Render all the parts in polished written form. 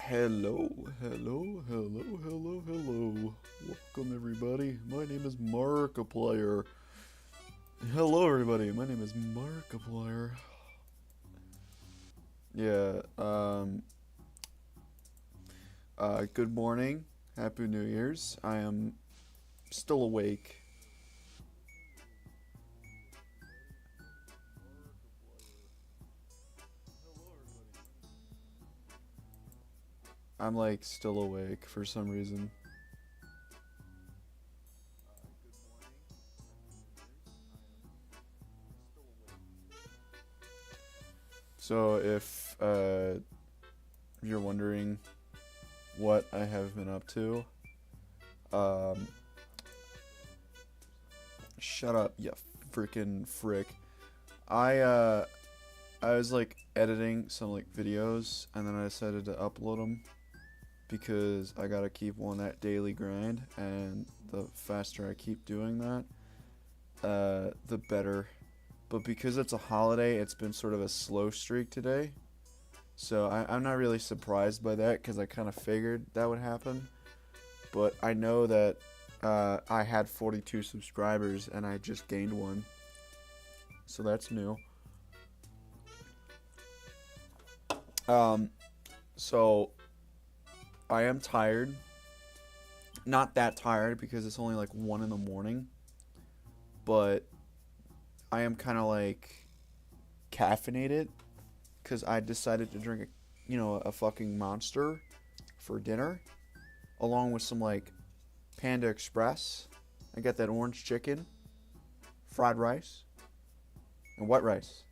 Hello, hello, hello, hello, hello. Welcome everybody. My name is Markiplier. Hello everybody. My name is Markiplier. Yeah, good morning. Happy New Year's. I am still awake. I'm like still awake for some reason. So if you're wondering what I have been up to, um, shut up, you freaking frick. I uh I was like editing some like videos and then I decided to upload them because I gotta keep on that daily grind, and the faster I keep doing that, the better. But because it's a holiday, it's been sort of a slow streak today. So I'm not really surprised by that because I kind of figured that would happen. But I know that I had 42 subscribers and I just gained one. So that's new. Um, so I am tired. Not that tired because it's only like 1 in the morning. But I am kind of like caffeinated because I decided to drink a fucking Monster for dinner, along with some like Panda Express. I got that orange chicken, fried rice, and white rice.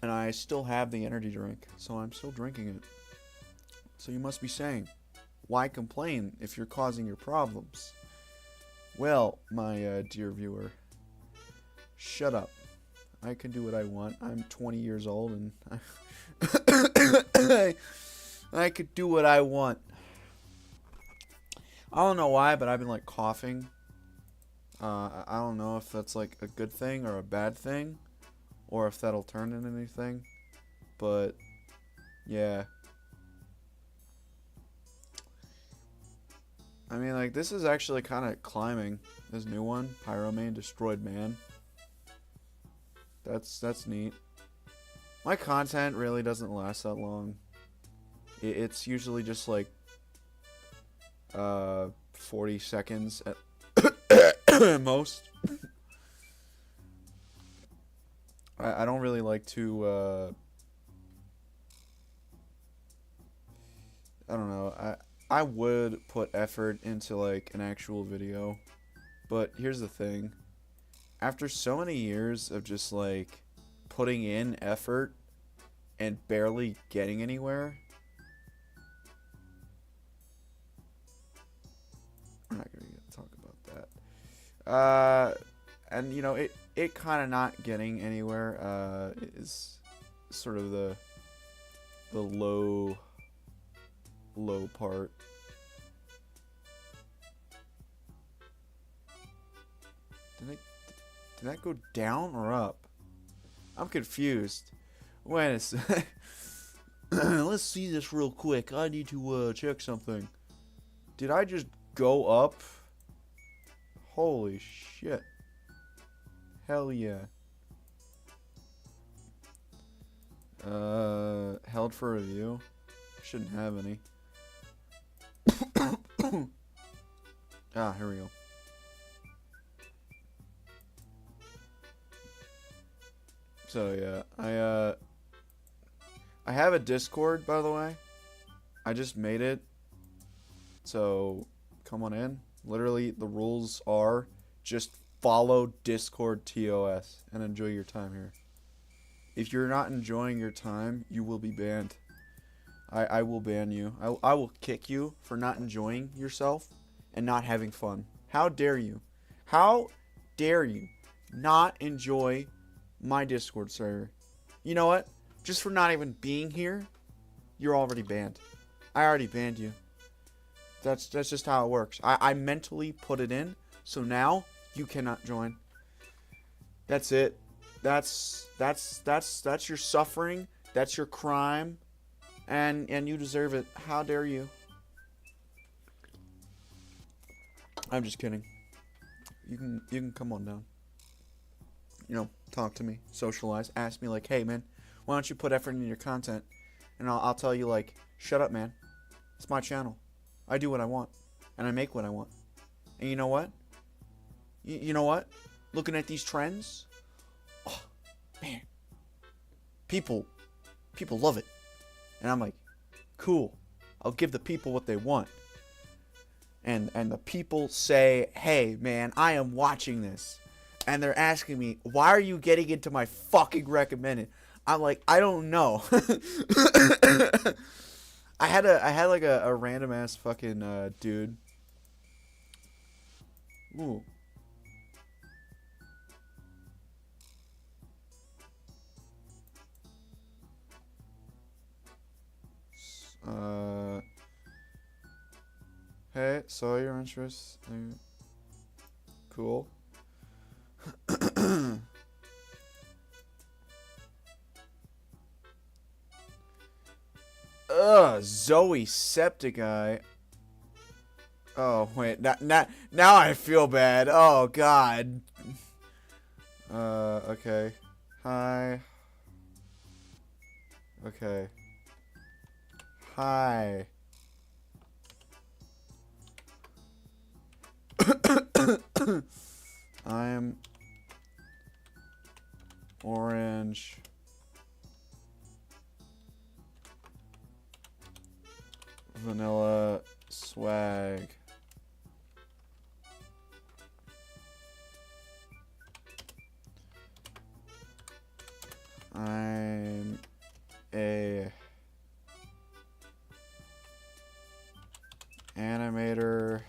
And I still have the energy drink, so I'm still drinking it. So you must be saying, why complain if you're causing your problems? Well, my dear viewer, shut up. I can do what I want. I'm 20 years old and I could do what I want. I don't know why, but I've been like coughing. I don't know if that's like a good thing or a bad thing, or if that'll turn into anything. But yeah. I mean, like, this is actually kind of climbing. This new one, Pyromane Destroyed Man. That's neat. My content really doesn't last that long. It's usually just like 40 seconds at most. I don't really like to I don't know. I would put effort into like an actual video, but here's the thing. After so many years of just like putting in effort and barely getting anywhere, we're not gonna talk about that. And it kind of not getting anywhere is sort of the low part. Did that go down or up? I'm confused. Wait a sec. Let's see this real quick. I need to check something. Did I just go up? Holy shit. Hell yeah. Held for review. Shouldn't have any. Here we go. So yeah, I have a Discord, by the way. I just made it. So come on in. Literally the rules are just follow Discord TOS and enjoy your time here. If you're not enjoying your time, you will be banned. I will ban you. I will kick you for not enjoying yourself and not having fun. How dare you? How dare you not enjoy my Discord server? You know what? Just for not even being here, you're already banned. I already banned you. That's just how it works. I mentally put it in, so now you cannot join. That's it. that's your suffering. That's your crime, and you deserve it. How dare you? I'm just kidding. You can come on down. Talk to me, socialize, ask me like, hey man, why don't you put effort into your content? And I'll tell you like, shut up man. It's my channel. I do what I want, and I make what I want. And you know what? You know what? Looking at these trends, oh man, people love it, and I'm like, cool. I'll give the people what they want. And the people say, hey man, I am watching this, and they're asking me, why are you getting into my fucking recommended? I'm like, I don't know. I had like a random ass fucking dude. Ooh. Hey, saw your interest. Cool. Zoe Septic Eye. Oh wait, now I feel bad. Oh god. Okay. Hi. Okay. Hi. I'm Orange Vanilla Swag. I'm a animator.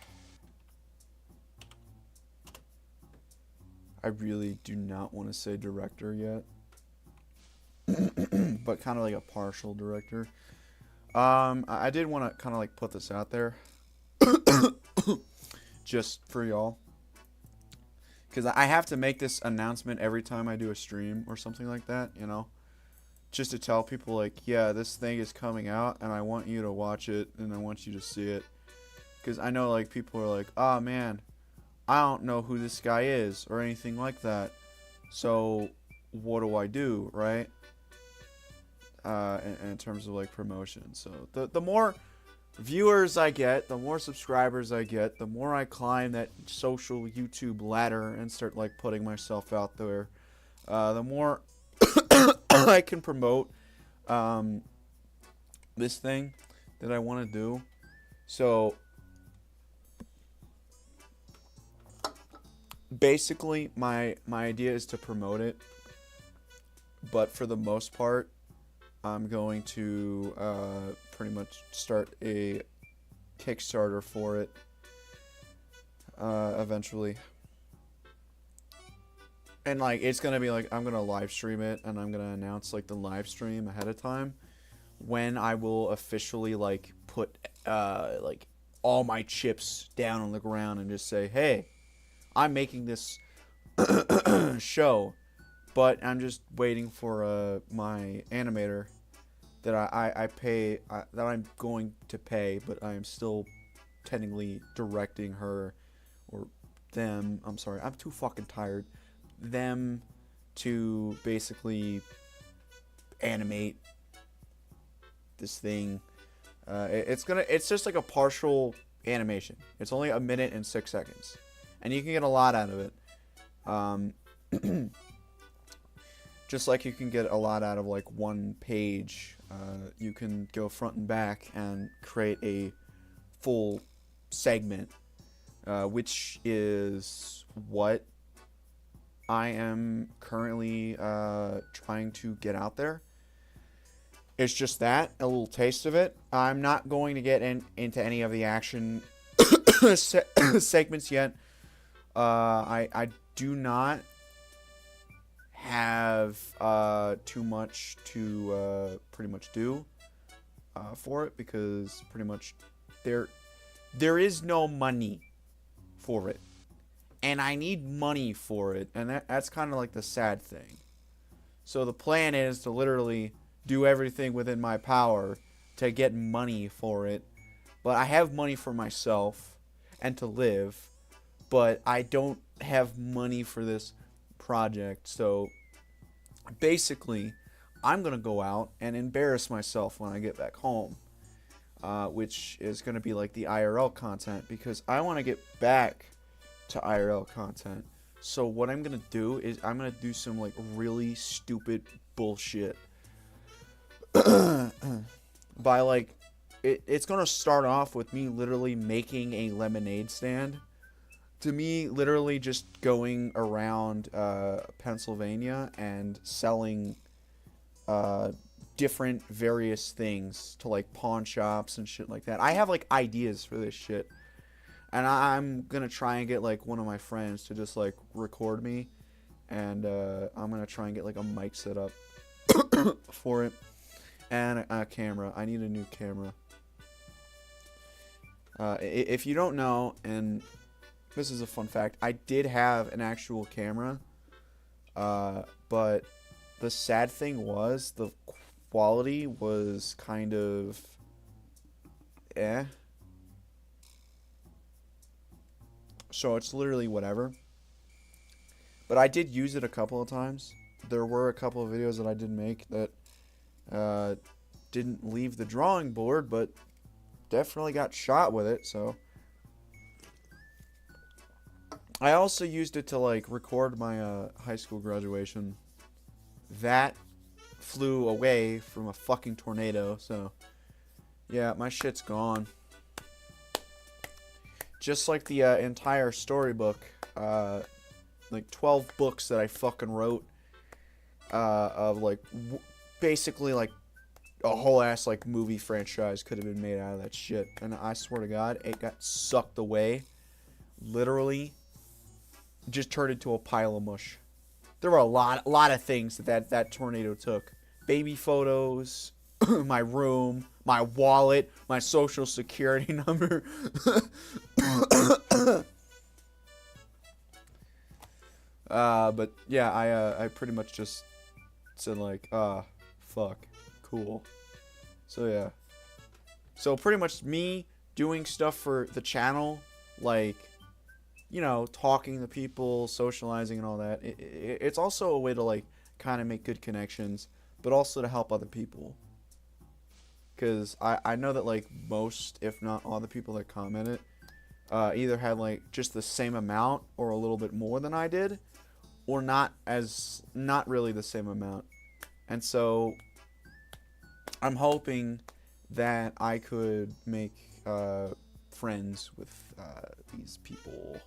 I really do not want to say director yet, but kind of like a partial director. I did want to kind of like put this out there just for y'all, because I have to make this announcement every time I do a stream or something like that, just to tell people like, yeah, this thing is coming out and I want you to watch it and I want you to see it, because I know like people are like, oh man, I don't know who this guy is or anything like that, so what do I do, right? In terms of like promotion. So the more viewers I get, the more subscribers I get, the more I climb that social YouTube ladder and start like putting myself out there, the more I can promote this thing that I want to do. So basically my idea is to promote it, but for the most part I'm going to pretty much start a Kickstarter for it eventually. And like it's gonna be like I'm gonna live stream it, and I'm gonna announce like the live stream ahead of time when I will officially like put like all my chips down on the ground and just say, hey, I'm making this show, but I'm just waiting for my animator that I pay, that I'm going to pay, but I am still technically directing her or them. I'm sorry, I'm too fucking tired. Them to basically animate this thing. It's just like a partial animation. It's only 1 minute and 6 seconds, and you can get a lot out of it. Just like you can get a lot out of like one page, you can go front and back and create a full segment, which is what I am currently trying to get out there. It's just that, a little taste of it. I'm not going to get into any of the action segments yet. I do not have too much to pretty much do for it, because pretty much there is no money for it, and I need money for it, and that's kind of like the sad thing. So the plan is to literally do everything within my power to get money for it. But I have money for myself and to live, but I don't have money for this project. So basically, I'm going to go out and embarrass myself when I get back home, which is going to be like the IRL content because I want to get back to IRL content. So what I'm going to do is I'm going to do some like really stupid bullshit. By like, it's going to start off with me literally making a lemonade stand. To me, literally just going around Pennsylvania and selling different various things to like pawn shops and shit like that. I have like ideas for this shit. And I'm gonna try and get like one of my friends to just like record me. And I'm gonna try and get like a mic set up for it. And a camera. I need a new camera. If you don't know, and this is a fun fact, I did have an actual camera. But the sad thing was the quality was kind of eh. So it's literally whatever. But I did use it a couple of times. There were a couple of videos that I did make that didn't leave the drawing board, but definitely got shot with it, so. I also used it to like record my high school graduation. That flew away from a fucking tornado, so yeah, my shit's gone. Just like the entire storybook, like 12 books that I fucking wrote, of like basically like a whole ass like movie franchise could have been made out of that shit. And I swear to God, it got sucked away. Literally, just turned into a pile of mush. There were a lot of things that tornado took. Baby photos, my room, my wallet, my social security number. But yeah, I pretty much just said like, fuck, cool. So yeah. So pretty much me doing stuff for the channel, like, you know, talking to people, socializing and all that. It's also a way to like kind of make good connections, but also to help other people. Because I know that like most, if not all the people that commented, either had like just the same amount or a little bit more than I did, or not really the same amount. And so I'm hoping that I could make friends with these people,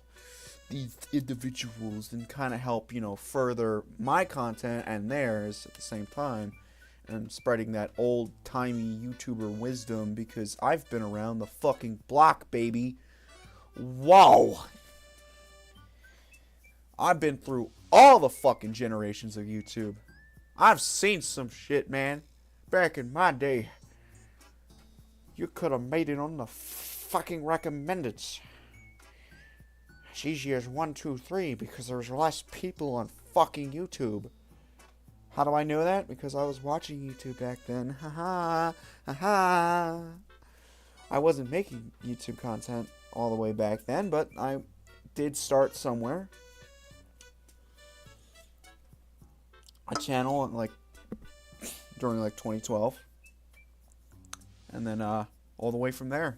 these individuals, and kind of help, you know, further my content and theirs at the same time, and spreading that old-timey YouTuber wisdom, because I've been around the fucking block, baby. Whoa! I've been through all the fucking generations of YouTube. I've seen some shit, man. Back in my day, you could have made it on the fucking recommendeds. It's easy as 1, 2, 3 because there's less people on fucking YouTube. How do I know that? Because I was watching YouTube back then. Haha. Haha. I wasn't making YouTube content all the way back then, but I did start somewhere. A channel like during like 2012. And then all the way from there.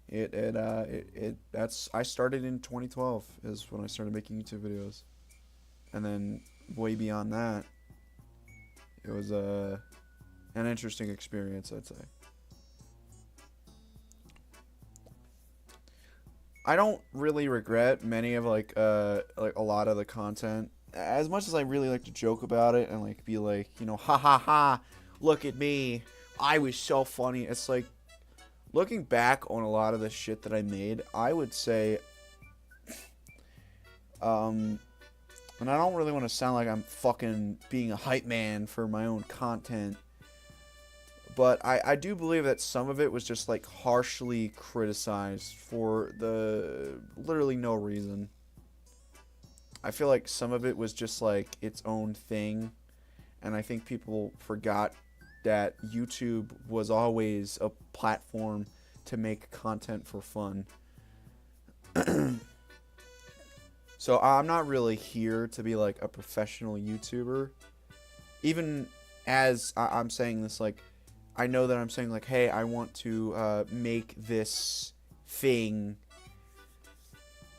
I started in 2012 is when I started making YouTube videos. And then way beyond that, it was an interesting experience, I'd say. I don't really regret many of like a lot of the content. As much as I really like to joke about it and like be like, you know, ha ha ha, look at me, I was so funny. It's like, looking back on a lot of the shit that I made, I would say, and I don't really want to sound like I'm fucking being a hype man for my own content, but I do believe that some of it was just like harshly criticized for the literally no reason. I feel like some of it was just like its own thing, And I think people forgot that YouTube was always a platform to make content for fun. So I'm not really here to be like a professional YouTuber. Even as I'm saying this, like, I know that I'm saying like, hey, I want to make this thing.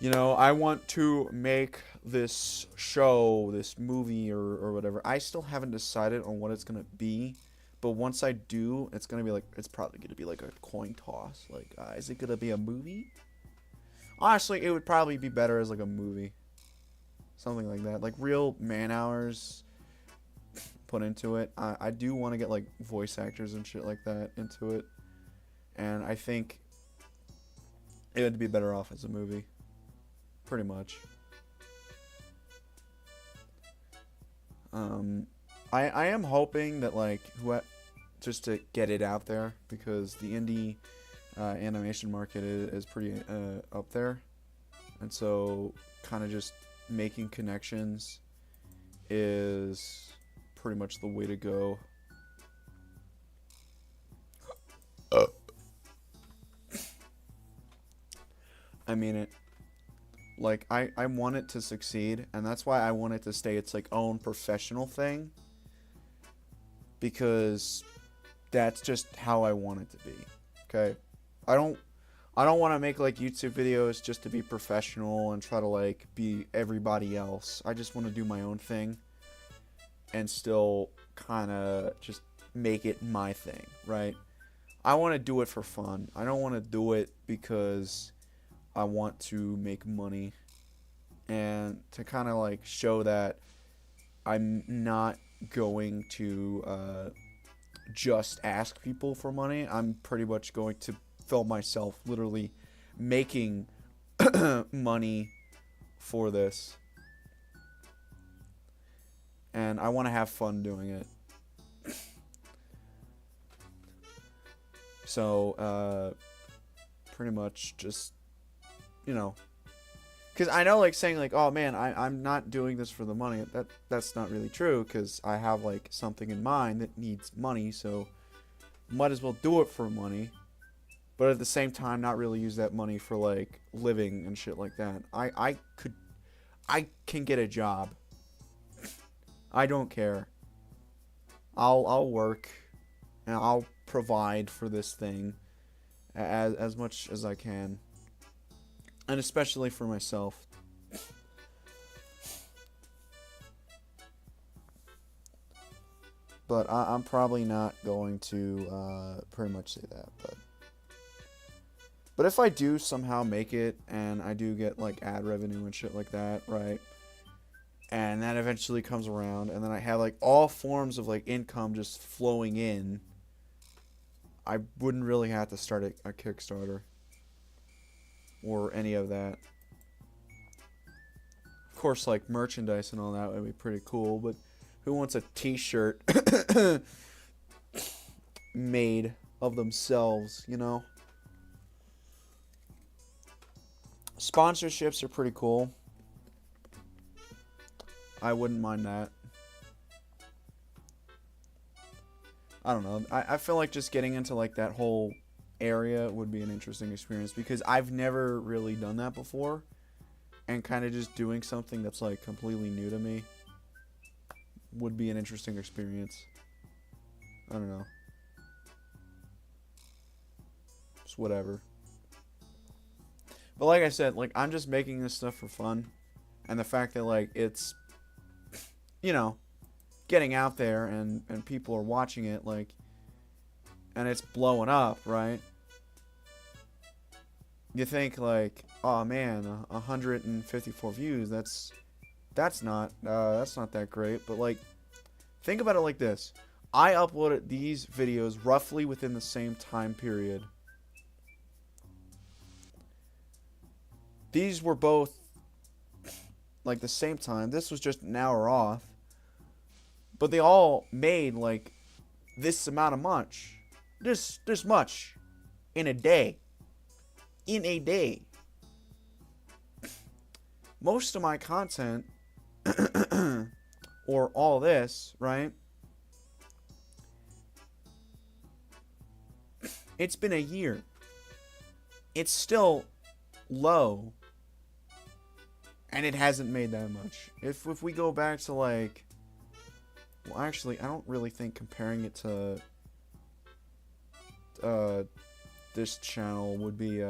You know, I want to make this show, this movie, or whatever. I still haven't decided on what it's gonna be, but once I do, it's gonna be like, it's probably gonna be like a coin toss. Like, is it gonna be a movie? Honestly, it would probably be better as like a movie, something like that, like real man hours put into it. I do want to get like voice actors and shit like that into it, and I think it would be better off as a movie, pretty much. I am hoping that like just to get it out there, because the indie animation market is pretty up there, and so kind of just making connections is pretty much the way to go. I mean it. Like, I want it to succeed, and that's why I want it to stay its like own professional thing, because that's just how I want it to be. Okay? I don't want to make like YouTube videos just to be professional and try to like be everybody else. I just want to do my own thing and still kind of just make it my thing, right? I want to do it for fun. I don't want to do it because I want to make money, and to kind of like show that I'm not going to just ask people for money. I'm pretty much going to film myself literally making money for this, and I want to have fun doing it. So pretty much just, you know, because I know like saying like, oh man, I'm not doing this for the money, that's not really true, because I have like something in mind that needs money, so might as well do it for money, but at the same time not really use that money for like living and shit like that. I can get a job. I don't care. I'll work and I'll provide for this thing as much as I can, and especially for myself. But I'm probably not going to pretty much say that. But if I do somehow make it and I do get like ad revenue and shit like that, right? And that eventually comes around, and then I have like all forms of like income just flowing in, I wouldn't really have to start a Kickstarter or any of that. Of course, like merchandise and all that would be pretty cool, but who wants a t-shirt made of themselves, you know? Sponsorships are pretty cool. I wouldn't mind that. I don't know. I feel like just getting into like that whole area would be an interesting experience, because I've never really done that before, and kind of just doing something that's like completely new to me would be an interesting experience. I don't know. Just whatever. But like I said, like I'm just making this stuff for fun, and the fact that like it's, you know, getting out there and people are watching it, like, and it's blowing up, right? You think like, oh man, 154 views, that's not that great. But like, think about it like this: I uploaded these videos roughly within the same time period. These were both like the same time. This was just an hour off. But they all made like this amount of much. This much in a day. In a day. Most of my content or all this, right, It's been a year. It's still low. And it hasn't made that much. If we go back to like... Well, actually, I don't really think comparing it to... this channel would be,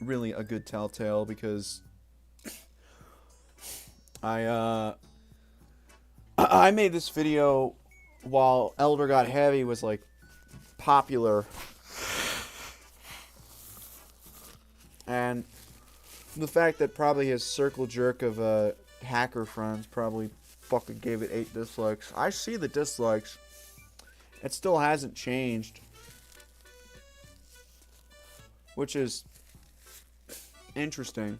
really a good telltale, because... I made this video while Elder Got Heavy was, like, popular. And the fact that probably his circle jerk of hacker friends probably fucking gave it 8 dislikes. I see the dislikes. It still hasn't changed. Which is interesting.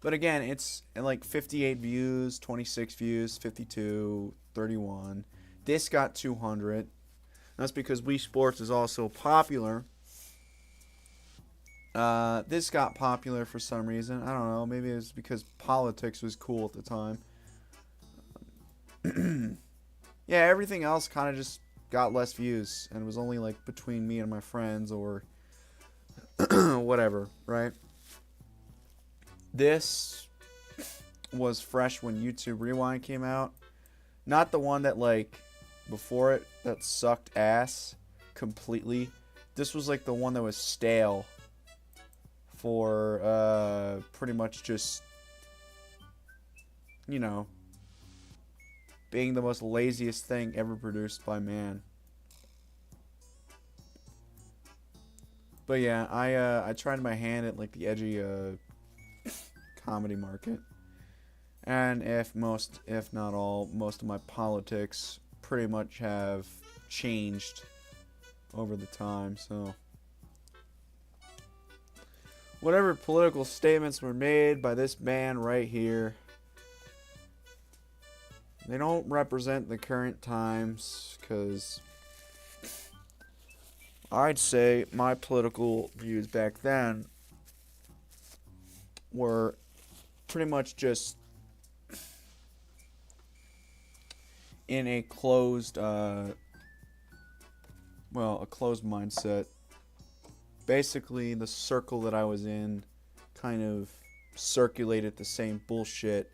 But again, it's like 58 views, 26 views, 52, 31. This got 200. That's because Wii Sports is also popular. This got popular for some reason. I don't know. Maybe it was because politics was cool at the time. Yeah, everything else kind of just got less views. And it was only like between me and my friends or whatever, right? This was fresh when YouTube Rewind came out. Not the one that, like, before it, that sucked ass completely. This was, like, the one that was stale for, pretty much just, you know, being the most laziest thing ever produced by man. But yeah, I tried my hand at, like, the edgy, comedy market, and if not all, most of my politics pretty much have changed over the time. So whatever political statements were made by this man right here, they don't represent the current times, because I'd say my political views back then were pretty much just in a closed, a closed mindset. Basically, the circle that I was in kind of circulated the same bullshit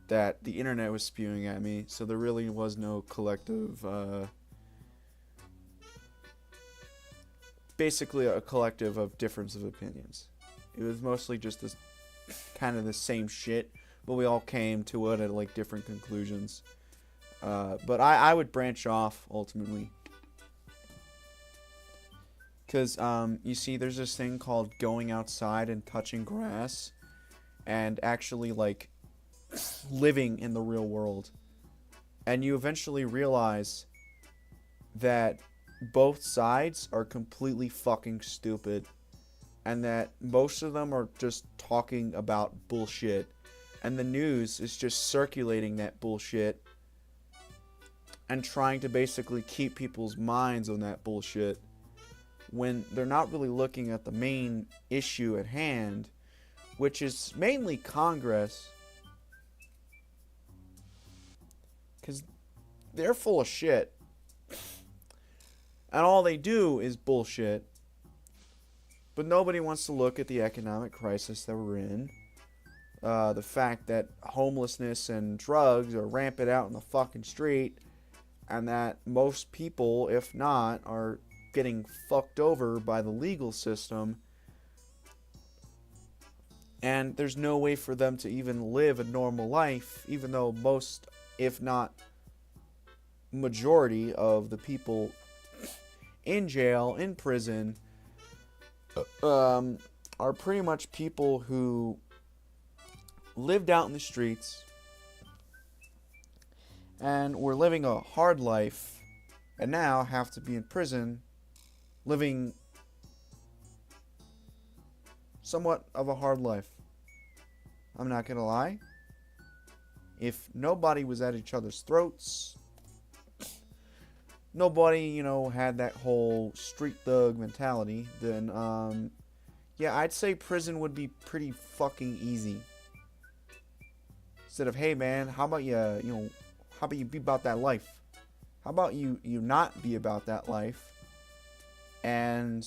that the internet was spewing at me, so there really was no collective, basically a collective of difference of opinions. It was mostly just this kind of the same shit, but we all came to it at like different conclusions. But I would branch off ultimately, because you see, there's this thing called going outside and touching grass, and actually like living in the real world, and you eventually realize that both sides are completely fucking stupid. And that most of them are just talking about bullshit. And the news is just circulating that bullshit. And trying to basically keep people's minds on that bullshit. When they're not really looking at the main issue at hand. Which is mainly Congress. Because they're full of shit. And all they do is bullshit. But nobody wants to look at the economic crisis that we're in. The fact that homelessness and drugs are rampant out in the fucking street. And that most people, if not, are getting fucked over by the legal system. And there's no way for them to even live a normal life. Even though most, if not majority of the people in jail, in prison, are pretty much people who lived out in the streets and were living a hard life and now have to be in prison living somewhat of a hard life. I'm not gonna lie. If nobody was at each other's throats, nobody, had that whole street thug mentality, then, yeah, I'd say prison would be pretty fucking easy. Instead of, hey, man, how about you be about that life? How about you not be about that life and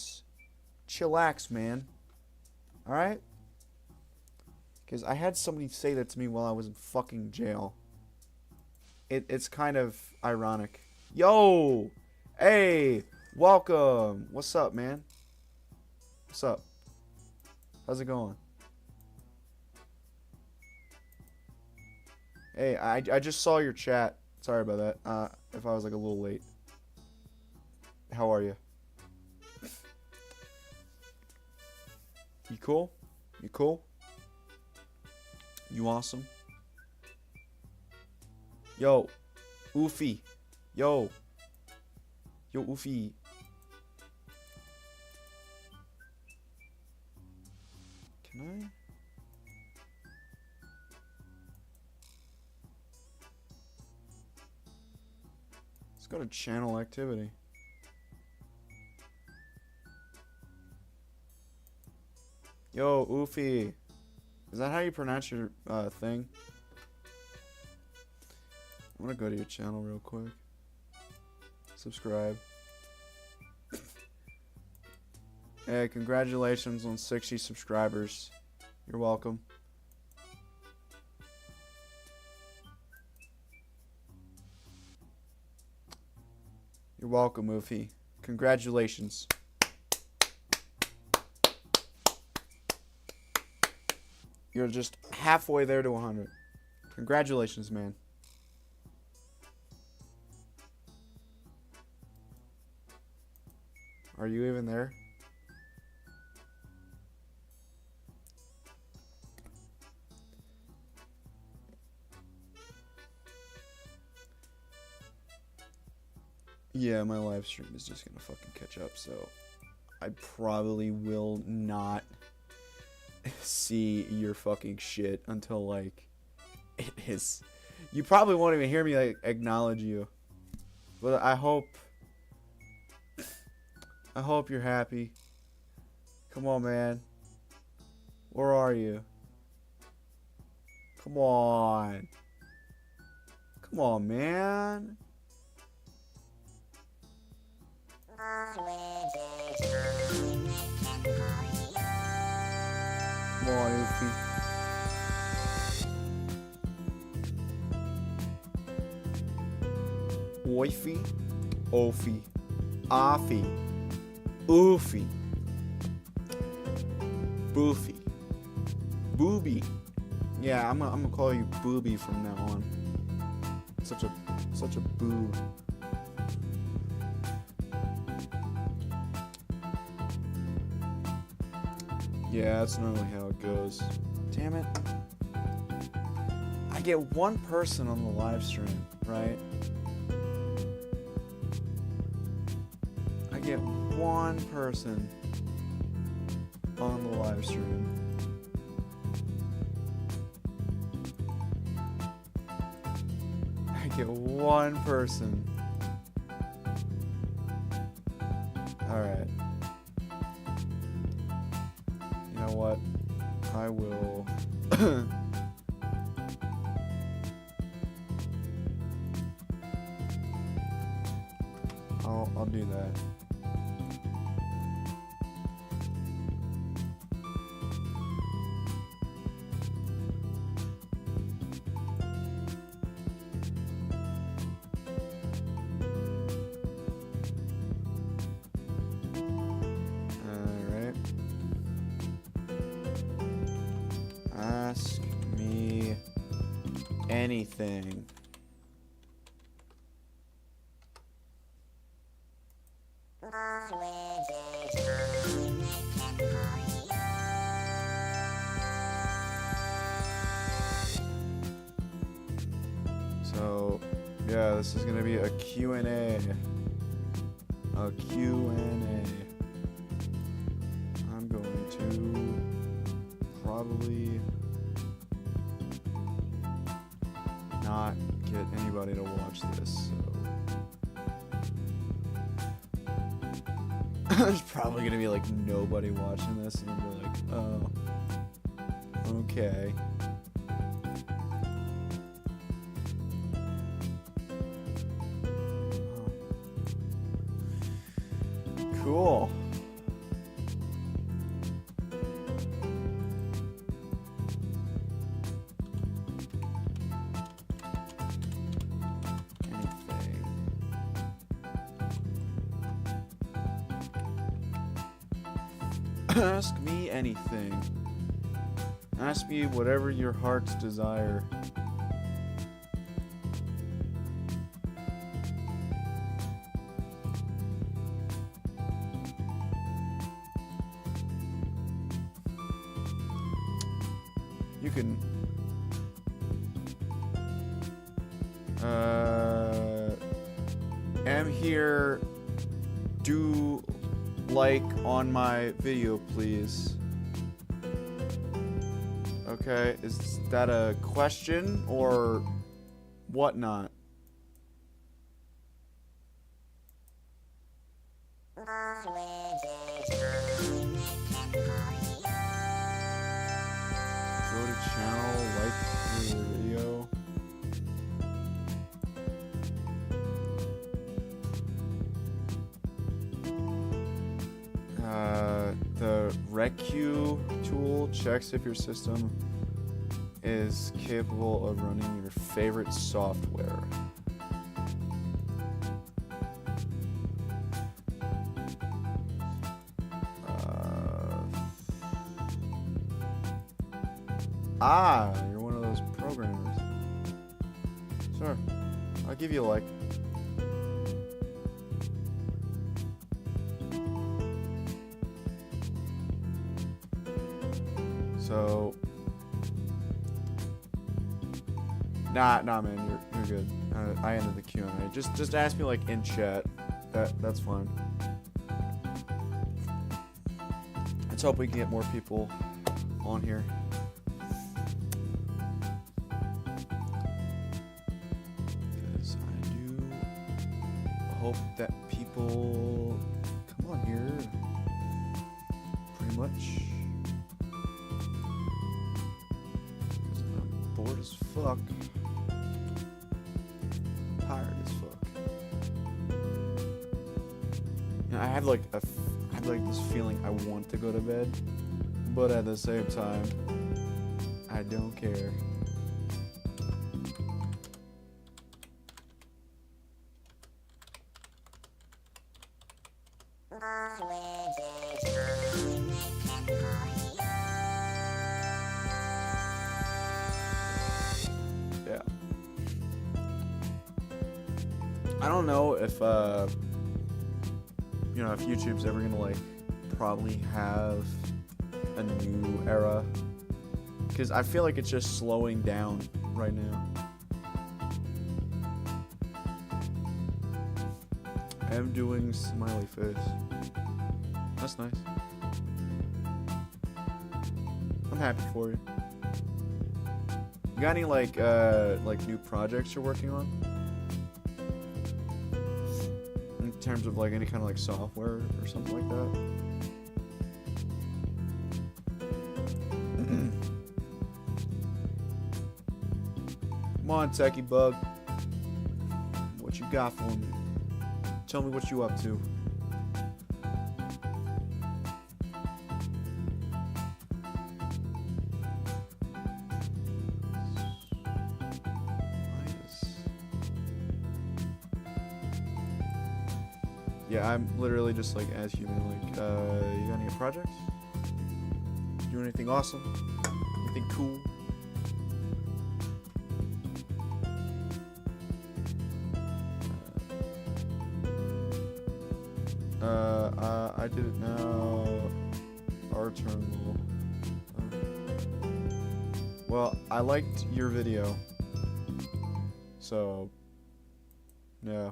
chillax, man? All right? Because I had somebody say that to me while I was in fucking jail. It's kind of ironic. Yo! Hey! Welcome! What's up, man? What's up? How's it going? Hey, I just saw your chat. Sorry about that. If I was like a little late. How are you? You cool? You cool? You awesome? Yo, Oofy. Yo. Yo, Oofy. Can I? Let's go to channel activity. Yo, Oofy. Is that how you pronounce your thing? I'm gonna go to your channel real quick. Subscribe. Hey, congratulations on 60 subscribers. You're welcome. You're welcome, Oofy. Congratulations. You're just halfway there to 100. Congratulations, man. Are you even there? Yeah, my live stream is just gonna fucking catch up, so I probably will not see your fucking shit until like it is. You probably won't even hear me like acknowledge you. But I hope you're happy. Come on, man. Where are you? Come on. Come on, man. Come on, Oofy. Oify, Oofy, Offy, Oofy, Boofy, Booby. Yeah, I'm gonna call you Booby from now on. Such a boob. Yeah, that's normally how it goes. Damn it. I get one person on the live stream, right? I get one person on the live stream. I get one person. Alright. You know what? I will... I'll do that. Alright. Ask me anything. So, yeah, this is going to be a Q&A. A Q&A. I'm going to probably not get anybody to watch this, so there's probably going to be like nobody watching this and be like, oh, okay. Cool. Anything. Ask me anything. Ask me whatever your heart's desire. You can am here. Do like on my video, please. Okay, is that a question or whatnot? Go to channel, like your video. The RecQ tool checks if your system is capable of running your favorite software. You're one of those programmers. Sure, I'll give you a like. So, nah, man, you're good. I ended the Q&A. Just ask me like in chat. That's fine. Let's hope we can get more people on here. Because I do hope that people come on here. Pretty much. Bored as fuck. Tired as fuck. And I have like this feeling I want to go to bed, but at the same time, I don't care. Yeah. I don't know if you know, if YouTube's ever gonna like probably have a new era, because I feel like it's just slowing down right now. I am doing smiley face. That's nice. I'm happy for you. You got any like new projects you're working on? In terms of like any kind of like software or something like that? Come on, Techie Bug. What you got for me? Tell me what you up to. Yeah, I'm literally just like as human. Like, you got any projects? Do anything awesome? Anything cool? I did it now. Our terminal. Well, I liked your video. So, yeah.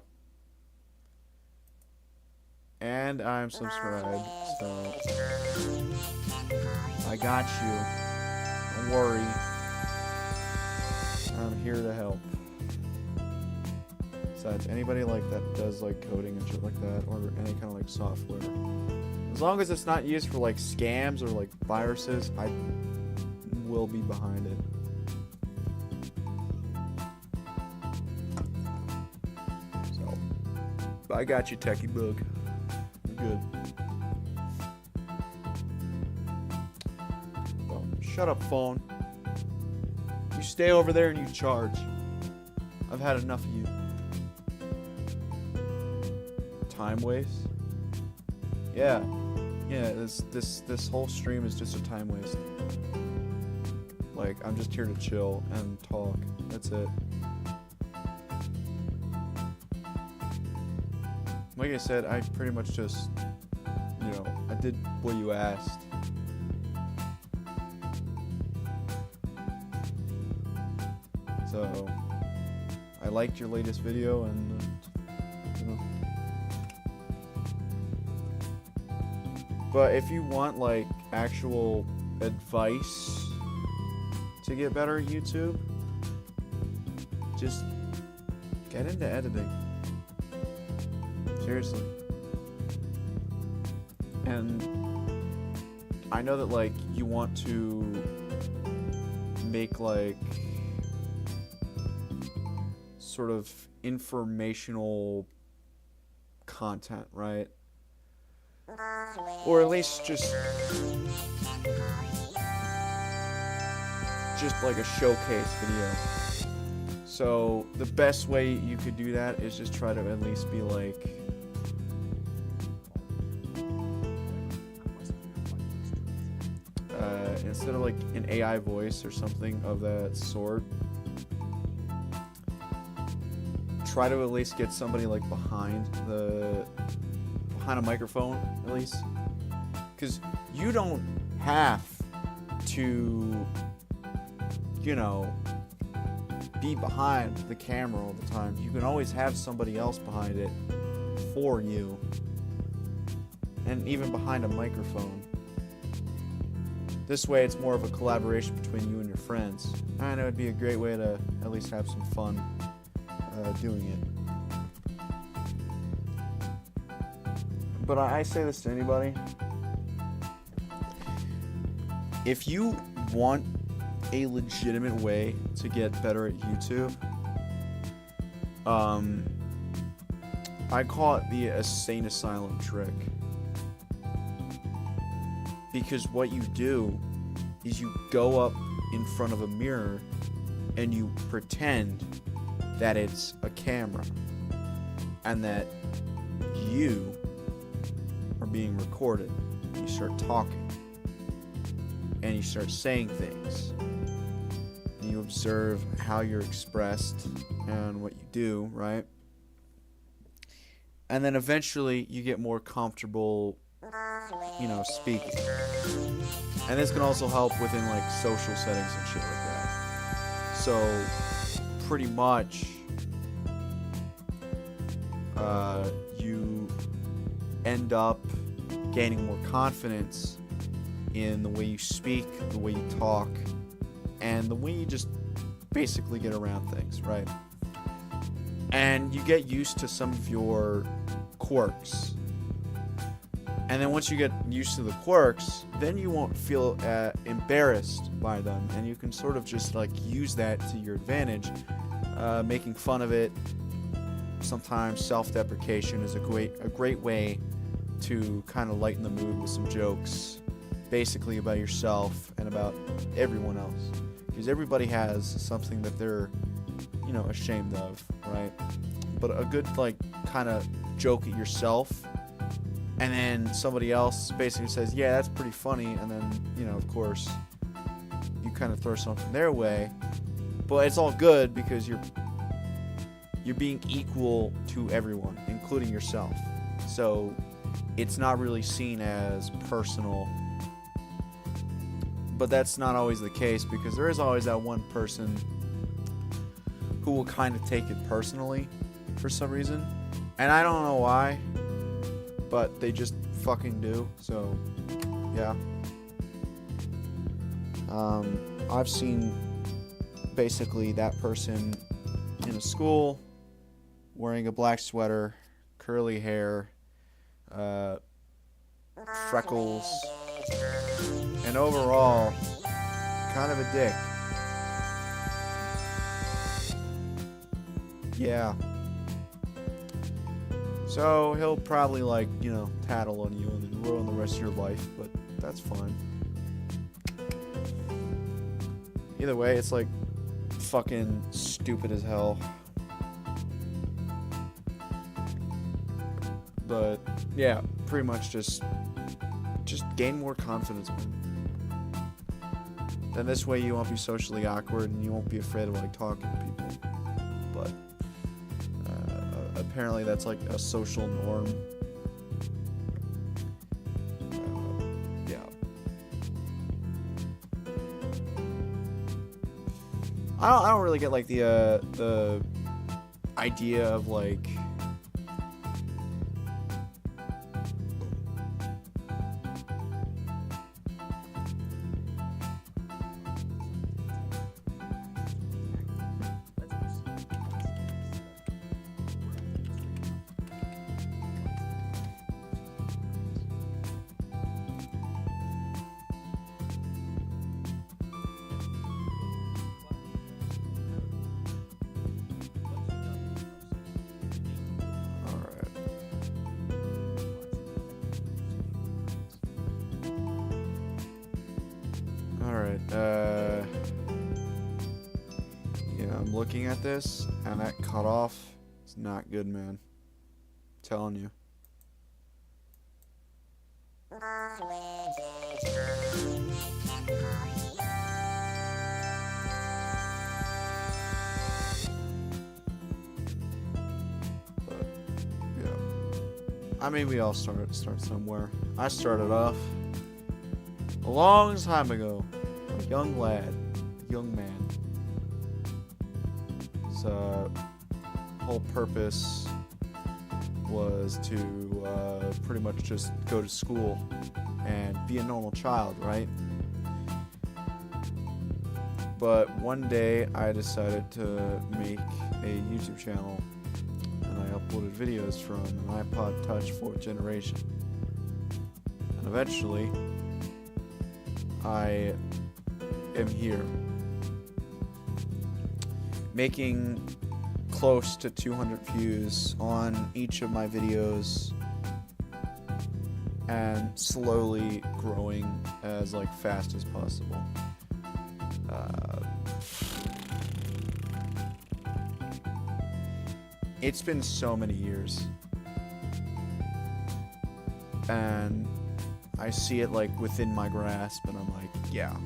And I'm subscribed, so I got you. Don't worry. I'm here to help. Besides, anybody like that does like coding and shit like that, or any kind of like software, as long as it's not used for like scams or like viruses, I will be behind it. So, I got you, Techie Bug. You're good. Shut up, phone. You stay over there and you charge. I've had enough of you. Time waste? Yeah. Yeah, this whole stream is just a time waste. Like, I'm just here to chill and talk. That's it. Like I said, I pretty much just, you know, I did what you asked. So, I liked your latest video and, you know. But if you want, like, actual advice to get better at YouTube, just get into editing. Seriously. And I know that, like, you want to make, like, sort of informational content, right? Or at least just like a showcase video. So the best way you could do that is just try to at least be like, instead of like an AI voice or something of that sort, try to at least get somebody like behind a microphone at least, because you don't have to, you know, be behind the camera all the time. You can always have somebody else behind it for you, and even behind a microphone. This way it's more of a collaboration between you and your friends. I know it'd be a great way to at least have some fun doing it. But I say this to anybody. If you want a legitimate way to get better at YouTube, I call it the insane asylum trick. Because what you do is you go up in front of a mirror and you pretend that it's a camera and that you are being recorded. You start talking and you start saying things and you observe how you're expressed and what you do, right? And then eventually you get more comfortable, you know, speaking. And this can also help within like social settings and shit like that. So pretty much you end up gaining more confidence in the way you speak, the way you talk, and the way you just basically get around things, right? And you get used to some of your quirks. And then once you get used to the quirks, then you won't feel embarrassed by them, and you can sort of just like use that to your advantage, making fun of it. Sometimes self-deprecation is a great way to kind of lighten the mood with some jokes, basically about yourself and about everyone else, because everybody has something that they're, you know, ashamed of, right? But a good like kind of joke at yourself, and then somebody else basically says, yeah, that's pretty funny, and then, you know, of course, you kind of throw something their way, but it's all good because you're being equal to everyone, including yourself. So it's not really seen as personal. But that's not always the case, because there is always that one person who will kind of take it personally for some reason. And I don't know why, but they just fucking do. So, yeah. I've seen basically that person in a school wearing a black sweater, curly hair, freckles, and overall kind of a dick. Yeah. So he'll probably, like, you know, tattle on you and then ruin the rest of your life, but that's fine. Either way, it's like fucking stupid as hell. But yeah, pretty much just gain more confidence, man. Then this way you won't be socially awkward and you won't be afraid of like talking to people. But apparently that's like a social norm. Yeah. I don't really get like the idea of like yeah, I'm looking at this, and that cutoff is not good, man. I'm telling you. But, yeah. I mean, we all start somewhere. I started off a long time ago. A young lad, a young man. His whole purpose was to pretty much just go to school and be a normal child, right? But one day I decided to make a YouTube channel, and I uploaded videos from an iPod Touch 4th generation. And eventually I am here, making close to 200 views on each of my videos, and slowly growing as like fast as possible. It's been so many years, and I see it like within my grasp, and I'm like, yeah,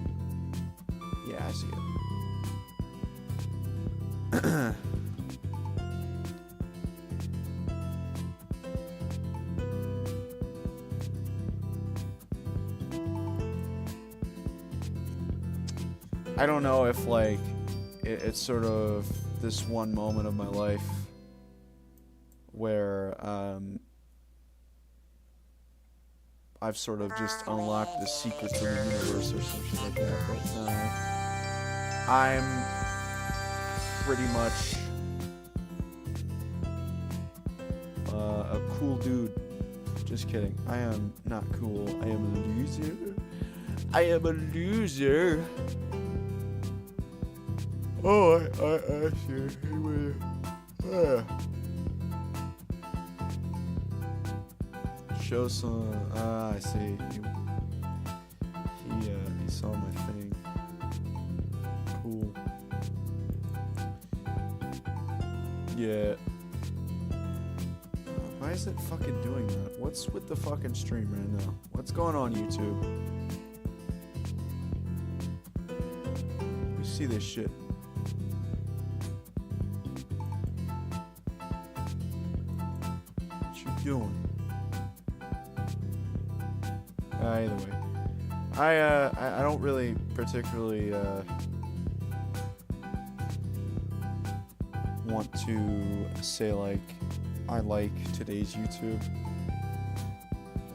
I see it. I don't know if like it's sort of this one moment of my life where I've sort of just unlocked the secrets of the universe or some shit like that, but I'm pretty much a cool dude. Just kidding. I am not cool. I am a loser. I am a loser. Oh, I see. Show some. I see. He saw my thing. Cool. Yeah. Why is it fucking doing that? What's with the fucking stream right now? What's going on, YouTube? You see this shit. What you doing? Either way, I don't really particularly want to say like I like today's YouTube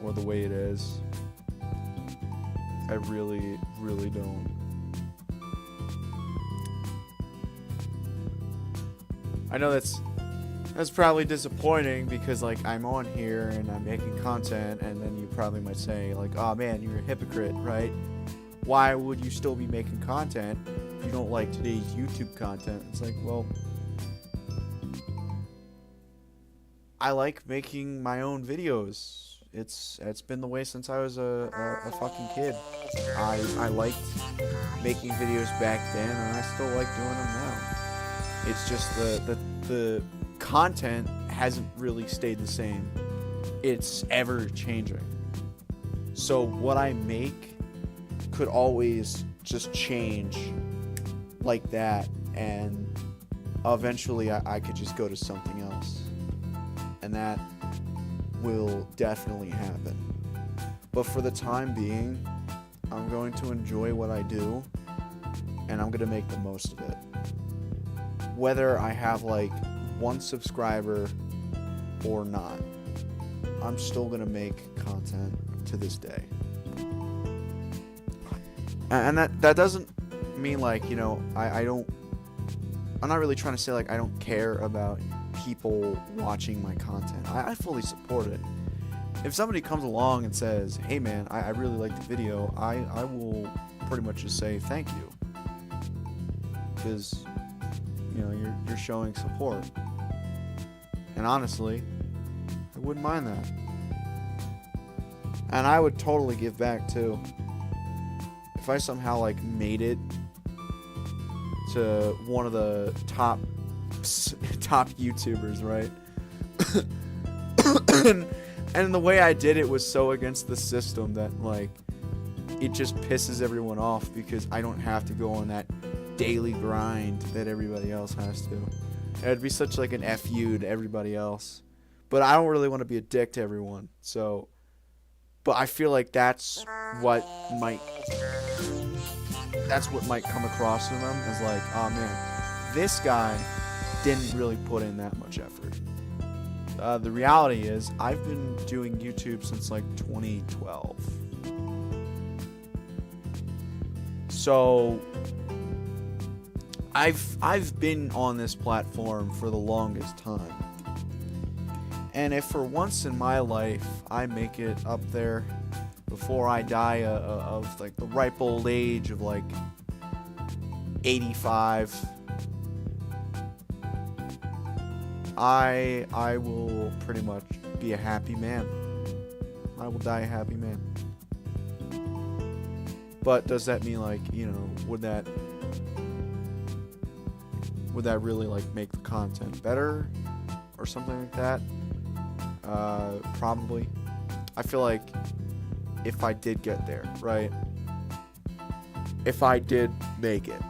or the way it is. I really don't. I know that's probably disappointing because like I'm on here and I'm making content, and then you probably might say like, oh man, you're a hypocrite, right? Why would you still be making content if you don't like today's YouTube content? It's like, well, I like making my own videos, It's been the way since I was a fucking kid. I liked making videos back then, and I still like doing them now. It's just the content hasn't really stayed the same. It's ever changing. So what I make could always just change like that, and eventually I could just go to something else. And that will definitely happen. But for the time being, I'm going to enjoy what I do, and I'm going to make the most of it. Whether I have like 1 subscriber or not, I'm still going to make content to this day. And that doesn't mean like, you know, I'm not really trying to say like I don't care about people watching my content. I fully support it. If somebody comes along and says, hey man, I really like the video, I will pretty much just say thank you, because you know you're showing support, and honestly I wouldn't mind that, and I would totally give back too. If I somehow like made it to one of the top YouTubers, right? and the way I did it was so against the system that like it just pisses everyone off, because I don't have to go on that daily grind that everybody else has to. It'd be such like an FU to everybody else. But I don't really want to be a dick to everyone. So, but I feel like that's what might come across to them as like, oh man, this guy didn't really put in that much effort. The reality is, I've been doing YouTube since like 2012. So I've been on this platform for the longest time. And if for once in my life I make it up there before I die of like the ripe old age of like 85, I will pretty much be a happy man. I will die a happy man. But does that mean like, you know, would that really like make the content better or something like that? Probably. I feel like if I did get there, right? If I did make it,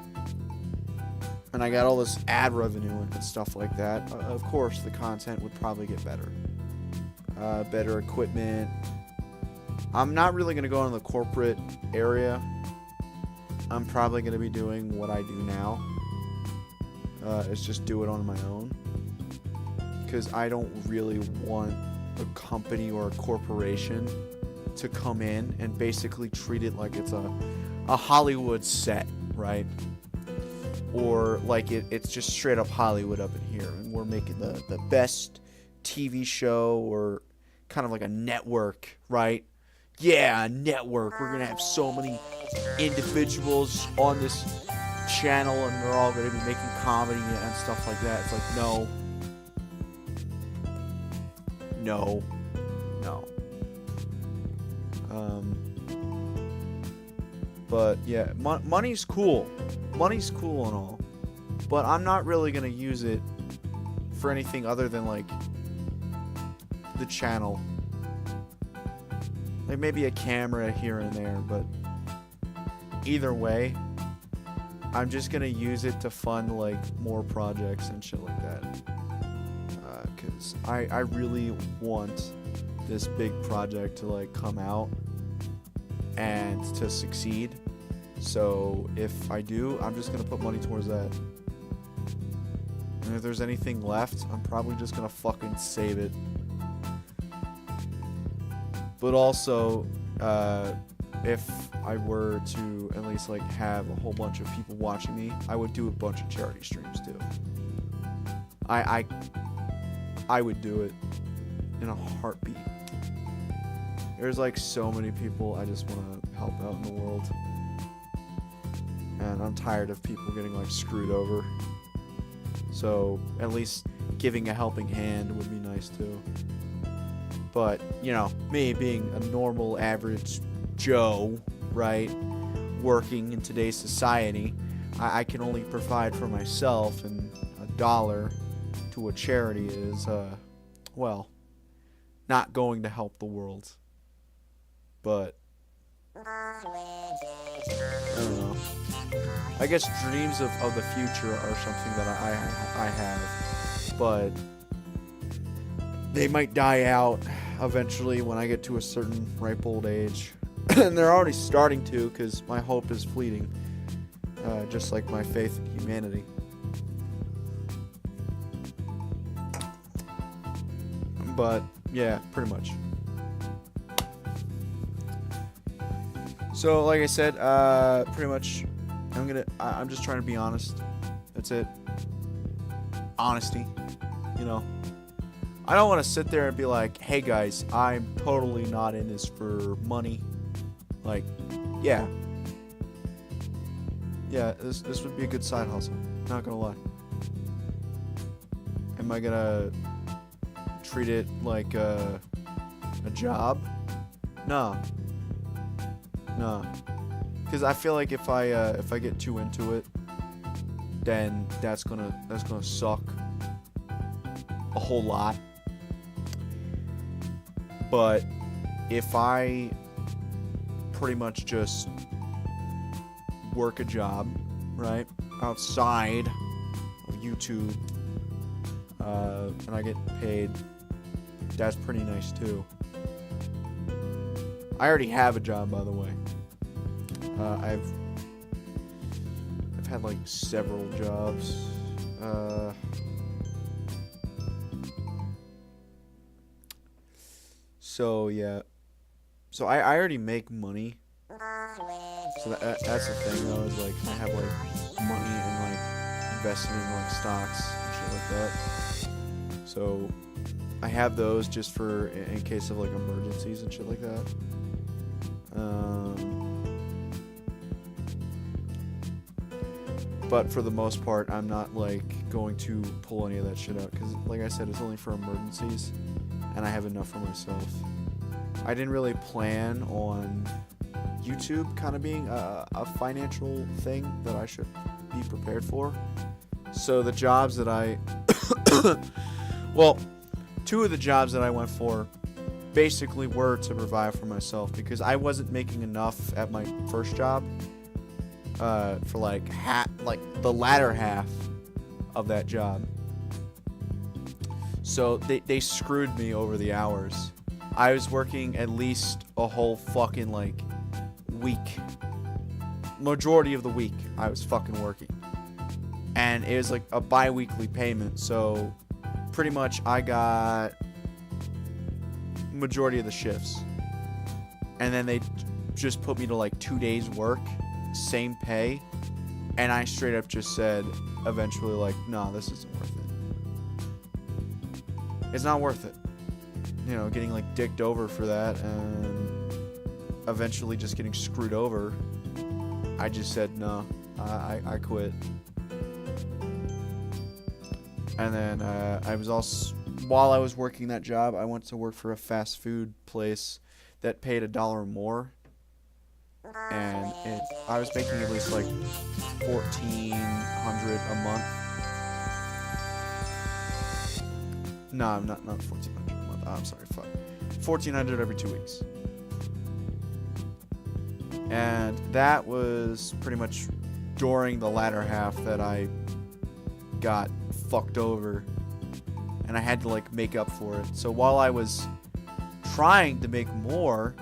and I got all this ad revenue and stuff like that, of course the content would probably get better. Better equipment. I'm not really going to go into the corporate area. I'm probably going to be doing what I do now. Is just do it on my own. Because I don't really want a company or a corporation to come in and basically treat it like it's a Hollywood set, right? Or like it's just straight up Hollywood up in here, and we're making the best TV show, or kind of like a network, right? Yeah, a network. We're gonna have so many individuals on this channel, and they're all gonna be making comedy and stuff like that. It's like, no. But yeah, money's cool. Money's cool and all, but I'm not really gonna use it for anything other than like the channel. Like maybe a camera here and there, but either way, I'm just gonna use it to fund like more projects and shit like that. Cause I really want this big project to like come out and to succeed. So if I do, I'm just gonna put money towards that. And if there's anything left, I'm probably just gonna fucking save it. But also, if I were to at least like have a whole bunch of people watching me, I would do a bunch of charity streams too. I would do it in a heartbeat. There's like so many people I just want to help out in the world. And I'm tired of people getting like screwed over. So at least giving a helping hand would be nice too. But, you know, me being a normal, average Joe, right, working in today's society, I can only provide for myself, and $1 to a charity is, well, not going to help the world. But, I don't know. I guess dreams of the future are something that I have, but they might die out eventually when I get to a certain ripe old age. And they're already starting to, because my hope is fleeting, just like my faith in humanity. But yeah, pretty much. So like I said, pretty much I'm just trying to be honest. That's it. Honesty, you know. I don't want to sit there and be like, hey guys, I'm totally not in this for money. Like, yeah, this would be a good side hustle, not gonna lie. Am I gonna treat it like a job? No, because I feel like if I get too into it, then that's gonna suck a whole lot. But if I pretty much just work a job, right, outside of YouTube, and I get paid, that's pretty nice too. I already have a job, by the way. I've had like several jobs. So yeah. So I already make money. So that's the thing though, is like I have like money and like invested in like stocks and shit like that. So I have those just for in case of like emergencies and shit like that. But for the most part, I'm not like going to pull any of that shit out because, like I said, it's only for emergencies, and I have enough for myself. I didn't really plan on YouTube kind of being a financial thing that I should be prepared for. So the jobs that well, two of the jobs that I went for basically were to provide for myself because I wasn't making enough at my first job for like the latter half of that job. So they screwed me over the hours. I was working at least a whole fucking like week. Majority of the week I was fucking working. And it was like a bi-weekly payment, so pretty much I got majority of the shifts. And then they just put me to like 2 days work, same pay, and I straight up just said eventually like, no, this isn't worth it. It's not worth it. You know, getting like dicked over for that and eventually just getting screwed over. I just said no. I quit. And then I was also, while I was working that job, I went to work for a fast food place that paid $1 more. And I was making at least like $1,400 a month. No, I'm not $1,400 a month. I'm sorry, fuck. $1,400 every 2 weeks. And that was pretty much during the latter half that I got fucked over. And I had to like make up for it. So while I was trying to make more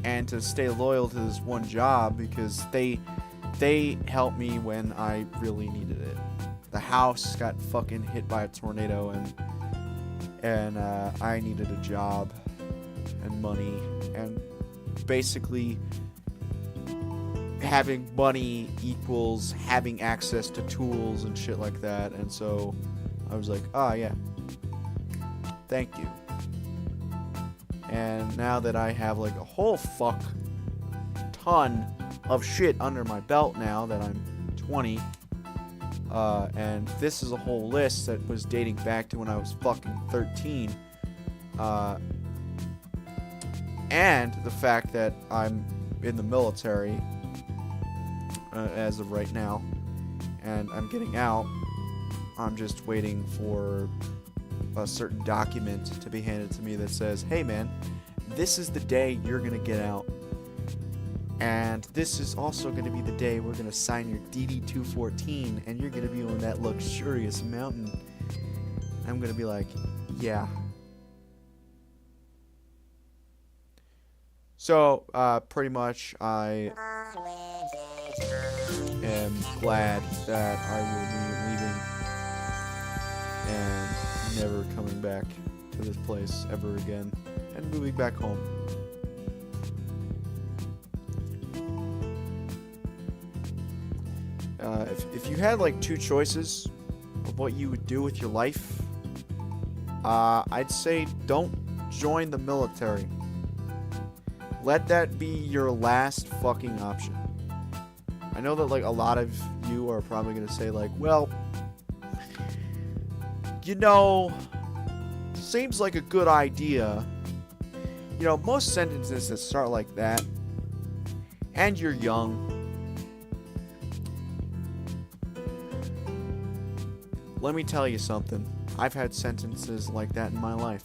and to stay loyal to this one job because they helped me when I really needed it. The house got fucking hit by a tornado and I needed a job and money, and basically having money equals having access to tools and shit like that. And so I was like, oh yeah, thank you. And now that I have like a whole fuck ton of shit under my belt now that I'm 20, and this is a whole list that was dating back to when I was fucking 13, and the fact that I'm in the military as of right now, and I'm getting out. I'm just waiting for a certain document to be handed to me that says, hey man, this is the day you're gonna get out, and this is also gonna be the day we're gonna sign your DD-214, and you're gonna be on that luxurious mountain. I'm gonna be like, yeah. So pretty much I am glad that I will be leaving and never coming back to this place ever again, and moving back home. If you had like two choices of what you would do with your life, I'd say don't join the military. Let that be your last fucking option. I know that like a lot of you are probably gonna say like, well, you know, seems like a good idea. You know, most sentences that start like that, and you're young, let me tell you something. I've had sentences like that in my life.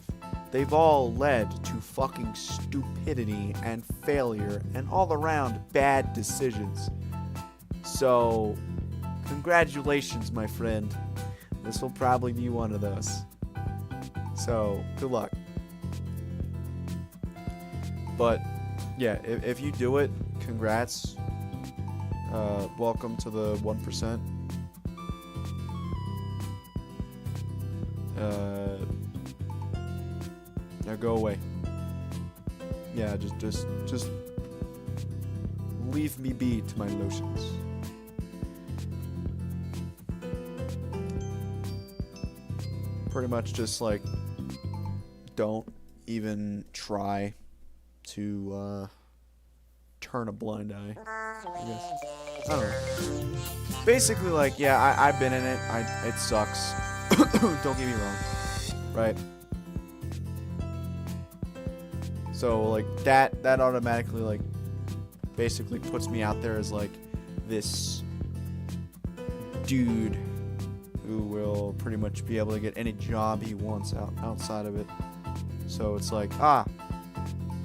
They've all led to fucking stupidity and failure and all around bad decisions. So, congratulations, my friend. This will probably be one of those. So, good luck. But, yeah, if you do it, congrats. Welcome to the 1%. Now go away. Yeah, just leave me be to my lotions. Pretty much just like don't even try to turn a blind eye, I guess. I don't know. Basically, like, yeah, I've been in it. It sucks. Don't get me wrong, right? So like that automatically like basically puts me out there as like this dude who will pretty much be able to get any job he wants outside of it. So it's like,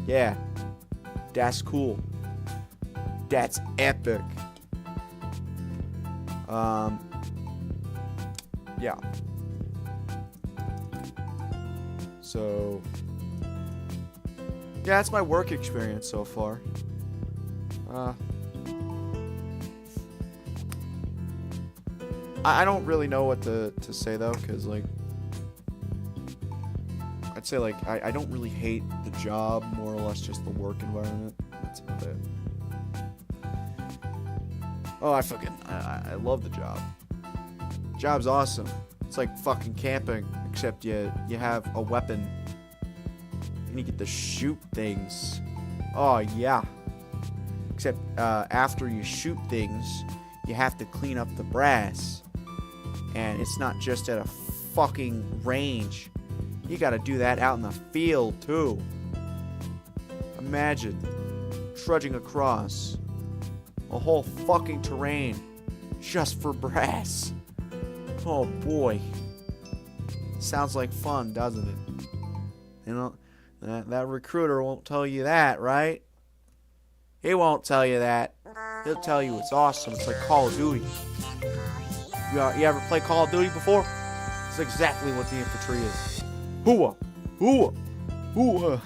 yeah, that's cool. That's epic. Yeah. So, yeah, that's my work experience so far. I don't really know what to say though, because like, I'd say like, I don't really hate the job, more or less just the work environment. That's about it. Oh, I love the job. Job's awesome. It's like fucking camping, except you have a weapon and you get to shoot things. Oh yeah. Except after you shoot things, you have to clean up the brass, and it's not just at a fucking range. You gotta do that out in the field too. Imagine trudging across a whole fucking terrain just for brass. Oh boy. Sounds like fun, doesn't it? You know, that recruiter won't tell you that, right? He won't tell you that. He'll tell you it's awesome. It's like Call of Duty. You ever play Call of Duty before? It's exactly what the infantry is. Hooah! Hooah! Hooah!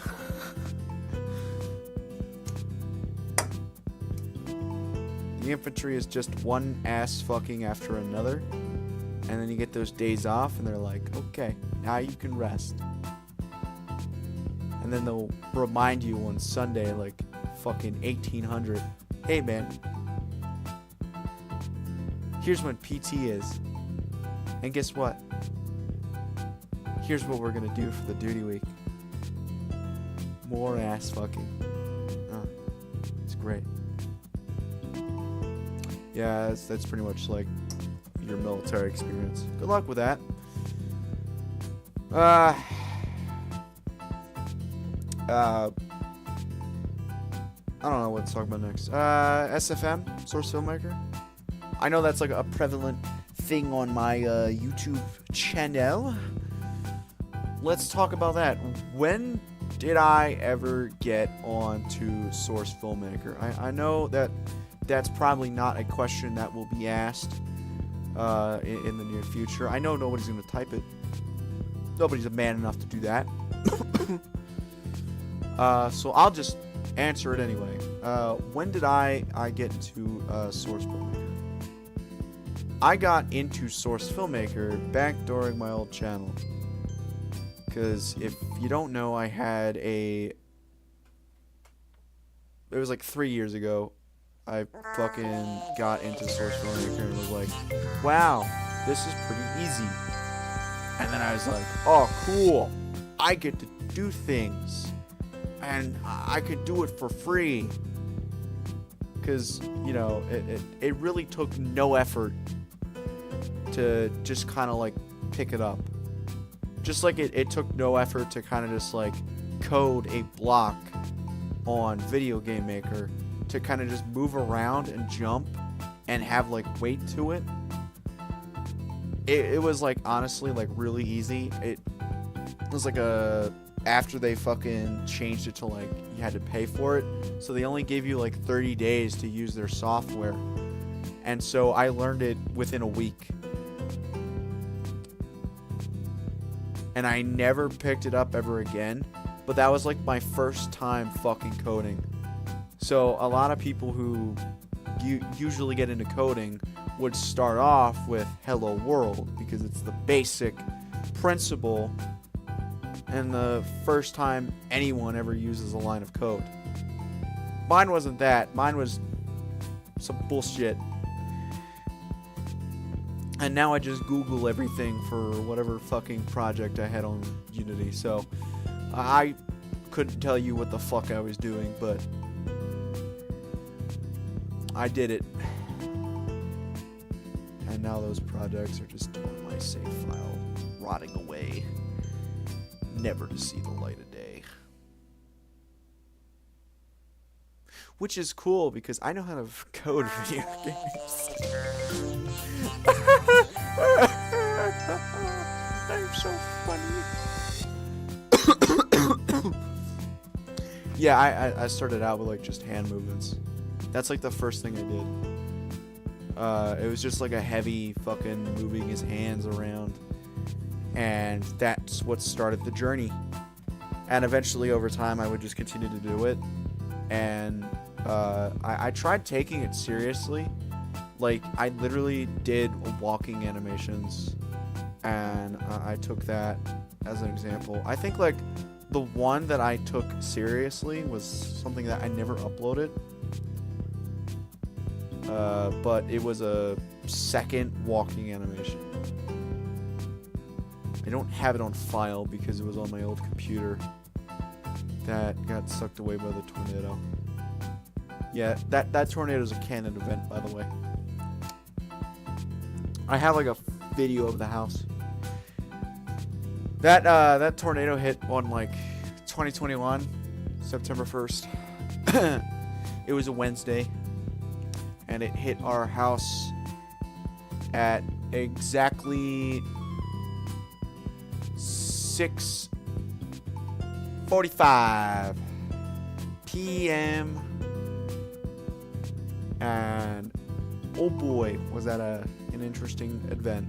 The infantry is just one ass fucking after another. And then you get those days off and they're like, okay, now you can rest. And then they'll remind you on Sunday, like fucking 1800, hey man, here's when PT is. And guess what? Here's what we're gonna do for the duty week. More ass fucking. Oh, it's great. Yeah, that's pretty much like your military experience. Good luck with that. I don't know what to talk about next. SFM, Source Filmmaker. I know that's like a prevalent thing on my YouTube channel. Let's talk about that. When did I ever get onto Source Filmmaker? I know that that's probably not a question that will be asked in the near future. I know nobody's going to type it. Nobody's a man enough to do that. So I'll just answer it anyway. When did I get into Source Filmmaker? I got into Source Filmmaker back during my old channel. Because if you don't know, I had it was like 3 years ago, I fucking got into Source Filmmaker and was like, wow, this is pretty easy. And then I was like, oh, cool. I get to do things. And I could do it for free. Because, you know, it really took no effort to just kind of like pick it up. Just like it took no effort to kind of just like code a block on Video Game Maker to kind of just move around and jump and have like weight to it. It was like honestly like really easy. It was like after they fucking changed it to like you had to pay for it, so they only gave you like 30 days to use their software, and so I learned it within a week. And I never picked it up ever again. But that was like my first time fucking coding. So a lot of people who usually get into coding would start off with Hello World because it's the basic principle and the first time anyone ever uses a line of code. Mine wasn't that. Mine was some bullshit. And now I just Google everything for whatever fucking project I had on Unity. So I couldn't tell you what the fuck I was doing, but I did it. And now those projects are just on my save file, rotting away, never to see the light of day. Which is cool because I know how to code video games. I'm so funny. Yeah, I started out with like just hand movements. That's like the first thing I did. It was just like a heavy fucking moving his hands around. And that's what started the journey. And eventually over time I would just continue to do it. And I tried taking it seriously. Like, I literally did walking animations, and I took that as an example. I think, like, the one that I took seriously was something that I never uploaded. But it was a second walking animation. I don't have it on file because it was on my old computer that got sucked away by the tornado. Yeah, that tornado is a canon event, by the way. I have like a video of the house. That tornado hit on like 2021, September 1st. It was a Wednesday, and it hit our house at exactly 6:45 p.m. and oh boy, was that an interesting event.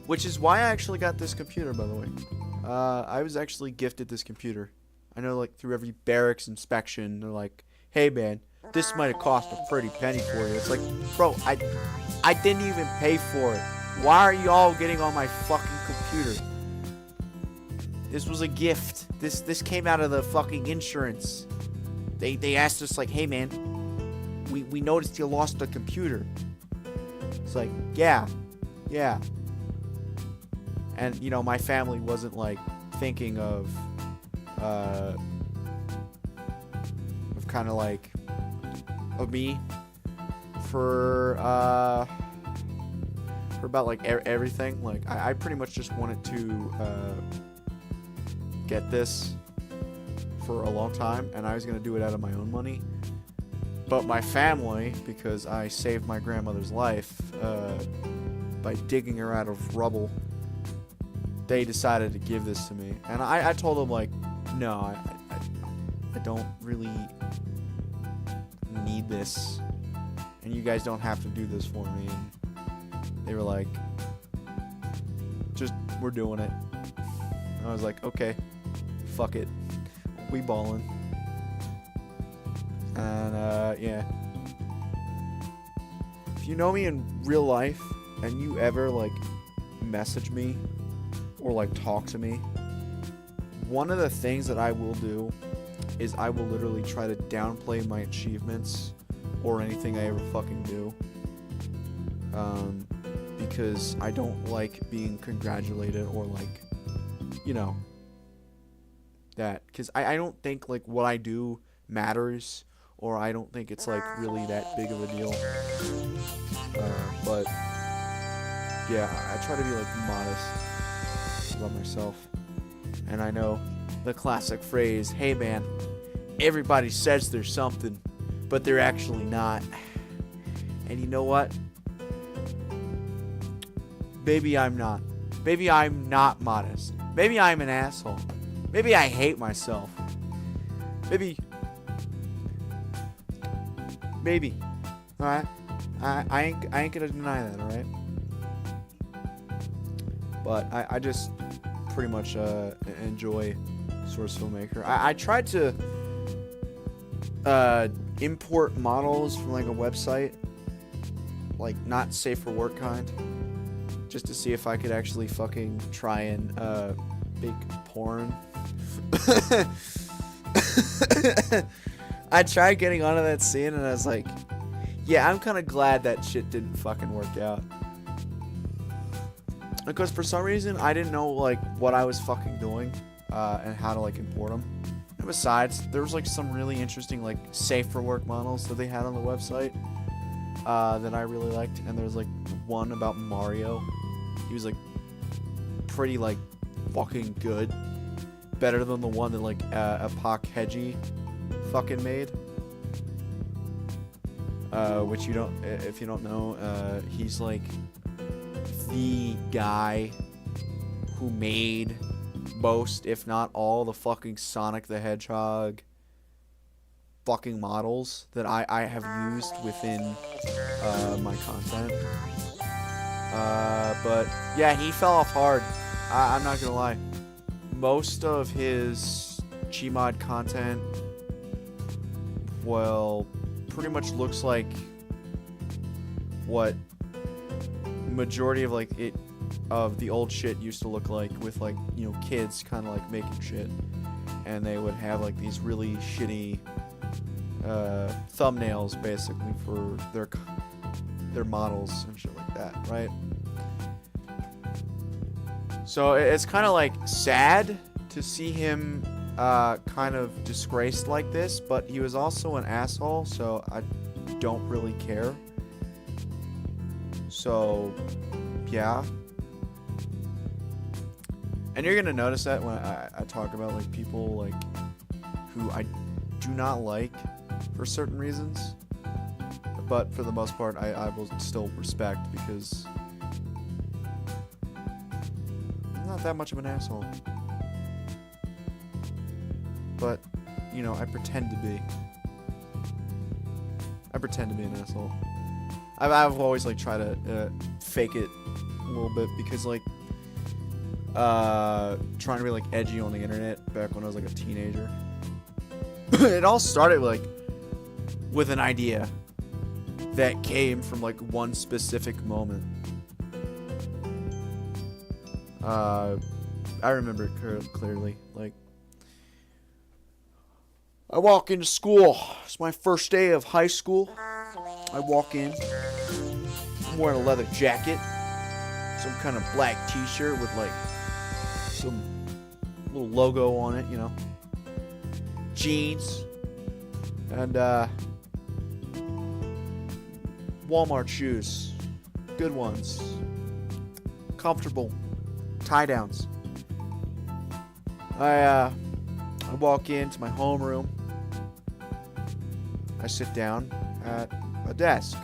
Which is why I actually got this computer, by the way. I was actually gifted this computer. I know, like, through every barracks inspection, they're like, hey, man, this might have cost a pretty penny for you. It's like, bro, I didn't even pay for it. Why are you all getting on my fucking computer? This was a gift. This came out of the fucking insurance. They asked us, like, hey, man, we noticed you lost a computer. It's like, yeah. And, you know, my family wasn't, like, thinking of kind of, like, of me for about, like, everything. Like, I pretty much just wanted to get this for a long time, and I was going to do it out of my own money. But my family, because I saved my grandmother's life by digging her out of rubble, they decided to give this to me. And I told them, like, no, I don't really need this, and you guys don't have to do this for me. And they were like, just, we're doing it. And I was like, okay, fuck it, we ballin'. And yeah, if you know me in real life and you ever like message me or like talk to me, one of the things that I will do is I will literally try to downplay my achievements or anything I ever fucking do, because I don't like being congratulated or like, you know, that, because I don't think like what I do matters, or I don't think it's like really that big of a deal. But yeah, I try to be like modest about myself. And I know the classic phrase, hey man, everybody says there's something, but they're actually not. And you know what? Maybe I'm not. Maybe I'm not modest. Maybe I'm an asshole. Maybe I hate myself. Maybe. Alright? I ain't gonna deny that, alright? But I just pretty much enjoy Source Filmmaker. I tried to import models from like a website, like not safe for work kind, just to see if I could actually fucking try and make porn. I tried getting onto that scene and I was like, yeah, I'm kind of glad that shit didn't fucking work out. Because for some reason, I didn't know like what I was fucking doing and how to like import them. And besides, there was like some really interesting like safe for work models that they had on the website that I really liked. And there was like one about Mario. He was like pretty like fucking good. Better than the one that like Apak Hedgie fucking made. Which you don't, if you don't know, he's like the guy who made most, if not all, the fucking Sonic the Hedgehog fucking models that I have used within my content. But yeah, he fell off hard. I'm not gonna lie. Most of his Gmod content, well, pretty much looks like what majority of like of the old shit used to look like, with like, you know, kids kind of like making shit, and they would have like these really shitty thumbnails basically for their models and shit like that, right? So it's kind of like sad to see him kind of disgraced like this, but he was also an asshole, so I don't really care. So yeah, and you're gonna notice that when I talk about like people like who I do not like for certain reasons, but for the most part I will still respect, because I'm not that much of an asshole. But, you know, I pretend to be. I pretend to be an asshole. I've always like tried to fake it a little bit, because like trying to be like edgy on the internet back when I was like a teenager. It all started like with an idea that came from like one specific moment. I remember it clearly. Like, I walk into school. It's my first day of high school. I walk in. I'm wearing a leather jacket, some kind of black t-shirt with like some little logo on it, you know. Jeans. And Walmart shoes. Good ones. Comfortable. Tie downs. I I walk into my homeroom. I sit down at a desk.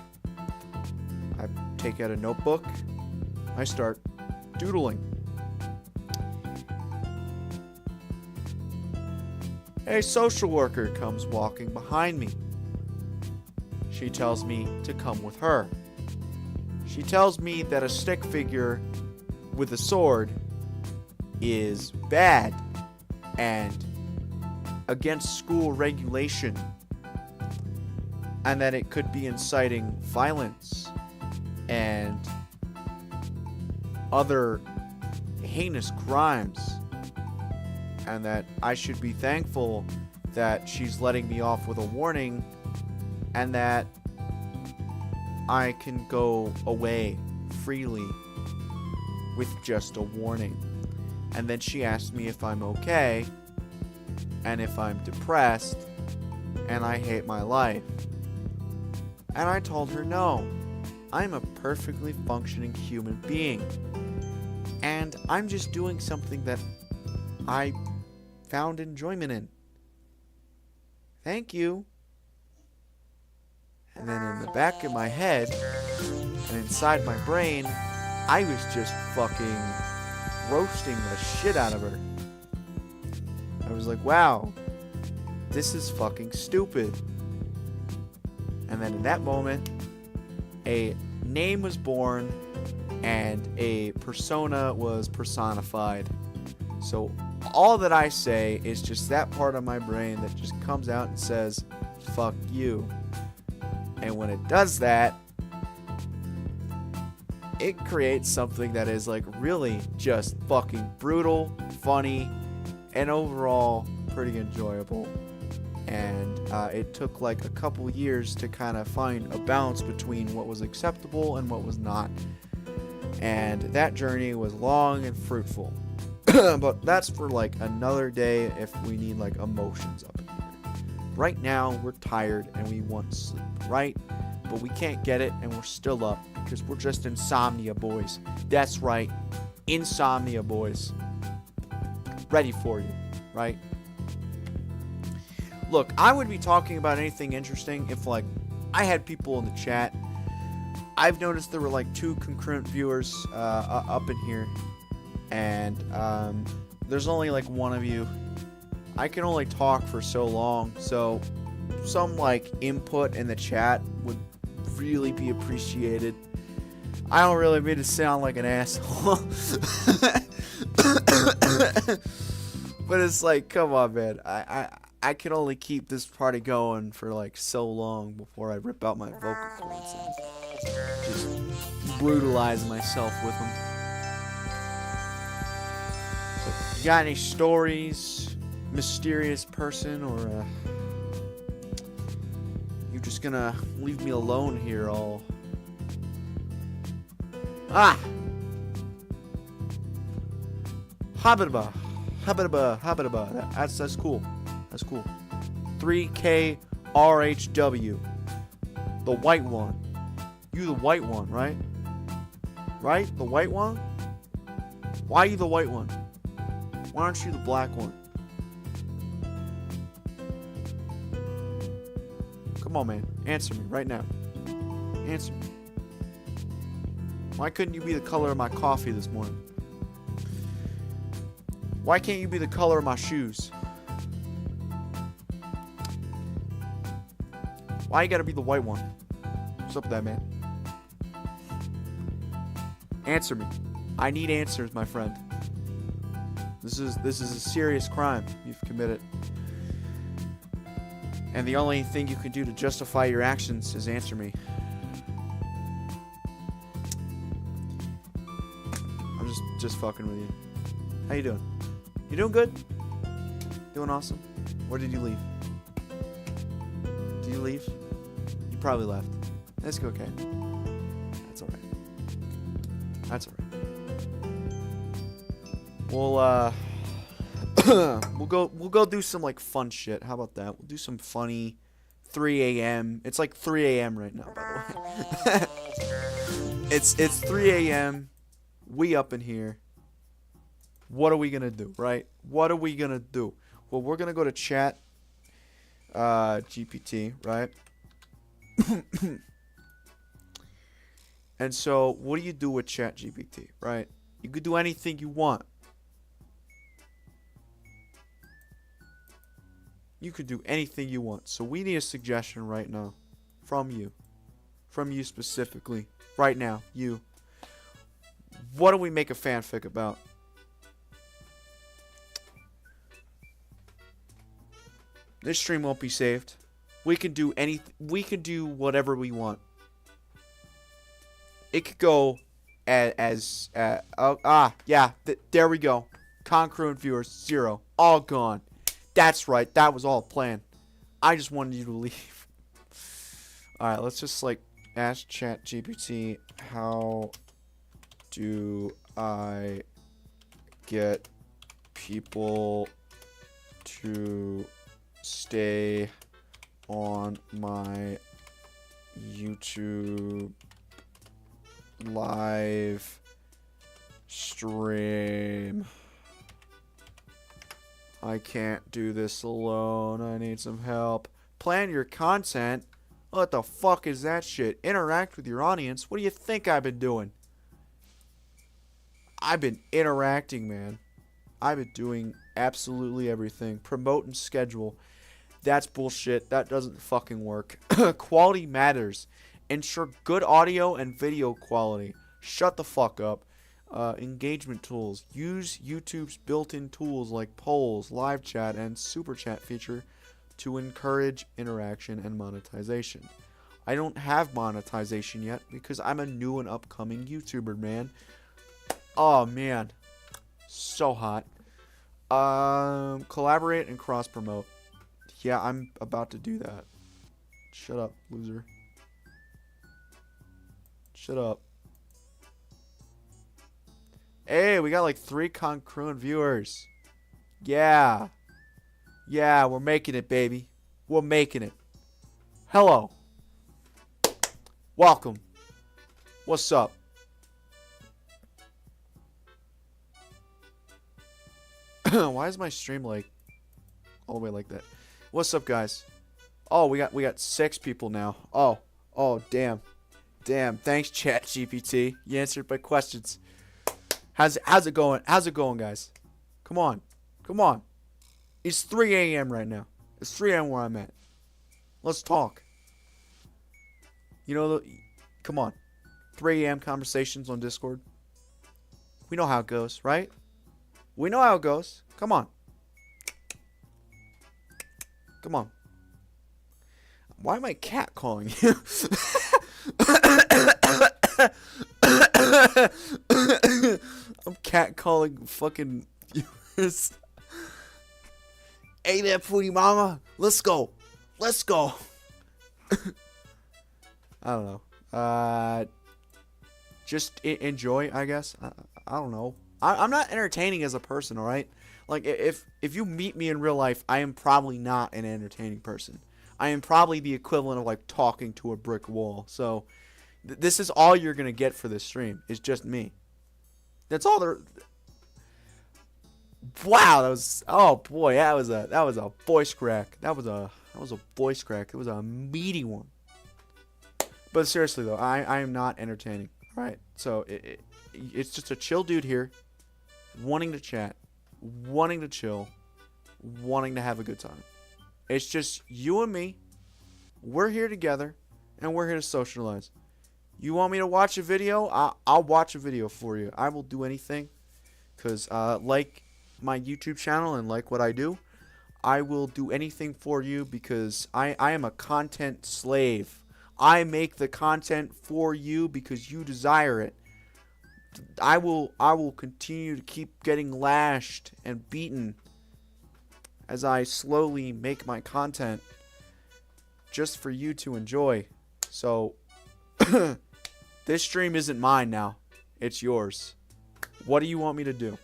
I take out a notebook. I start doodling. A social worker comes walking behind me. She tells me to come with her. She tells me that a stick figure with a sword is bad and against school regulation, and that it could be inciting violence and other heinous crimes, and that I should be thankful that she's letting me off with a warning, and that I can go away freely with just a warning. And then she asked me if I'm okay, and if I'm depressed, and I hate my life. And I told her no, I'm a perfectly functioning human being, and I'm just doing something that I found enjoyment in. Thank you. And then in the back of my head and inside my brain, I was just fucking roasting the shit out of her. I was like, wow, this is fucking stupid. And then in that moment, a name was born and a persona was personified. So all that I say is just that part of my brain that just comes out and says, fuck you. And when it does that, it creates something that is like really just fucking brutal, funny, and overall pretty enjoyable. And it took like a couple years to kind of find a balance between what was acceptable and what was not. And that journey was long and fruitful. But that's for like another day if we need like emotions up in here. Right now, we're tired and we want sleep, right? But we can't get it and we're still up because we're just insomnia boys. That's right, insomnia boys. Ready for you, right? Look, I would be talking about anything interesting if like I had people in the chat. I've noticed there were like 2 concurrent viewers up in here, and there's only like 1 of you. I can only talk for so long, so some like input in the chat would really be appreciated. I don't really mean to sound like an asshole. But it's like, come on, man. I can only keep this party going for like so long before I rip out my vocal cords and just brutalize myself with them. So, you got any stories, mysterious person, or you just gonna leave me alone here all? Habitaba. That's cool. That's cool. 3K RHW. The white one. You the white one, right? Right? The white one? Why are you the white one? Why aren't you the black one? Come on, man. Answer me right now. Answer me. Why couldn't you be the color of my coffee this morning? Why can't you be the color of my shoes? Why you gotta be the white one? What's up with that, man? Answer me. I need answers, my friend. This is a serious crime you've committed. And the only thing you can do to justify your actions is answer me. I'm just fucking with you. How you doing? You doing good? Doing awesome? Where did you leave? Did you leave? You probably left. That's okay. That's alright. That's alright. We'll go do some like fun shit. How about that? We'll do some funny 3 a.m. It's like 3 a.m. right now, by the way. It's 3 a.m. We up in here. What are we gonna do, right? What are we gonna do? Well, we're gonna go to chat GPT, right? And so, what do you do with chat GPT, right? You could do anything you want. You could do anything you want. So we need a suggestion right now from you. From you specifically. Right now, you. What do we make a fanfic about? This stream won't be saved. We can do we can do whatever we want. It could go there we go. Concurrent viewers 0, all gone. That's right. That was all planned. I just wanted you to leave. All right, let's just like ask ChatGPT, how do I get people to stay on my YouTube live stream? I can't do this alone. I need some help. Plan your content? What the fuck is that shit? Interact with your audience? What do you think I've been doing? I've been interacting, man. I've been doing absolutely everything. Promote and schedule. That's bullshit. That doesn't fucking work. Quality matters. Ensure good audio and video quality. Shut the fuck up. Engagement tools. Use YouTube's built-in tools like polls, live chat, and super chat feature to encourage interaction and monetization. I don't have monetization yet because I'm a new and upcoming YouTuber, man. Oh, man. So hot. Collaborate and cross-promote. Yeah, I'm about to do that. Shut up, loser. Shut up. Hey, we got like 3 concurrent viewers. Yeah. Yeah, we're making it, baby. We're making it. Hello. Welcome. What's up? Why is my stream like all the way like that? What's up, guys? Oh, we got 6 people now. Oh, damn. Damn. Thanks, ChatGPT. You answered my questions. How's it going? How's it going, guys? Come on. Come on. It's 3 a.m. right now. It's 3 a.m. where I'm at. Let's talk. You know, come on. 3 a.m. conversations on Discord. We know how it goes, right? We know how it goes. Come on. Come on. Why am I cat calling you? I'm cat calling fucking viewers. Hey there, Pootie Mama. Let's go. Let's go. I don't know. Just enjoy, I guess. I don't know. I'm not entertaining as a person, all right? Like, if you meet me in real life, I am probably not an entertaining person. I am probably the equivalent of, like, talking to a brick wall. So, this is all you're going to get for this stream. It's just me. That's all there... Wow, that was... Oh, boy, that was a voice crack. That was a voice crack. It was a meaty one. But seriously, though, I am not entertaining. All right? So, it's just a chill dude here, wanting to chat, wanting to chill, wanting to have a good time. It's just you and me. We're here together, and we're here to socialize. You want me to watch a video? I'll watch a video for you. I will do anything, because like my YouTube channel and like what I do, I will do anything for you because I am a content slave. I make the content for you because you desire it. I will continue to keep getting lashed and beaten as I slowly make my content just for you to enjoy. So this stream isn't mine now. It's yours. What do you want me to do?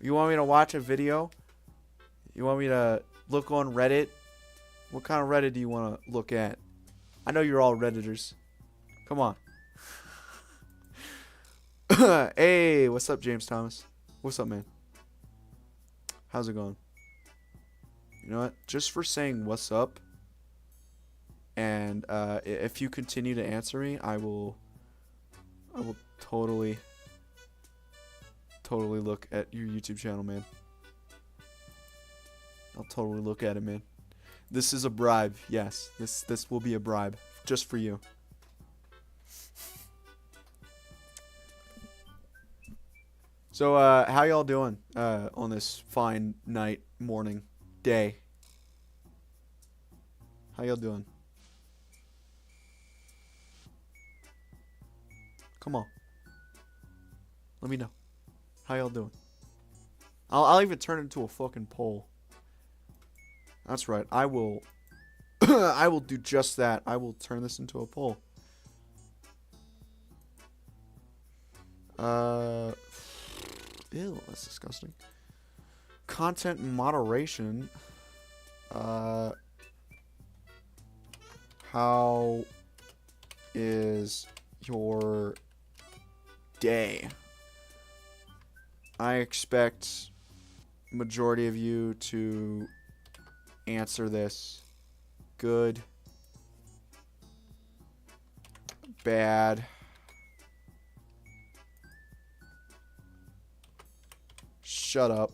You want me to watch a video? You want me to look on Reddit? What kind of Reddit do you want to look at? I know you're all Redditors. Come on. Hey, what's up, James Thomas? What's up, man? How's it going? You know what? Just for saying what's up, and if you continue to answer me, I will totally look at your YouTube channel, man. I'll totally look at it, man. This is a bribe. Yes, this will be a bribe just for you. So, how y'all doing on this fine night, morning, day? How y'all doing? Come on. Let me know. How y'all doing? I'll even turn it into a fucking poll. That's right. I will I will do just that. I will turn this into a poll. Ew, that's disgusting. Content moderation. How is your day? I expect majority of you to answer this. Good. Bad. Shut up.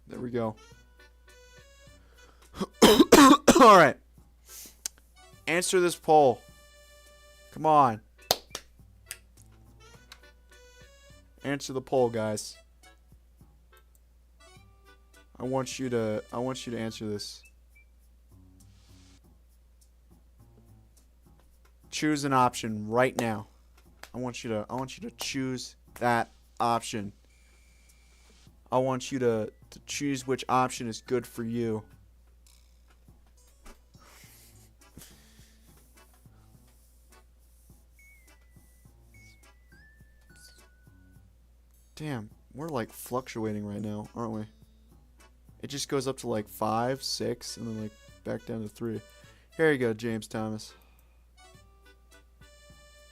There we go. Alright. Answer this poll. Come on. Answer the poll, guys. I want you to answer this. Choose an option right now. I want you to choose that option. I want you to choose which option is good for you. Damn, we're like fluctuating right now, aren't we? It just goes up to like 5, 6, and then like back down to 3. Here you go, James Thomas.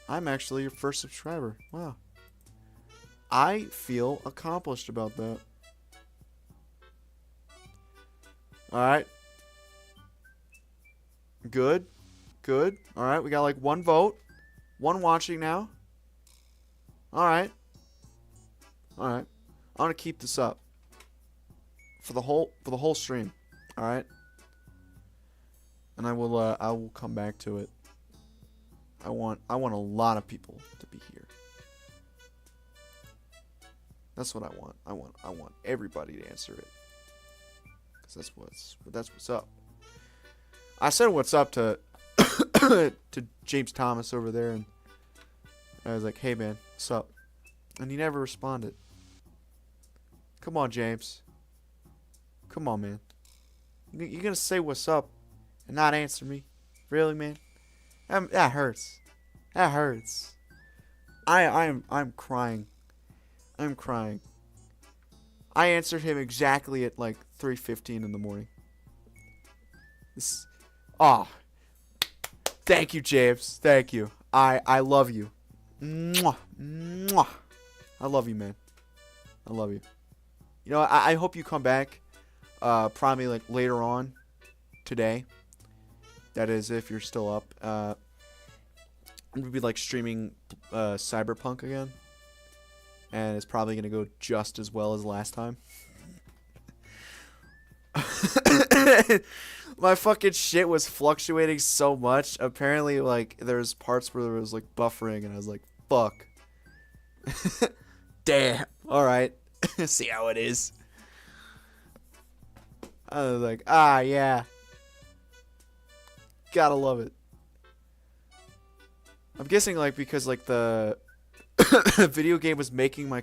I'm actually your first subscriber. Wow. I feel accomplished about that. Alright. Good. Good. Alright, we got like 1 vote. 1 watching now. Alright. Alright. I'm gonna keep this up. For the whole stream. Alright? And I will come back to it. I want a lot of people to be here. That's what I want. I want everybody to answer it. Cause that's what's up. I said what's up to to James Thomas over there, and I was like, "Hey man, what's up?" And he never responded. Come on, James. Come on, man. You're gonna say what's up and not answer me? Really, man? That hurts. That hurts. I'm crying. I'm crying. I answered him exactly at like 3:15 in the morning. Thank you, James. Thank you. I love you. Mwah. Mwah. I love you, man. I love you. You know, I hope you come back. Probably like later on today. That is, if you're still up. I'm gonna be like streaming Cyberpunk again, and it's probably gonna go just as well as last time. My fucking shit was fluctuating so much. Apparently, like there's parts where there was like buffering, and I was like, "Fuck." Damn. All right. See how it is. I was like, yeah. Gotta love it. I'm guessing like because like the video game was making my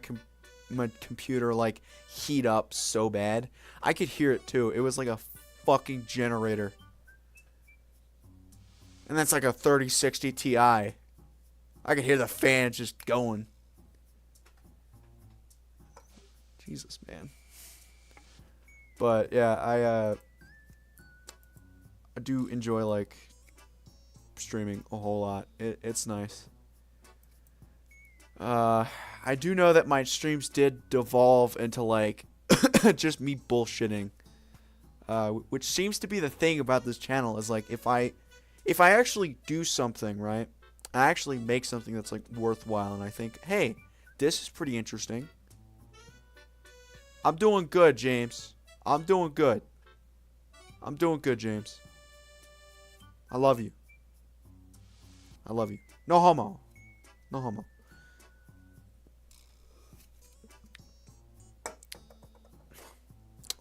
computer like heat up so bad. I could hear it too. It was like a fucking generator. And that's like a 3060 Ti. I could hear the fan just going. Jesus, man. But yeah, I do enjoy like streaming a whole lot. It's nice. I do know that my streams did devolve into like just me bullshitting. Which seems to be the thing about this channel is like if I actually do something, right? I actually make something that's like worthwhile and I think, hey, this is pretty interesting. I'm doing good, James. I'm doing good. I'm doing good, James. I love you. I love you. No homo. No homo.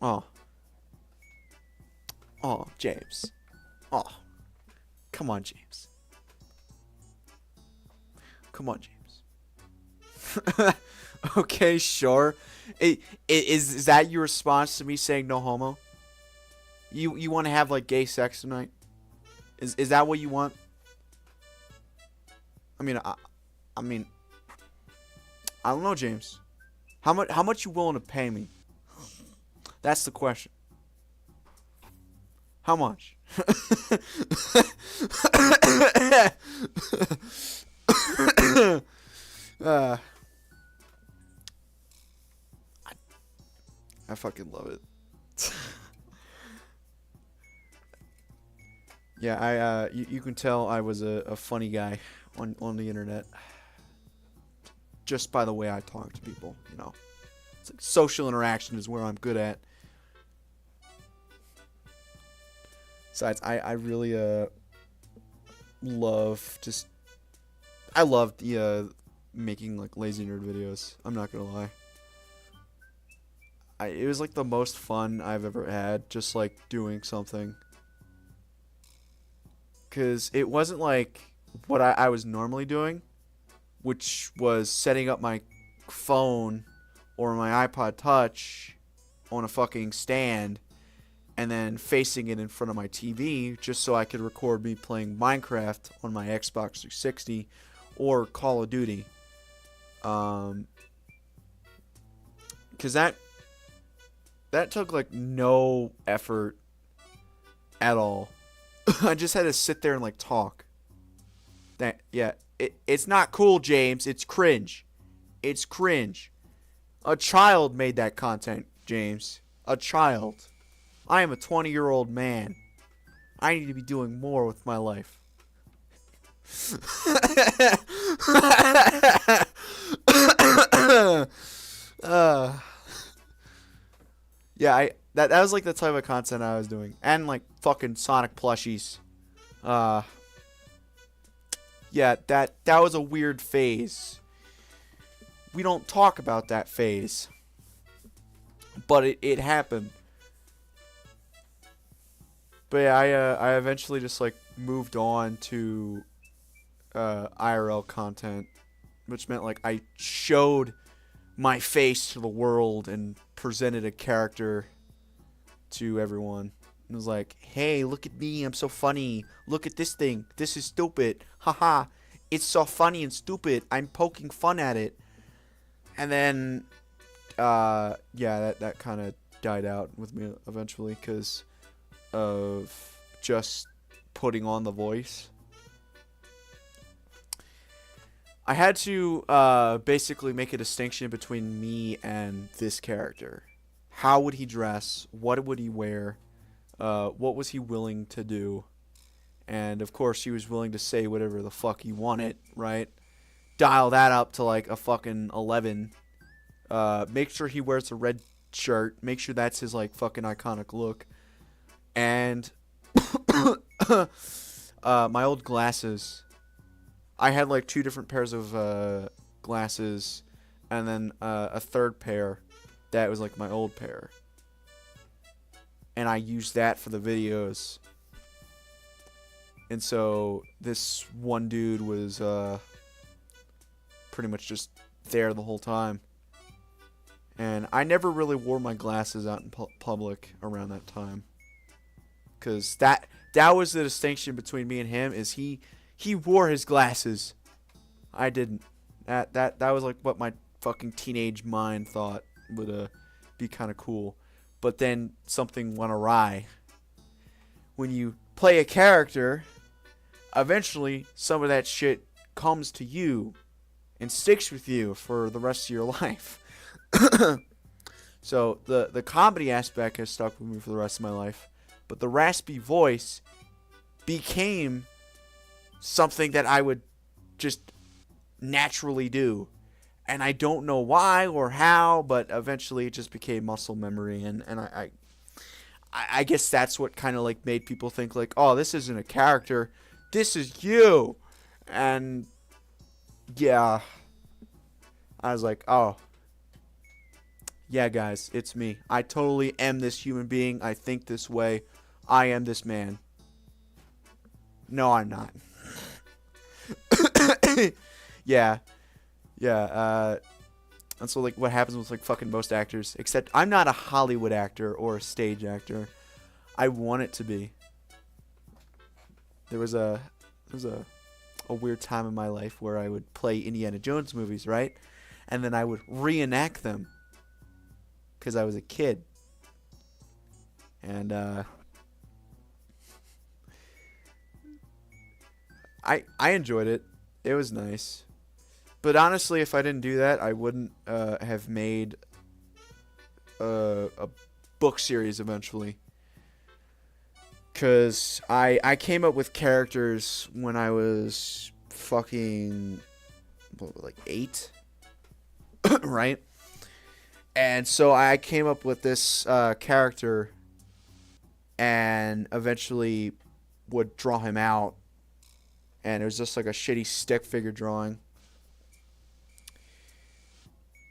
Oh. Oh, James. Oh. Come on, James. Come on, James. Okay, sure. Is that your response to me saying no homo? You want to have like gay sex tonight? Is that what you want? I mean, I don't know, James. How much you willing to pay me? That's the question. How much? I fucking love it. Yeah, you can tell I was a funny guy on the internet. Just by the way I talk to people, you know. It's like social interaction is where I'm good at. Besides, I really love just I love the making like lazy nerd videos. I'm not gonna lie. It was like the most fun I've ever had, just like doing something. Cause it wasn't like what I was normally doing, which was setting up my phone or my iPod Touch on a fucking stand and then facing it in front of my TV just so I could record me playing Minecraft on my Xbox 360 or Call of Duty. Cause that took like no effort at all. I just had to sit there and like talk. It's not cool, James. It's cringe. It's cringe. A child made that content, James. A child. I am a 20-year-old man. I need to be doing more with my life. Yeah, that was like the type of content I was doing, and like fucking Sonic plushies. Yeah, that was a weird phase. We don't talk about that phase, but it happened. But yeah, I eventually just like moved on to IRL content, which meant like I showed my face to the world and presented a character to everyone. And was like, hey, look at me, I'm so funny. Look at this thing. This is stupid. Haha. It's so funny and stupid. I'm poking fun at it. And then yeah, that kind of died out with me eventually because of just putting on the voice. I had to basically make a distinction between me and this character. How would he dress? What would he wear? What was he willing to do? And of course he was willing to say whatever the fuck he wanted, right? Dial that up to like a fucking 11. Make sure he wears a red shirt. Make sure that's his like fucking iconic look. And my old glasses. I had like 2 different pairs of glasses, and then a third pair that was like my old pair. And I used that for the videos. And so this one dude was pretty much just there the whole time. And I never really wore my glasses out in public around that time. Because that was the distinction between me and him, is he wore his glasses. I didn't. That was like what my fucking teenage mind thought would be kind of cool. But then something went awry. When you play a character, eventually some of that shit comes to you and sticks with you for the rest of your life. So the comedy aspect has stuck with me for the rest of my life, but the raspy voice became something that I would just naturally do. And I don't know why or how, but eventually it just became muscle memory, and I guess that's what kind of like made people think like, oh, this isn't a character, this is you. And yeah, I was like, oh, yeah, guys, it's me. I totally am this human being. I think this way. I am this man. No, I'm not. Yeah. Yeah, that's what, like, what happens with, like, fucking most actors. Except I'm not a Hollywood actor or a stage actor. I want it to be. There was a weird time in my life where I would play Indiana Jones movies, right? And then I would reenact them. Because I was a kid. And, I enjoyed it. It was nice. But honestly, if I didn't do that, I wouldn't have made a book series eventually. Because I came up with characters when I was fucking, what, like 8? Right? And so I came up with this character and eventually would draw him out. And it was just like a shitty stick figure drawing.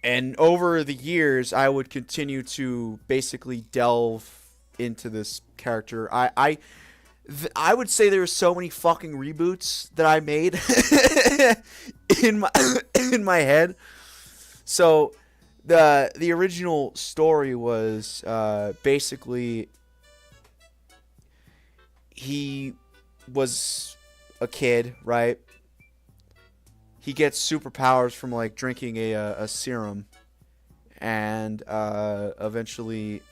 And over the years, I would continue to basically delve into this character. I would say there were so many fucking reboots that I made in my head. So the original story was basically he was a kid, right? He gets superpowers from like drinking a serum, and eventually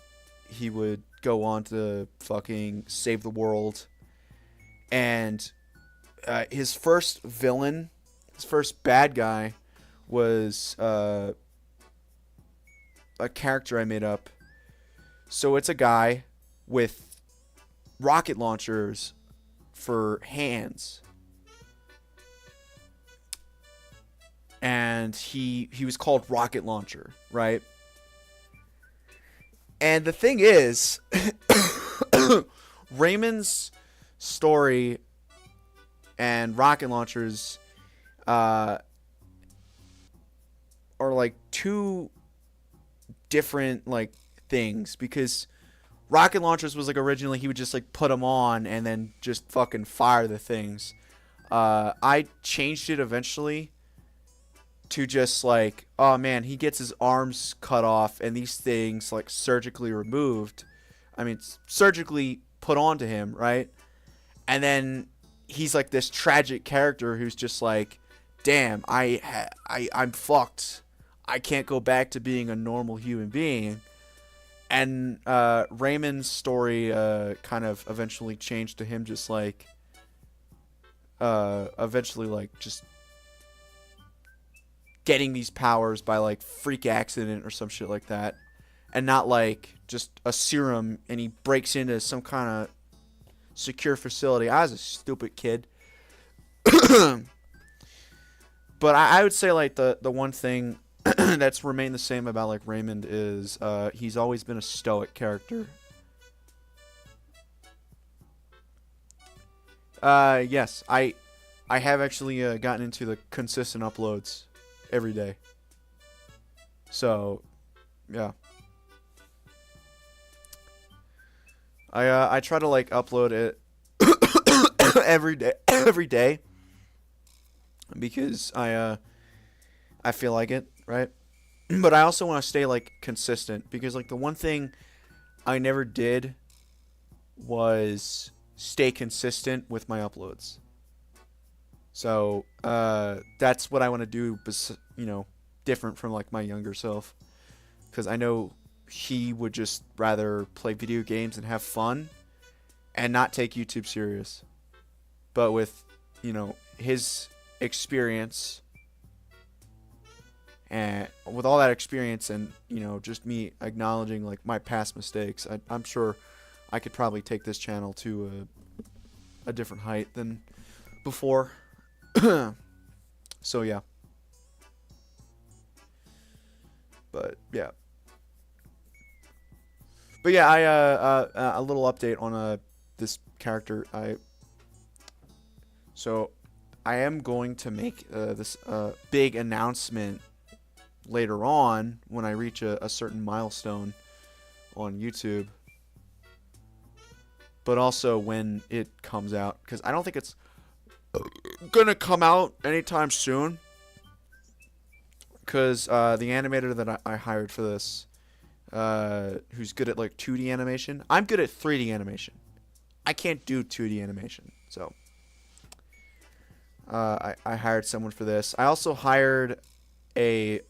he would go on to fucking save the world. And his first villain, his first bad guy, was a character I made up. So it's a guy with rocket launchers for hands. And he was called Rocket Launcher, right? And the thing is, Raymond's story and Rocket Launchers are like two different like things, because Rocket Launchers was like originally he would just like put them on and then just fucking fire the things. I changed it eventually to just like, oh man, he gets his arms cut off and these things like surgically removed. I mean, surgically put onto him, right? And then he's like this tragic character who's just like, damn, I'm fucked. I can't go back to being a normal human being. And Raymond's story kind of eventually changed to him just like, eventually like just getting these powers by like freak accident or some shit like that, and not like just a serum and he breaks into some kind of secure facility. I was a stupid kid. But I would say like the one thing that's remained the same about like Raymond is he's always been a stoic character. Yes, I have actually gotten into the consistent uploads every day. So, yeah. I try to like upload it every day because I feel like it, right? But I also want to stay like consistent, because like the one thing I never did was stay consistent with my uploads. So that's what I want to do, different from like my younger self, because I know he would just rather play video games and have fun and not take YouTube serious. But with his experience And with all that experience and, just me acknowledging like my past mistakes, I'm sure I could probably take this channel to a different height than before. So yeah. But yeah. But yeah, a little update on this character. So I am going to make this big announcement later on when I reach a certain milestone on YouTube. But also when it comes out, because I don't think it's gonna come out anytime soon. Because the animator that I hired for this, who's good at like 2D animation, I'm good at 3D animation. I can't do 2D animation, so I hired someone for this. I also hired a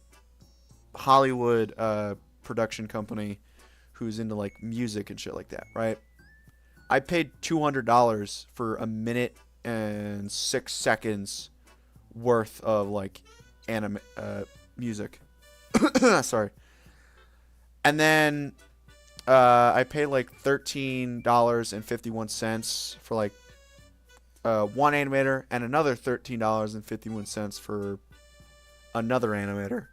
Hollywood production company who's into like music and shit like that, right? I paid $200 for a minute and 6 seconds worth of like music. Sorry. And then I paid like $13.51 for like one animator, and another $13.51 for another animator.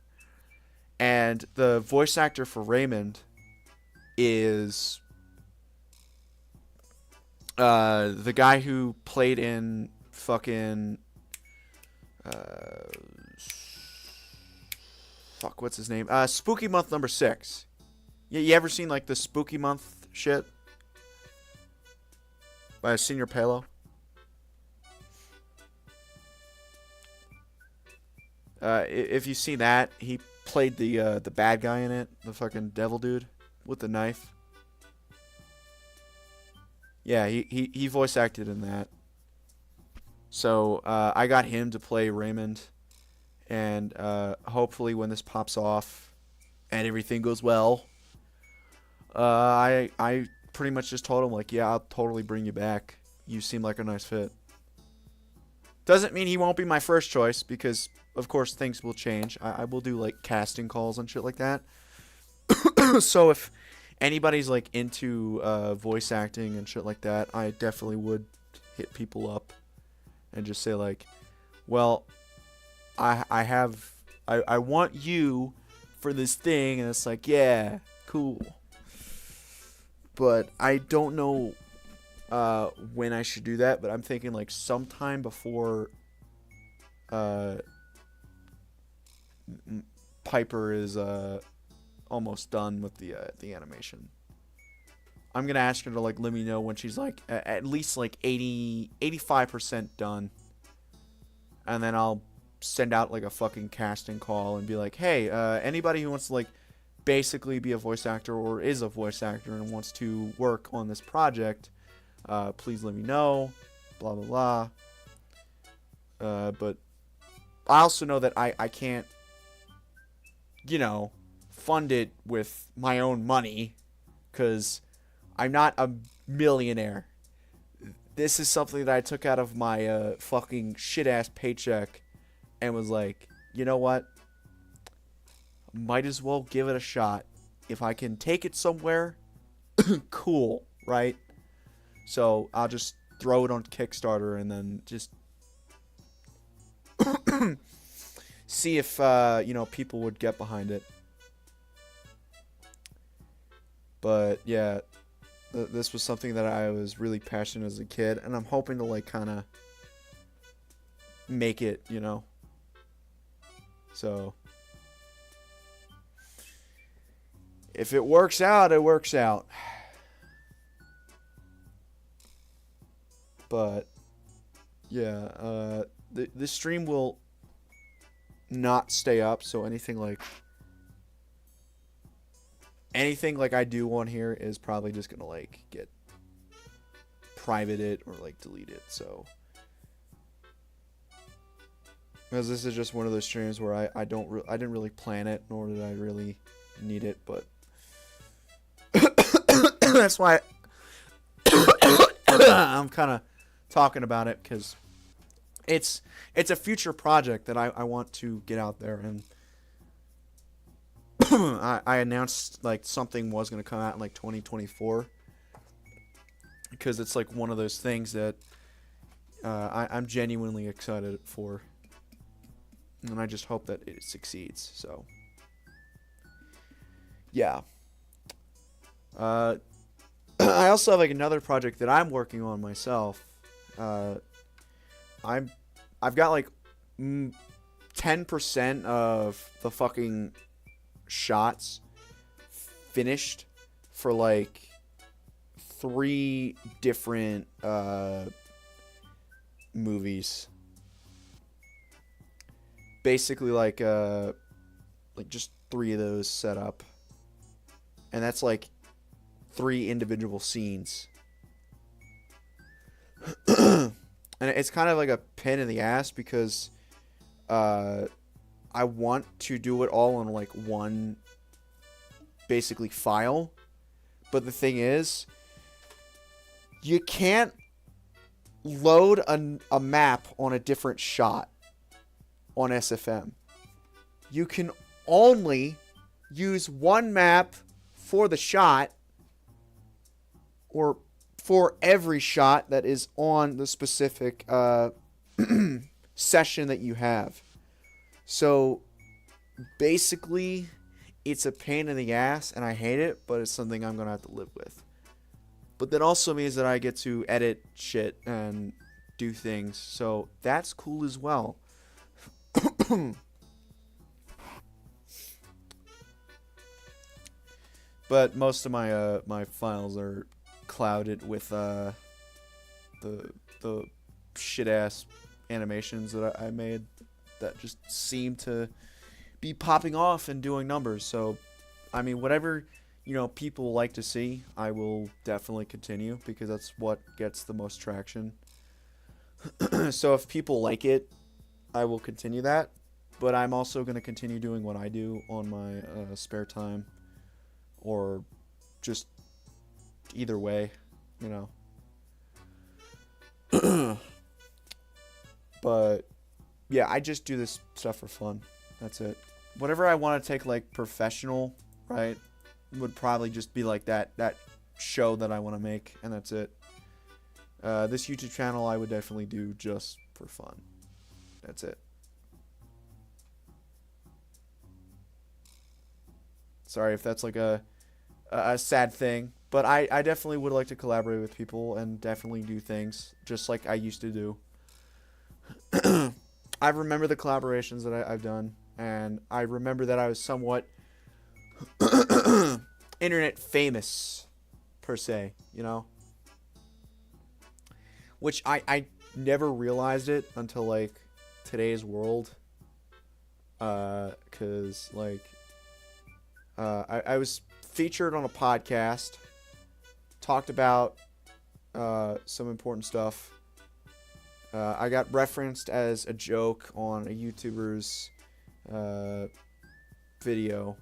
And the voice actor for Raymond is the guy who played in fucking what's his name? Spooky Month number 6. You ever seen like the Spooky Month shit by Senior Palo? If you see that, he played the bad guy in it, the fucking devil dude with the knife. Yeah, he voice acted in that. So I got him to play Raymond, and hopefully when this pops off and everything goes well, I pretty much just told him like, yeah, I'll totally bring you back. You seem like a nice fit. Doesn't mean he won't be my first choice, because of course things will change. I will do like casting calls and shit like that. So if anybody's like into voice acting and shit like that, I definitely would hit people up and just say like, well, I want you for this thing, and it's like, yeah, cool. But I don't know when I should do that, but I'm thinking like sometime before Piper is almost done with the animation. I'm gonna ask her to like let me know when she's like at least like 85% done, and then I'll send out like a fucking casting call and be like, hey, anybody who wants to like basically be a voice actor or is a voice actor and wants to work on this project, please let me know, blah blah blah. But I also know that I can't, fund it with my own money, because I'm not a millionaire. This is something that I took out of my fucking shit-ass paycheck and was like, you know what? Might as well give it a shot. If I can take it somewhere, cool, right? So I'll just throw it on Kickstarter and then just see if, people would get behind it. But yeah, this was something that I was really passionate as a kid, and I'm hoping to like kind of make it, So if it works out, it works out. But yeah, the stream will not stay up, so anything like I do on here is probably just gonna like get privated or like deleted. So because this is just one of those streams where I didn't really plan it, nor did I really need it, but that's why I'm kind of talking about it, because it's a future project that I want to get out there, and I announced like something was going to come out in like 2024 because it's like one of those things that I'm genuinely excited for, and I just hope that it succeeds. So yeah. I also have like another project that I'm working on myself. I've got like 10% of the fucking shots finished for like 3 different movies. Basically like just 3 of those set up. And that's like 3 individual scenes. And it's kind of like a pain in the ass because I want to do it all on like one basically file. But the thing is, you can't load a map on a different shot on SFM. You can only use one map for the shot, or for every shot that is on the specific session that you have. So basically, it's a pain in the ass, and I hate it, but it's something I'm going to have to live with. But that also means that I get to edit shit and do things, so that's cool as well. But most of my my files are clouded with the shit ass animations that I made that just seem to be popping off and doing numbers. So I mean, whatever people like to see, I will definitely continue because that's what gets the most traction. So if people like it, I will continue that. But I'm also going to continue doing what I do on my spare time, or just either way, But yeah, I just do this stuff for fun. That's it. Whatever I want to take like professional, right, would probably just be like that show that I want to make, and that's it. This YouTube channel I would definitely do just for fun. That's it. Sorry if that's like a sad thing, but I definitely would like to collaborate with people and definitely do things just like I used to do. I remember the collaborations that I've done, and I remember that I was somewhat internet famous, per se, Which I never realized it until, like, today's world. 'Cause, like, I was featured on a podcast, talked about some important stuff. I got referenced as a joke on a YouTuber's video.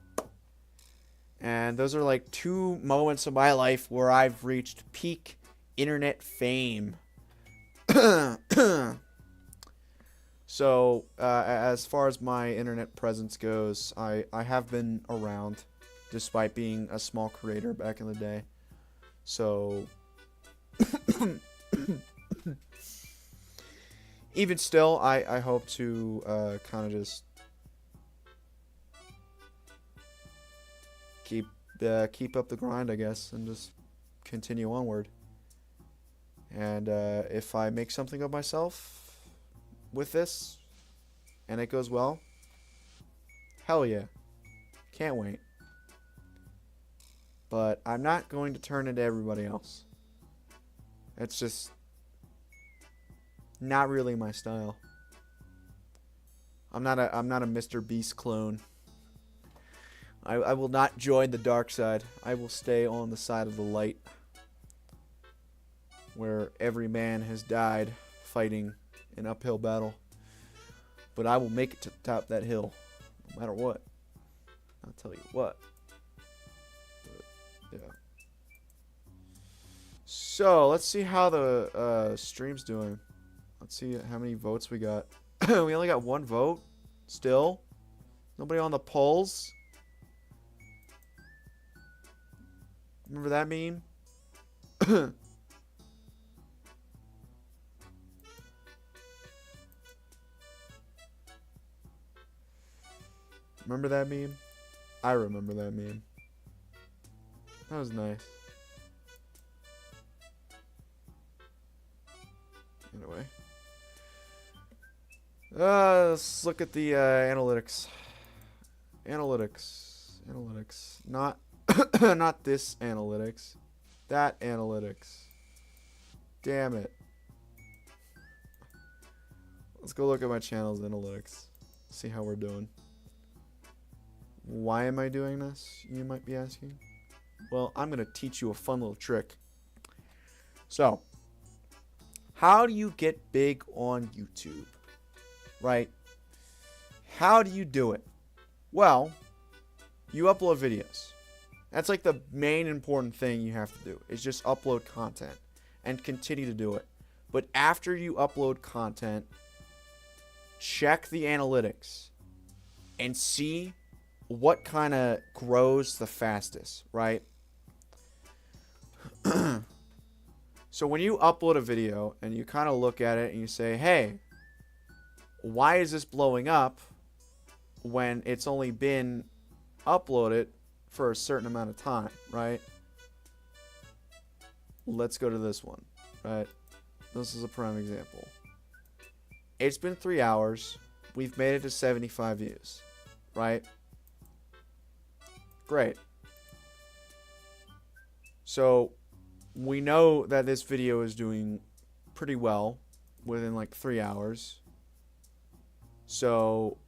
And those are like 2 moments of my life where I've reached peak internet fame. So, as far as my internet presence goes, I have been around, despite being a small creator back in the day. So, even still, I hope to kind of just keep up the grind, I guess, and just continue onward. And if I make something of myself with this, and it goes well, hell yeah. Can't wait. But I'm not going to turn into everybody else. It's just not really my style. I'm not a Mr. Beast clone. I will not join the dark side. I will stay on the side of the light, where every man has died fighting an uphill battle. But I will make it to the top of that hill, no matter what. I'll tell you what. But, yeah. So, let's see how the stream's doing. Let's see how many votes we got. We only got 1 vote. Still. Nobody on the polls. Remember that meme? Remember that meme? I remember that meme. That was nice. Anyway. Let's look at the analytics. Analytics. Not not this analytics. That analytics. Damn it. Let's go look at my channel's analytics. See how we're doing. Why am I doing this, you might be asking? Well, I'm going to teach you a fun little trick. So, how do you get big on YouTube? Right? How do you do it? Well, you upload videos. That's like the main important thing you have to do, is just upload content and continue to do it. But after you upload content, check the analytics and see what kind of grows the fastest, right? So when you upload a video and you kind of look at it and you say, hey, why is this blowing up when it's only been uploaded for a certain amount of time, right? Let's go to this one, right? This is a prime example. It's been 3 hours. We've made it to 75 views, right? Great. So we know that this video is doing pretty well within like 3 hours. So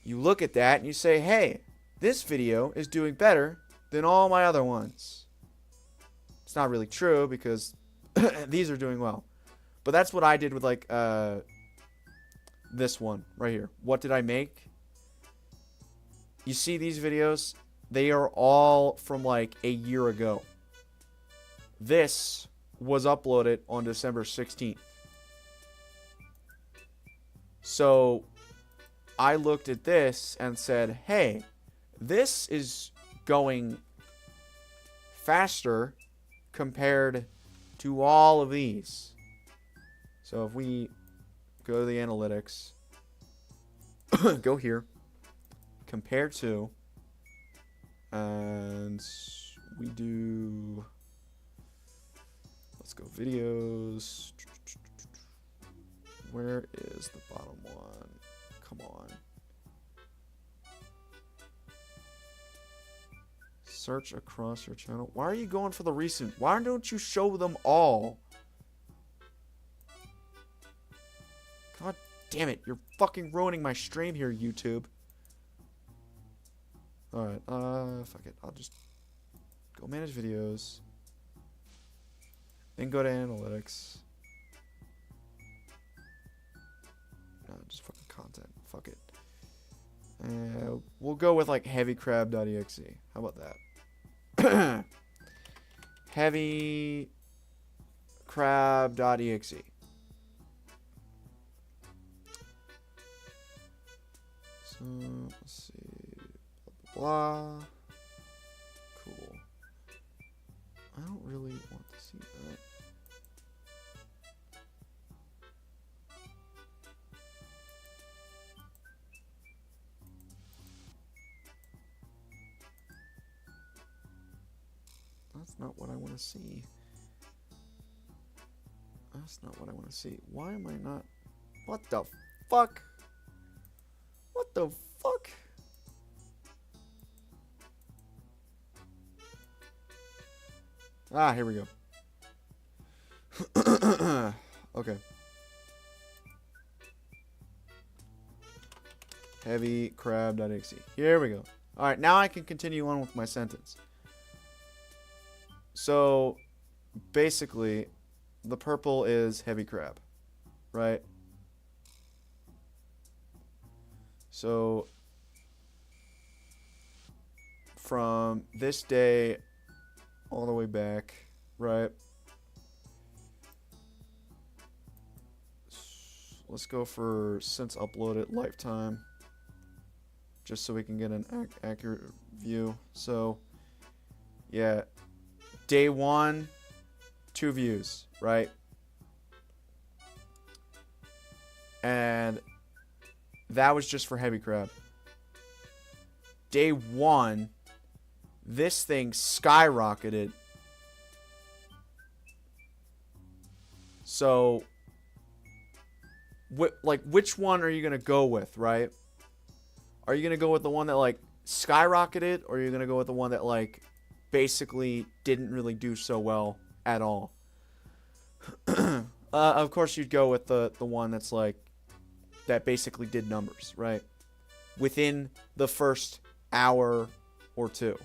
you look at that and you say, hey, this video is doing better than all my other ones. It's not really true because these are doing well. But that's what I did with like this one right here. What did I make? You see these videos? They are all from like a year ago. This was uploaded on December 16th. So I looked at this and said, hey, this is going faster compared to all of these. So if we go to the analytics, go here, compare to, and we do, let's go videos. Where is the bottom one? Come on. Search across your channel. Why are you going for the recent? Why don't you show them all? God damn it. You're fucking ruining my stream here, YouTube. Alright, fuck it. I'll just go manage videos. Then go to analytics. No, just fucking content. Fuck it. We'll go with like heavycrab.exe. How about that? Heavycrab.exe. So, let's see. Blah, blah, blah. Cool. I don't really want to see that. That's not what I want to see. That's not what I want to see. Why am I not? What the fuck? What the fuck? Ah, here we go. Okay. Heavycrab.exe. Here we go. Alright, now I can continue on with my sentence. So, basically, the purple is heavy crab, right? So, from this day all the way back, right? Let's go for since uploaded lifetime, just so we can get an accurate view. So, Yeah. Day 1, 2 views, right? And that was just for Heavy Crab. Day 1, this thing skyrocketed. So, which one are you going to go with, right? Are you going to go with the one that, like, skyrocketed, or are you going to go with the one that, like, basically didn't really do so well at all? Of course, you'd go with the one that's, like, that basically did numbers, right? Within the first hour or two.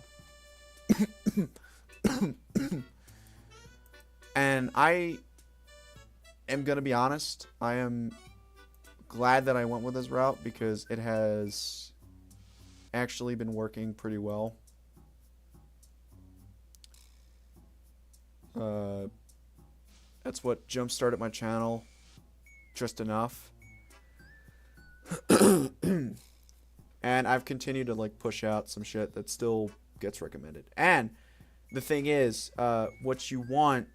And I am going to be honest, I am glad that I went with this route because it has actually been working pretty well. That's what jump-started my channel just enough. And I've continued to, like, push out some shit that still gets recommended. And the thing is, what you want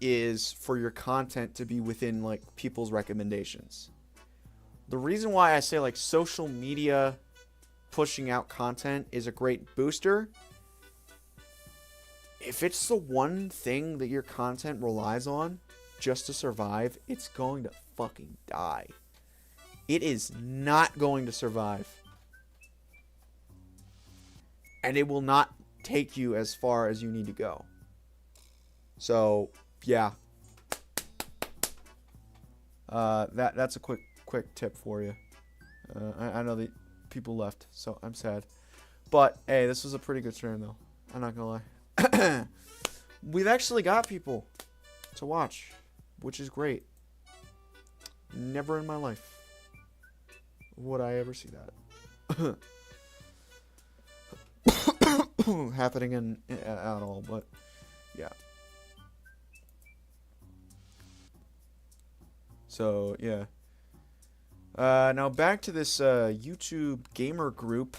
is for your content to be within, like, people's recommendations. The reason why I say, like, social media pushing out content is a great booster, if it's the one thing that your content relies on just to survive, it's going to fucking die. It is not going to survive. And it will not take you as far as you need to go. So, yeah. That's a quick tip for you. I know that people left, so I'm sad. But, hey, this was a pretty good stream, though. I'm not gonna lie. We've actually got people to watch, which is great. Never in my life would I ever see that happening at all, but yeah. So yeah. Now back to this YouTube gamer group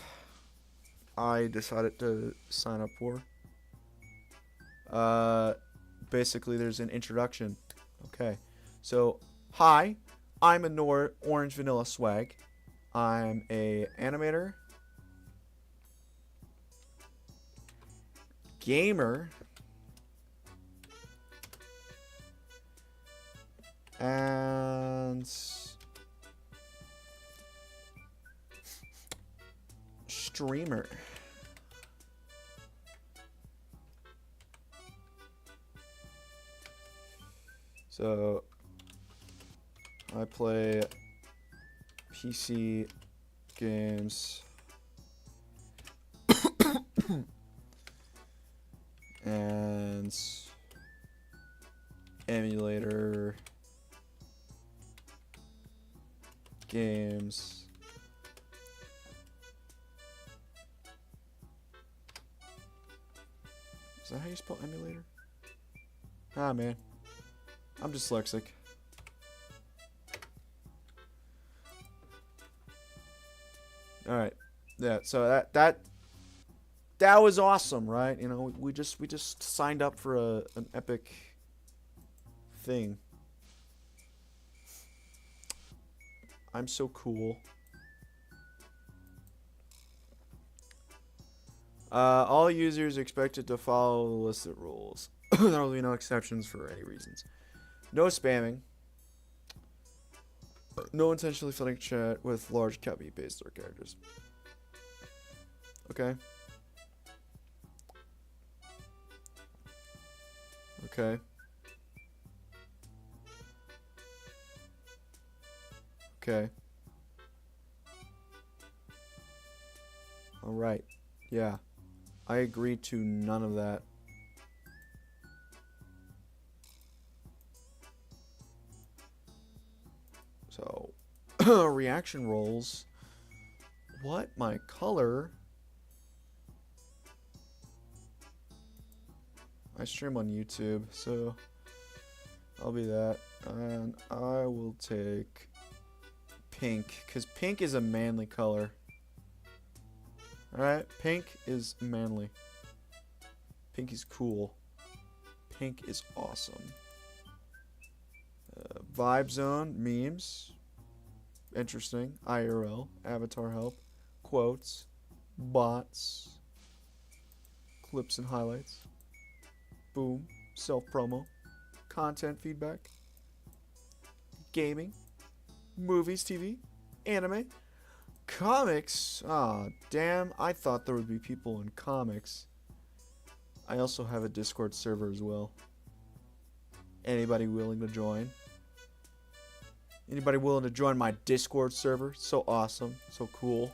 I decided to sign up for. Basically there's an introduction. Okay. So, hi, I'm Orange Vanilla Swag. I'm a animator, gamer, and streamer. So, I play PC games and emulator games. Is that how you spell emulator? Ah, man. I'm dyslexic. All right. Yeah, so that was awesome, right? You know, we just signed up for an epic thing. I'm so cool. All users expected to follow the listed rules. There will be no exceptions for any reasons. No spamming. No intentionally filling chat with large copy-paste or characters. Okay. Okay. Okay. Alright. Yeah. I agree to none of that. So, reaction rolls. What? My color? I stream on YouTube, so I'll be that. And I will take pink, because pink is a manly color. Alright, pink is manly. Pink is cool. Pink is awesome. Vibe Zone, memes. Interesting. IRL, avatar help, quotes, bots, clips and highlights. Boom. Self-promo. Content feedback. Gaming. Movies, TV. Anime. Comics. Ah, damn. I thought there would be people in comics. I also have a Discord server as well. Anybody willing to join? Anybody willing to join my Discord server? So awesome. So cool.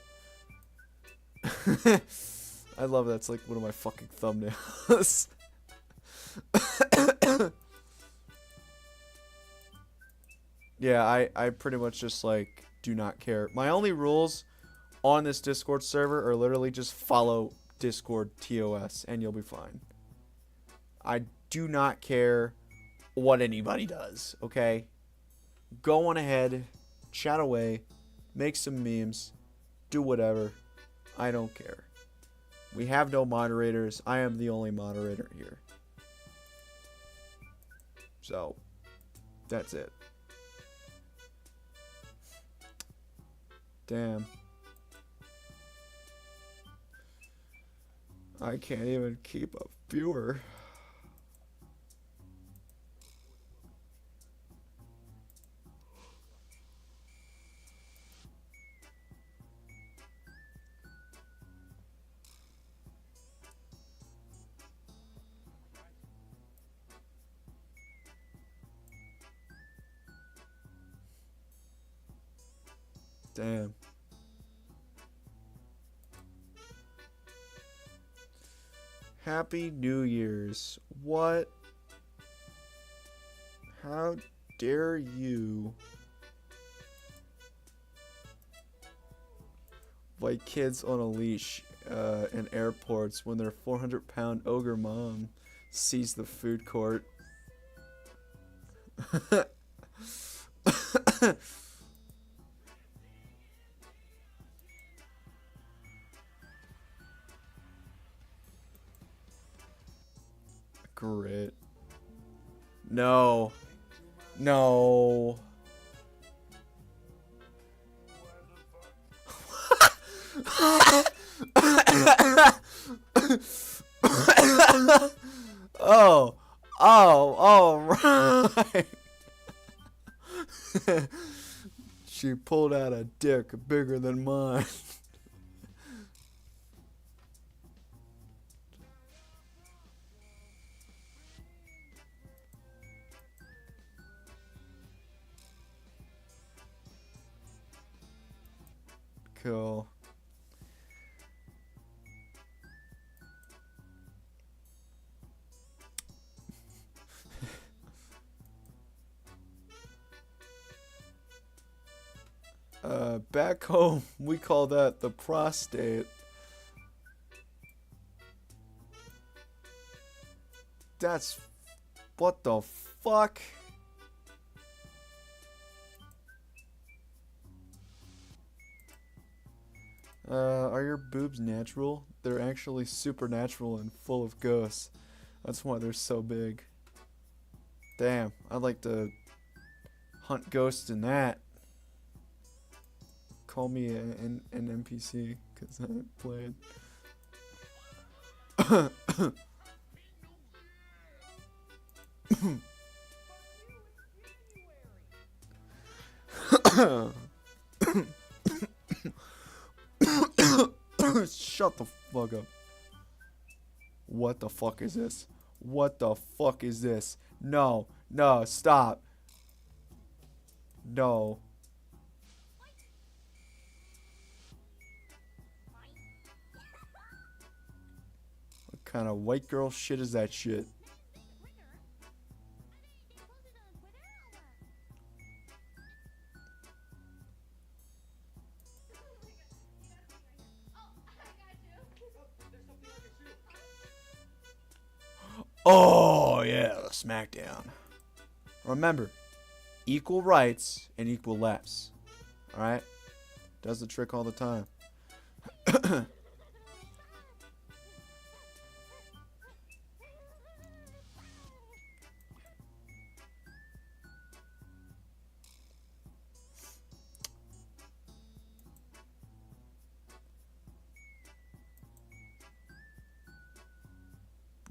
I love that. It's like one of my fucking thumbnails. Yeah, I pretty much just like do not care. My only rules on this Discord server are literally just follow Discord TOS and you'll be fine. I do not care what anybody does, okay? Go on ahead, chat away, make some memes, do whatever. I don't care. We have no moderators. I am the only moderator here. So, that's it. Damn. I can't even keep a viewer. Damn. Happy New Year's. What? How dare you? Like kids on a leash in airports when their 400-pound ogre mom sees the food court. Grit. No. No. Oh. Oh, right. She pulled out a dick bigger than mine. Cool. Back home, we call that the prostate. That's... what the fuck? Are your boobs natural? They're actually supernatural and full of ghosts. That's why they're so big. Damn, I'd like to hunt ghosts in that. Call me an NPC, because I haven't played. Shut the fuck up. What the fuck is this? What the fuck is this? No, no, stop. No. What kind of white girl shit is that shit? Oh, yeah, SmackDown. Remember, equal rights and equal lefts. Alright? Does the trick all the time.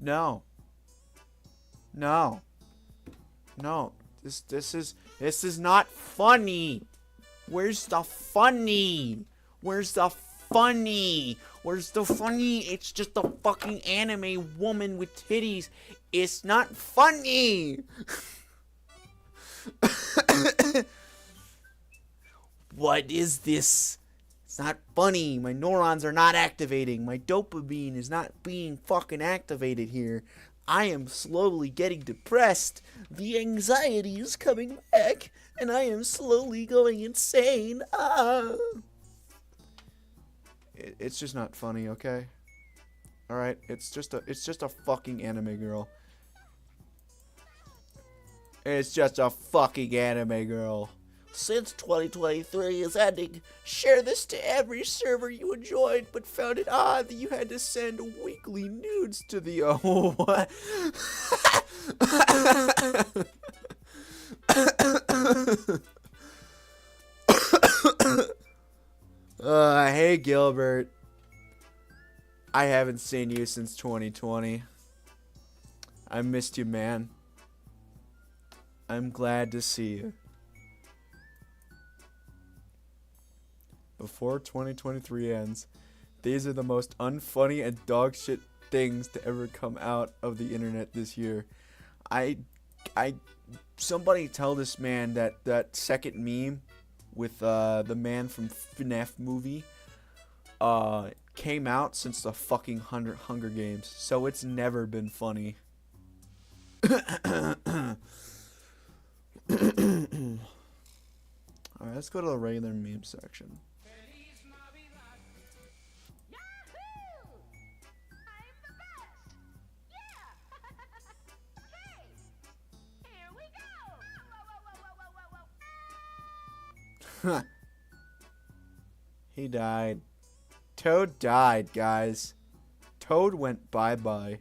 No. No. No. This is not funny. Where's the funny? Where's the funny? Where's the funny? It's just a fucking anime woman with titties. It's not funny. What is this? It's not funny. My neurons are not activating. My dopamine is not being fucking activated here. I am slowly getting depressed. The anxiety is coming back, and I am slowly going insane. It's just not funny, okay? All right, it's just a fucking anime girl. It's just a fucking anime girl. Since 2023 is ending, share this to every server you enjoyed, but found it odd that you had to send weekly nudes to the what? Hey Gilbert. I haven't seen you since 2020. I missed you, man. I'm glad to see you. Before 2023 ends, these are the most unfunny and dogshit things to ever come out of the internet this year. Somebody tell this man that second meme with the man from FNAF movie came out since the fucking Hunger Games, so it's never been funny. Alright, let's go to the regular meme section. He died. Toad died, guys. Toad went bye-bye.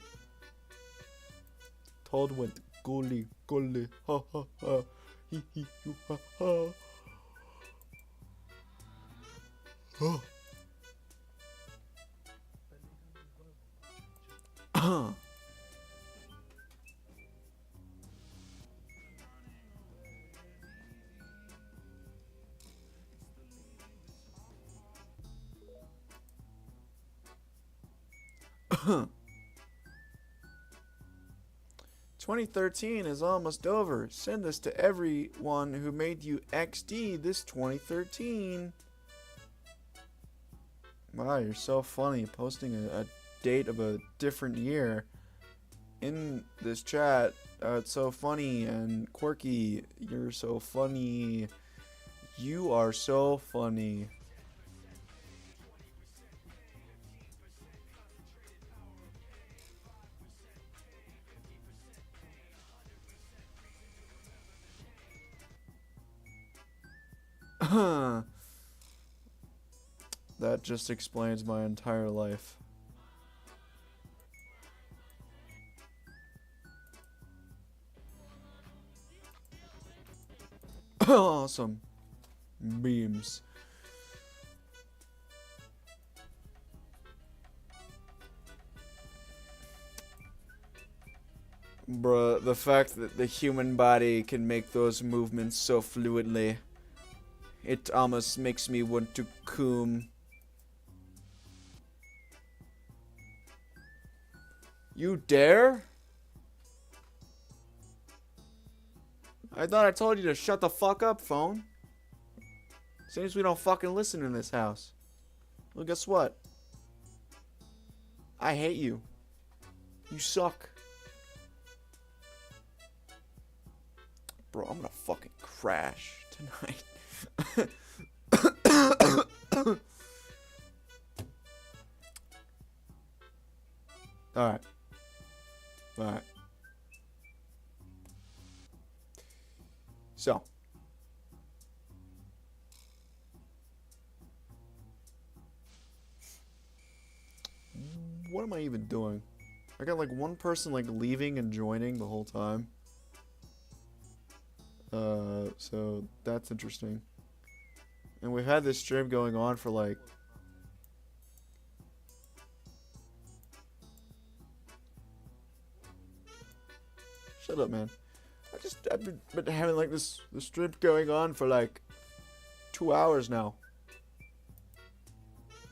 Toad went gully, gully, ha ha ha, hee hee hoo ha ha. 2013 is almost over. Send this to everyone who made you XD this 2013. Wow, you're so funny. Posting a date of a different year in this chat. It's so funny and quirky. You're so funny. You are so funny. That just explains my entire life. Awesome. Memes. Bruh, the fact that the human body can make those movements so fluidly, it almost makes me want to cum. You dare? I thought I told you to shut the fuck up, phone. Seems we don't fucking listen in this house. Well, guess what? I hate you. You suck. Bro, I'm gonna fucking crash tonight. Alright. Alright. So. What am I even doing? I got like one person like leaving and joining the whole time. So that's interesting. And we've had this stream going on for like Shut up, man. I've been having like this stream going on for like 2 hours now.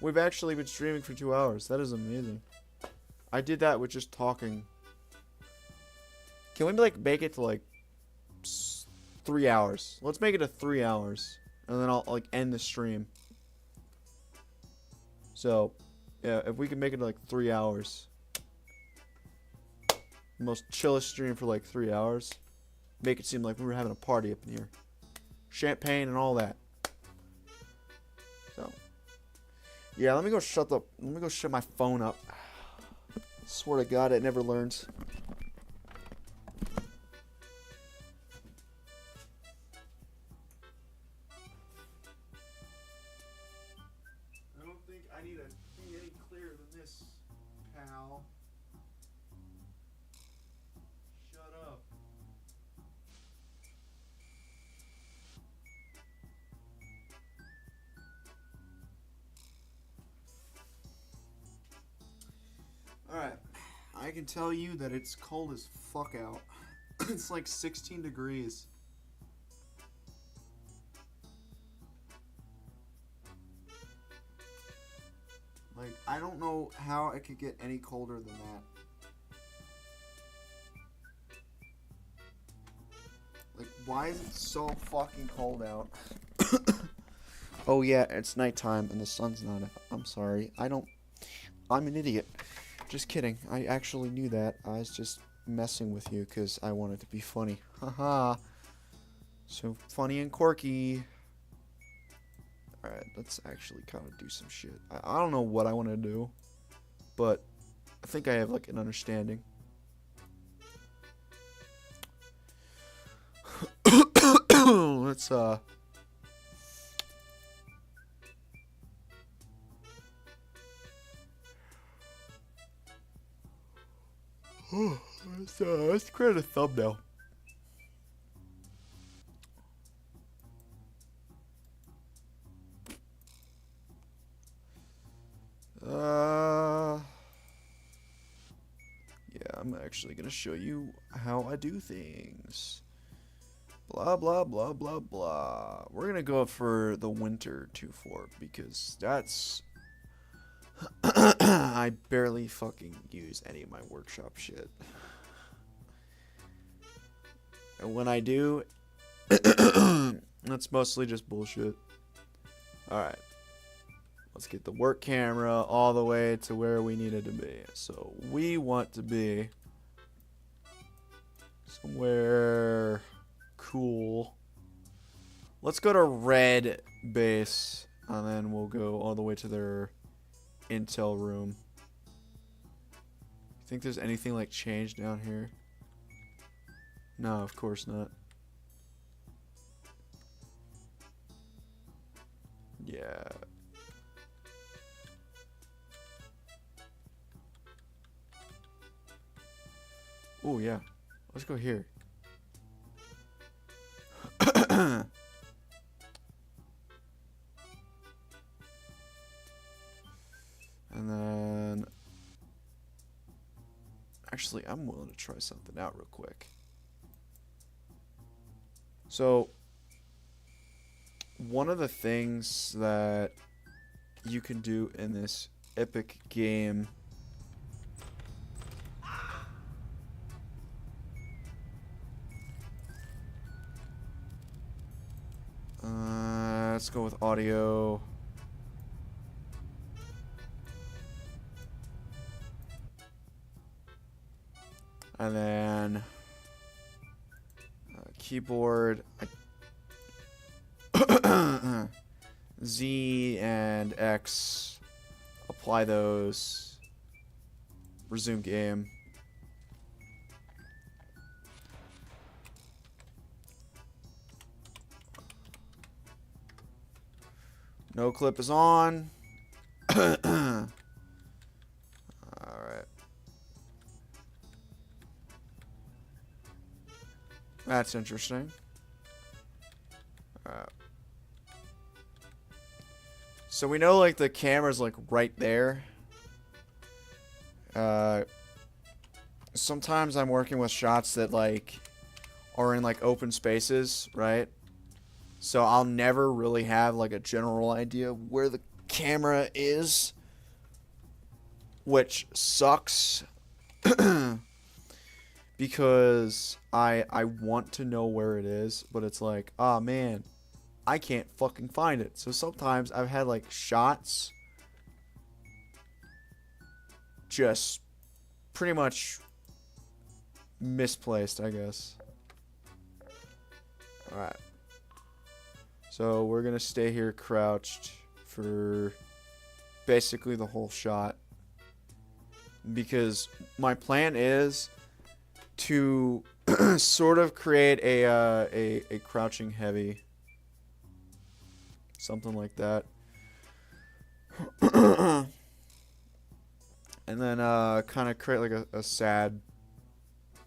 We've actually been streaming for 2 hours. That is amazing. I did that with just talking. Can we like make it to like 3 hours? Let's make it to 3 hours, and then I'll like end the stream. So, yeah, if we can make it to like 3 hours, most chillest stream for like 3 hours. Make it seem like we were having a party up in here, champagne and all that. So, yeah, let me go shut my phone up. Swear to God, it never learns. I don't think I need to be any clearer than this, pal. Shut up. Alright, I can tell you that it's cold as fuck out. It's like 16 degrees. Like, I don't know how it could get any colder than that. Like, why is it so fucking cold out? Oh yeah, it's nighttime and the sun's not out. I'm sorry. I'm an idiot. Just kidding. I actually knew that. I was just messing with you because I wanted to be funny. Haha. So funny and quirky. Alright, let's actually kind of do some shit. I don't know what I want to do, but I think I have like an understanding. Let's let's create a thumbnail. Yeah, I'm actually gonna show you how I do things. Blah blah blah blah blah. We're gonna go for the winter 2-4 because that's I barely fucking use any of my workshop shit. And when I do, that's mostly just bullshit. Alright. Let's get the work camera all the way to where we need it to be. So we want to be somewhere cool. Let's go to red base, and then we'll go all the way to their intel room. You think there's anything like changed down here? No, of course not. Yeah. Oh yeah. Let's go here. And then actually I'm willing to try something out real quick. So one of the things that you can do in this epic game let's go with audio. And then keyboard. Z and X. Apply those. Resume game. No clip is on. Alright. That's interesting. Alright. So we know like the camera's like right there. sometimes I'm working with shots that like are in like open spaces, right? So I'll never really have like a general idea where the camera is, which sucks because I want to know where it is, but it's like, oh man, I can't fucking find it. So sometimes I've had like shots just pretty much misplaced, I guess. Alright. So we're going to stay here crouched for basically the whole shot. Because my plan is to sort of create a crouching heavy. Something like that. And then kind of create like a sad,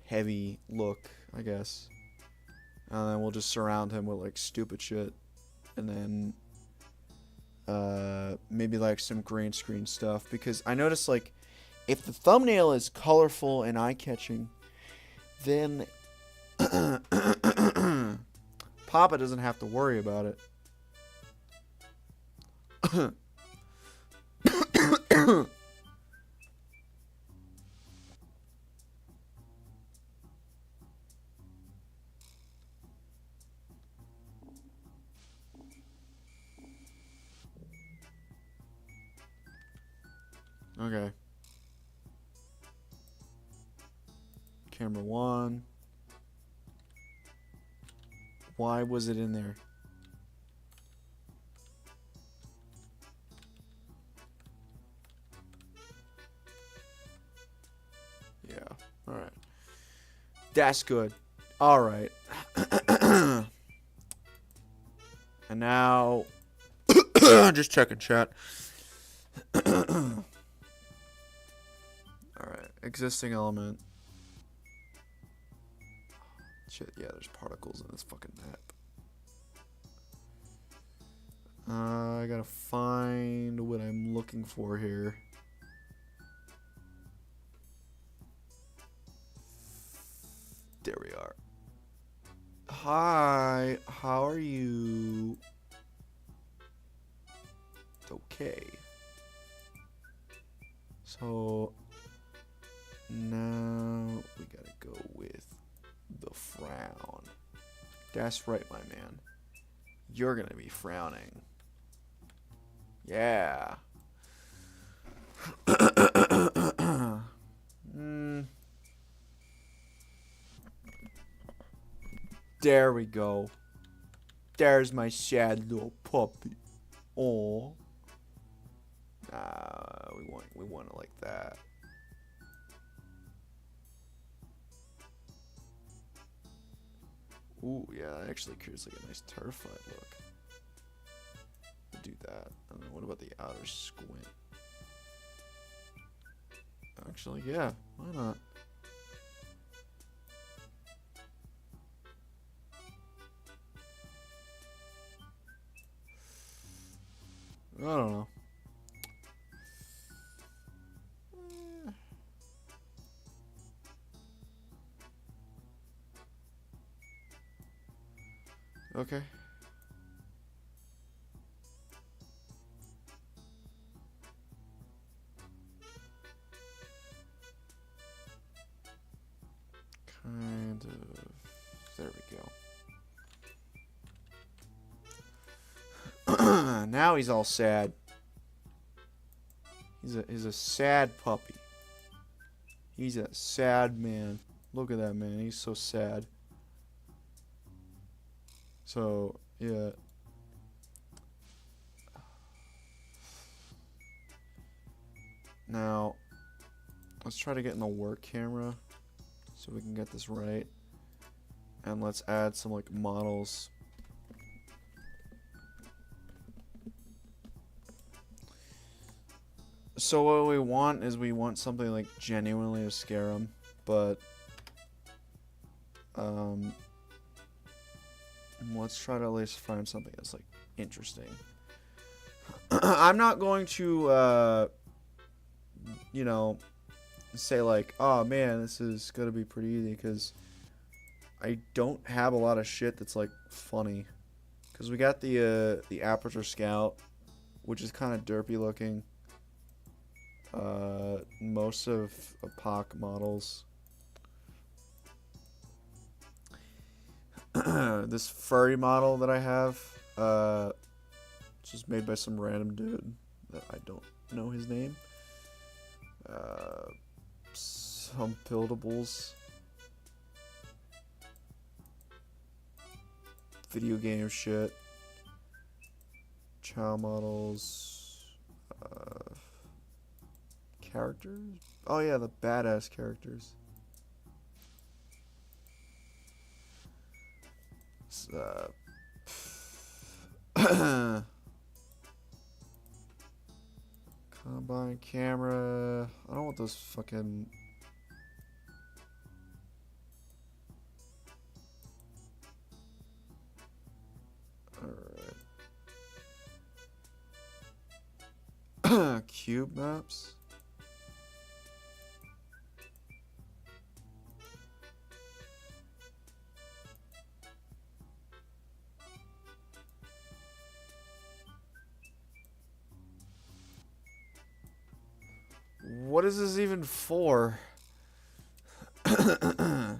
heavy look, I guess. And then we'll just surround him with like stupid shit. And then maybe like some green screen stuff. Because I noticed like if the thumbnail is colorful and eye-catching, then Papa doesn't have to worry about it. Okay. Camera 1. Why was it in there? Yeah. Alright. That's good. Alright. And now... just checking chat. Alright. Existing element. Shit, yeah, there's particles in this fucking map. I gotta find what I'm looking for here. There we are. Hi, how are you? Okay. So now we gotta go with the frown. That's right, my man. You're gonna be frowning. Yeah. There we go. There's my sad little puppy. Aw. We want it like that. Ooh, yeah, that actually creates like a nice terrified look. We'll do that. And then what about the outer squint? Actually, yeah, why not? I don't know. Okay. Kind of. There we go. Now he's all sad. He's a sad puppy. He's a sad man. Look at that man. He's so sad. So, yeah. Now, let's try to get in the work camera so we can get this right. And let's add some like models. So what we want is we want something like genuinely to scare him, but let's try to at least find something that's like interesting. I'm not going to you know, say like, oh man, this is gonna be pretty easy because I don't have a lot of shit that's like funny. Because we got the Aperture Scout, which is kind of derpy looking. Most of Apoc models. This furry model that I have, it's just made by some random dude that I don't know his name. Some buildables. Video game shit. Child models. Characters? Oh yeah, the badass characters. Combine camera. I don't want those fucking. Alright. Cube maps. What is this even for? I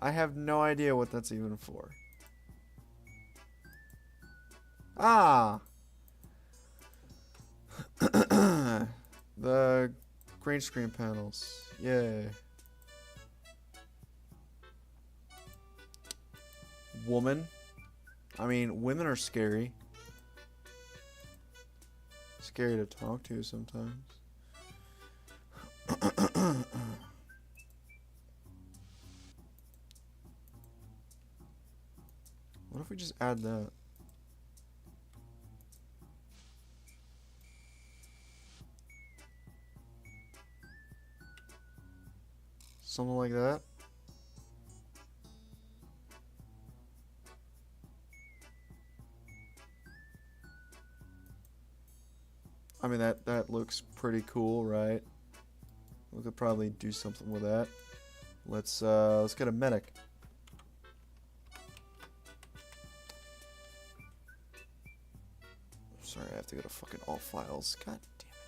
have no idea what that's even for. Ah! The green screen panels. Yay. Woman. I mean, women are scary. Scary to talk to sometimes. What if we just add that? Something like that. I mean, that looks pretty cool, right? We could probably do something with that. Let's get a medic. Sorry, I have to go to fucking all files. God damn it.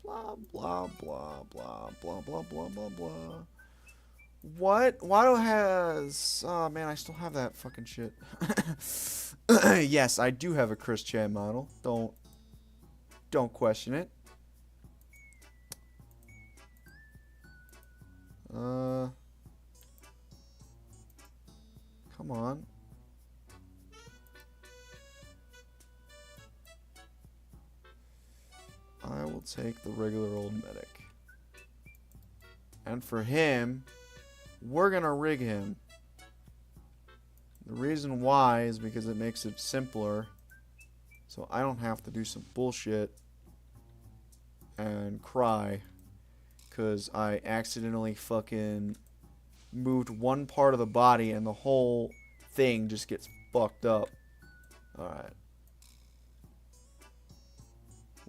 Blah blah blah blah blah blah blah blah blah. What? Why do I has? Oh man, I still have that fucking shit. Yes, I do have a Chris Chan model. Don't question it. Come on. I will take the regular old medic. And for him, we're gonna rig him. The reason why is because it makes it simpler. So I don't have to do some bullshit and cry. Because I accidentally fucking moved one part of the body and the whole thing just gets fucked up. Alright.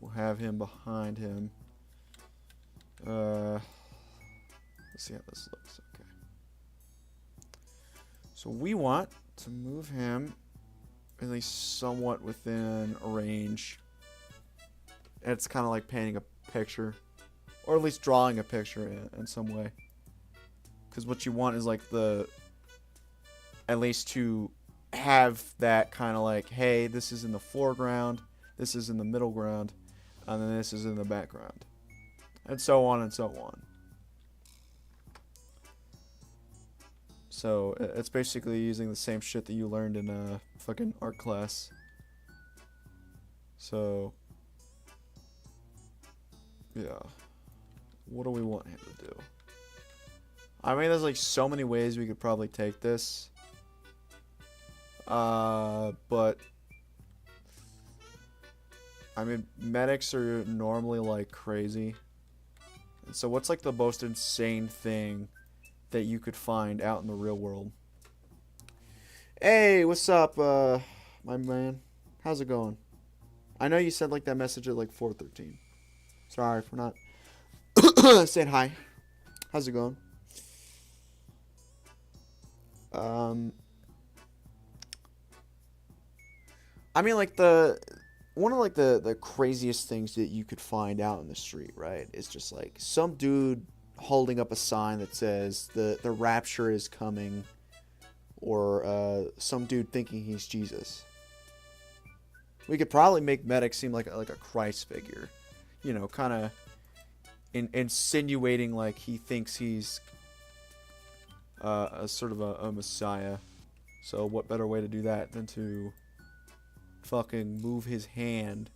We'll have him behind him. Let's see how this looks. Okay. So we want to move him at least somewhat within a range. It's kind of like painting a picture. Or at least drawing a picture in some way. Because what you want is like at least to have that kind of like, hey, this is in the foreground, this is in the middle ground, and then this is in the background. And so on and so on. So it's basically using the same shit that you learned in fucking art class. So yeah. What do we want him to do? I mean, there's like so many ways we could probably take this. But I mean, medics are normally like crazy. And so what's like the most insane thing that you could find out in the real world? Hey, what's up, my man? How's it going? I know you sent like that message at like 4:13. Sorry for not saying hi. How's it going? I mean, like one of like the craziest things that you could find out in the street, right? Is just like some dude holding up a sign that says the rapture is coming, or some dude thinking he's Jesus. We could probably make Medic seem like a Christ figure, you know, kind of insinuating like he thinks he's a sort of a messiah. So what better way to do that than to fucking move his hand?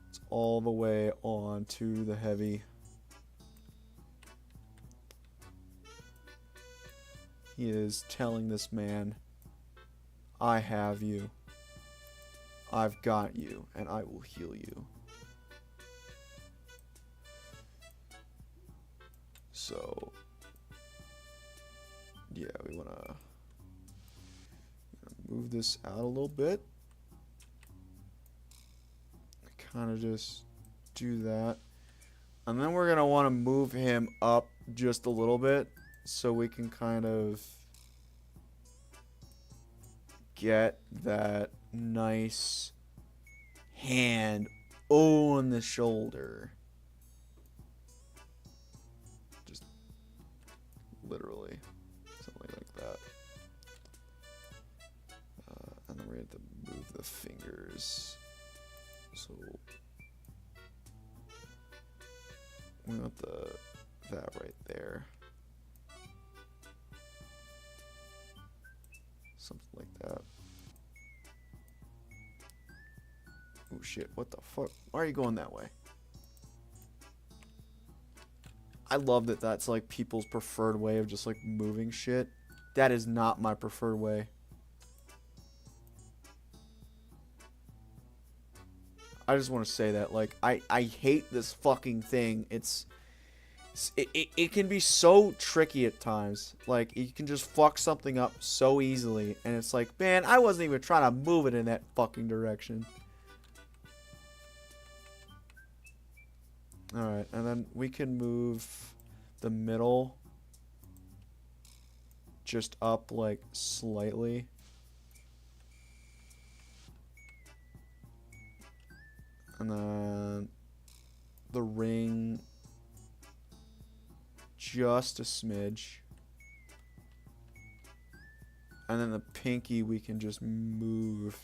It's all the way on to the heavy. He is telling this man, I have you. I've got you, and I will heal you. So, yeah, we want to move this out a little bit. Kind of just do that. And then we're going to want to move him up just a little bit so we can kind of get that nice hand on the shoulder. Just literally something like that. And then we're going to move the fingers. So we want that right there. Something like that. Oh shit, what the fuck? Why are you going that way? I love that that's like people's preferred way of just like moving shit. That is not my preferred way. I just want to say that, like, I hate this fucking thing. It can be so tricky at times. Like, you can just fuck something up so easily. And it's like, man, I wasn't even trying to move it in that fucking direction. Alright, and then we can move the middle just up, like, slightly. And then the ring just a smidge. And then the pinky we can just move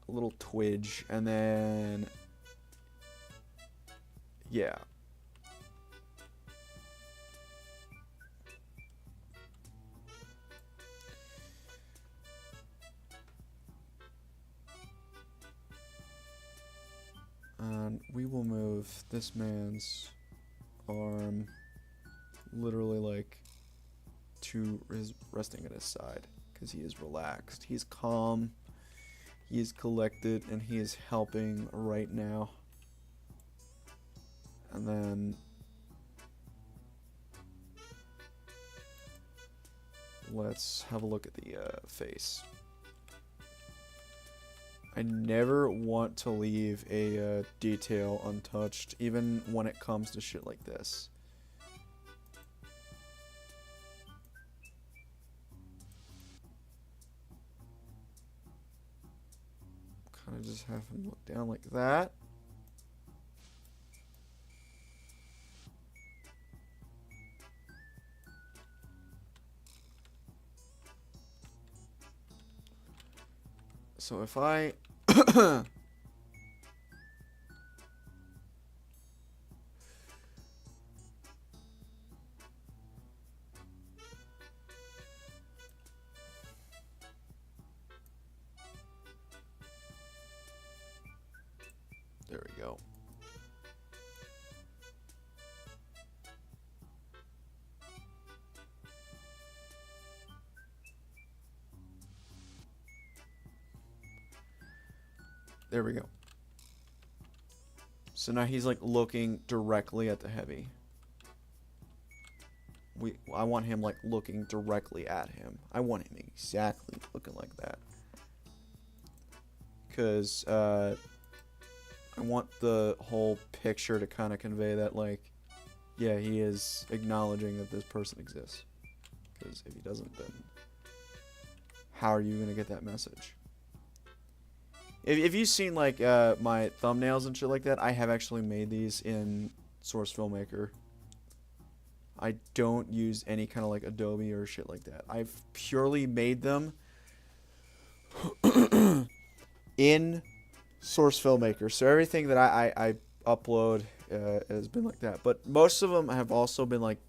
a little twidge. And then, yeah. And we will move this man's arm literally like to his resting at his side, because he is relaxed, he's calm, he is collected, and he is helping right now. And then let's have a look at the face. I never want to leave a detail untouched, even when it comes to shit like this. Kind of just have him look down like that. So if I there we go. There we go. So now he's like looking directly at the heavy. I want him like looking directly at him. I want him exactly looking like that. Because I want the whole picture to kind of convey that, like, yeah, he is acknowledging that this person exists. Because if he doesn't, then how are you going to get that message? If you've seen, like, my thumbnails and shit like that, I have actually made these in Source Filmmaker. I don't use any kind of, like, Adobe or shit like that. I've purely made them in Source Filmmaker. So everything that I upload has been like that. But most of them have also been, like,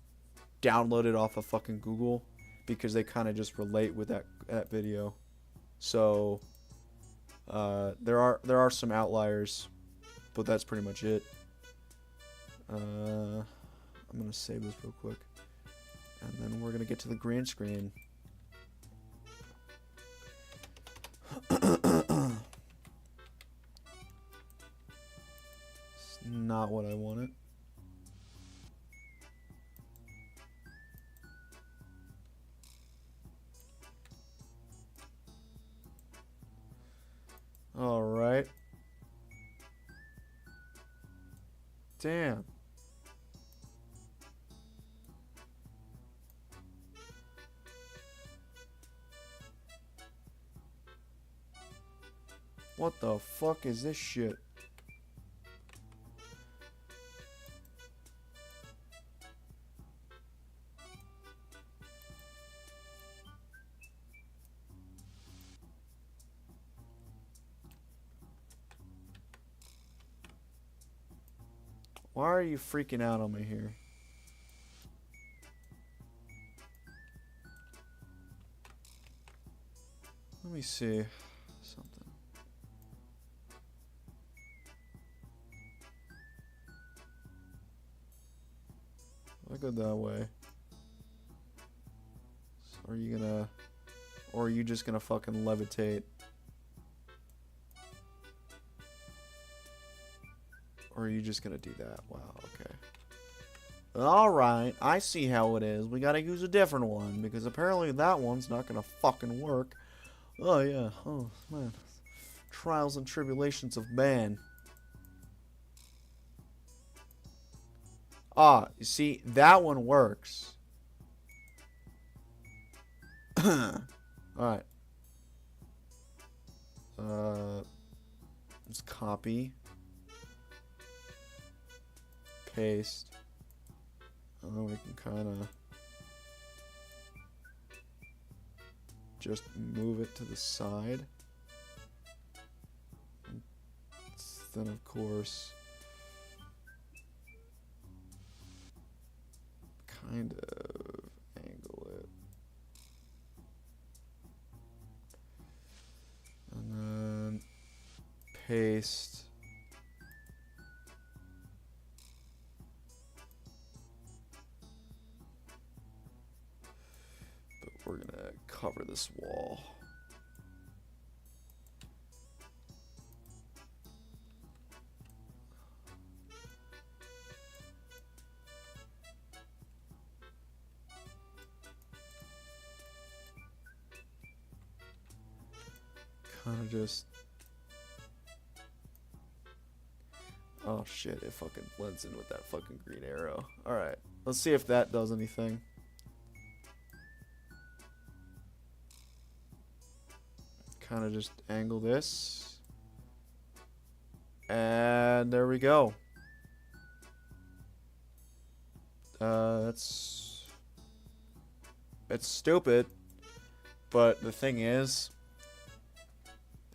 downloaded off of fucking Google because they kind of just relate with that video. So there are some outliers, but that's pretty much it. I'm gonna save this real quick, and then we're gonna get to the green screen. It's not what I wanted. All right. Damn. What the fuck is this shit? Why are you freaking out on me here? Let me see something. I go that way. So are you gonna, or are you just gonna fucking levitate? Or are you just gonna do that? Wow, okay. Alright, I see how it is. We gotta use a different one, because apparently that one's not gonna fucking work. Oh, yeah. Oh, man. Trials and tribulations of man. Ah, you see, that one works. Alright. Let's copy. Paste. And then we can kind of just move it to the side. Then, of course, kind of angle it. And then paste. We're gonna cover this wall. Kind of just... Oh shit, it fucking blends in with that fucking green arrow. Alright, let's see if that does anything. Kind of just angle this, and there we go. It's stupid, but the thing is,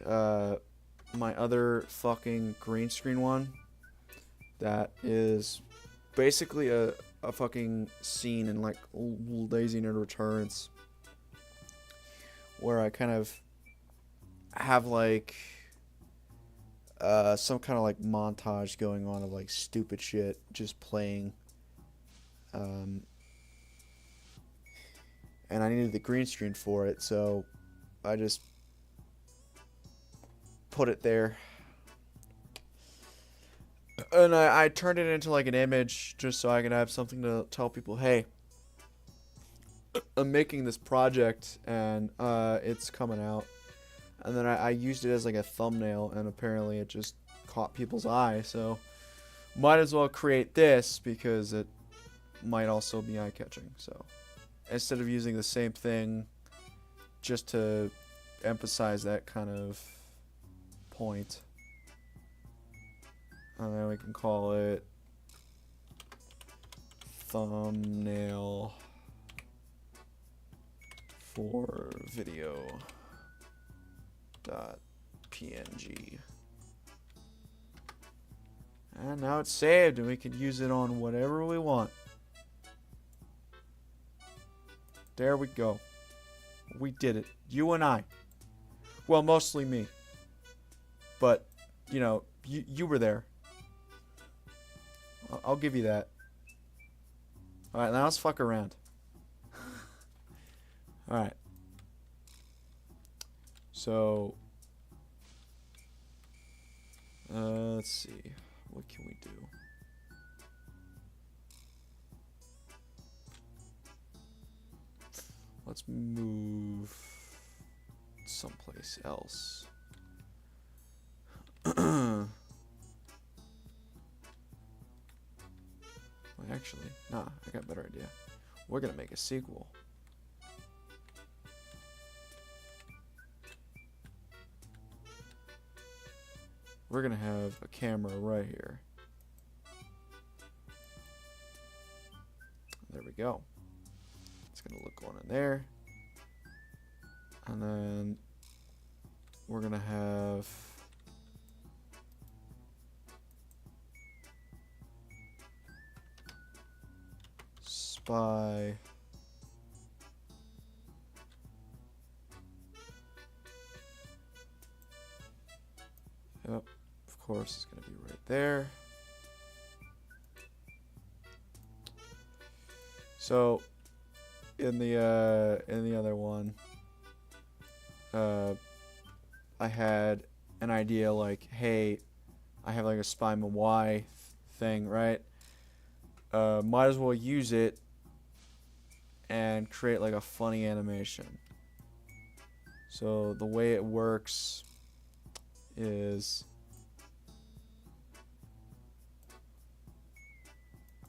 my other fucking green screen one, that is basically a fucking scene in like Lazy Nerd Returns, where I kind of have like some kind of like montage going on of like stupid shit just playing, and I needed the green screen for it, so I just put it there, and I turned it into like an image just so I could have something to tell people, hey, I'm making this project, and it's coming out. And then I used it as like a thumbnail, and apparently it just caught people's eye. So might as well create this because it might also be eye-catching. So instead of using the same thing just to emphasize that kind of point, and then we can call it thumbnail for video .png. And now it's saved, and we can use it on whatever we want. There we go. We did it. You and I. Well, mostly me. But, you know, you were there. I'll give you that. Alright, now let's fuck around. Alright. So, let's see. What can we do? Let's move someplace else. Well, actually, nah, I got a better idea. We're gonna make a sequel. We're gonna have a camera right here. There we go. It's gonna look one in there. And then we're gonna have spy yep, of course it's gonna be right there. So in the other one, I had an idea like, hey, I have like a Spy Y thing, right? Might as well use it and create like a funny animation. So the way it works is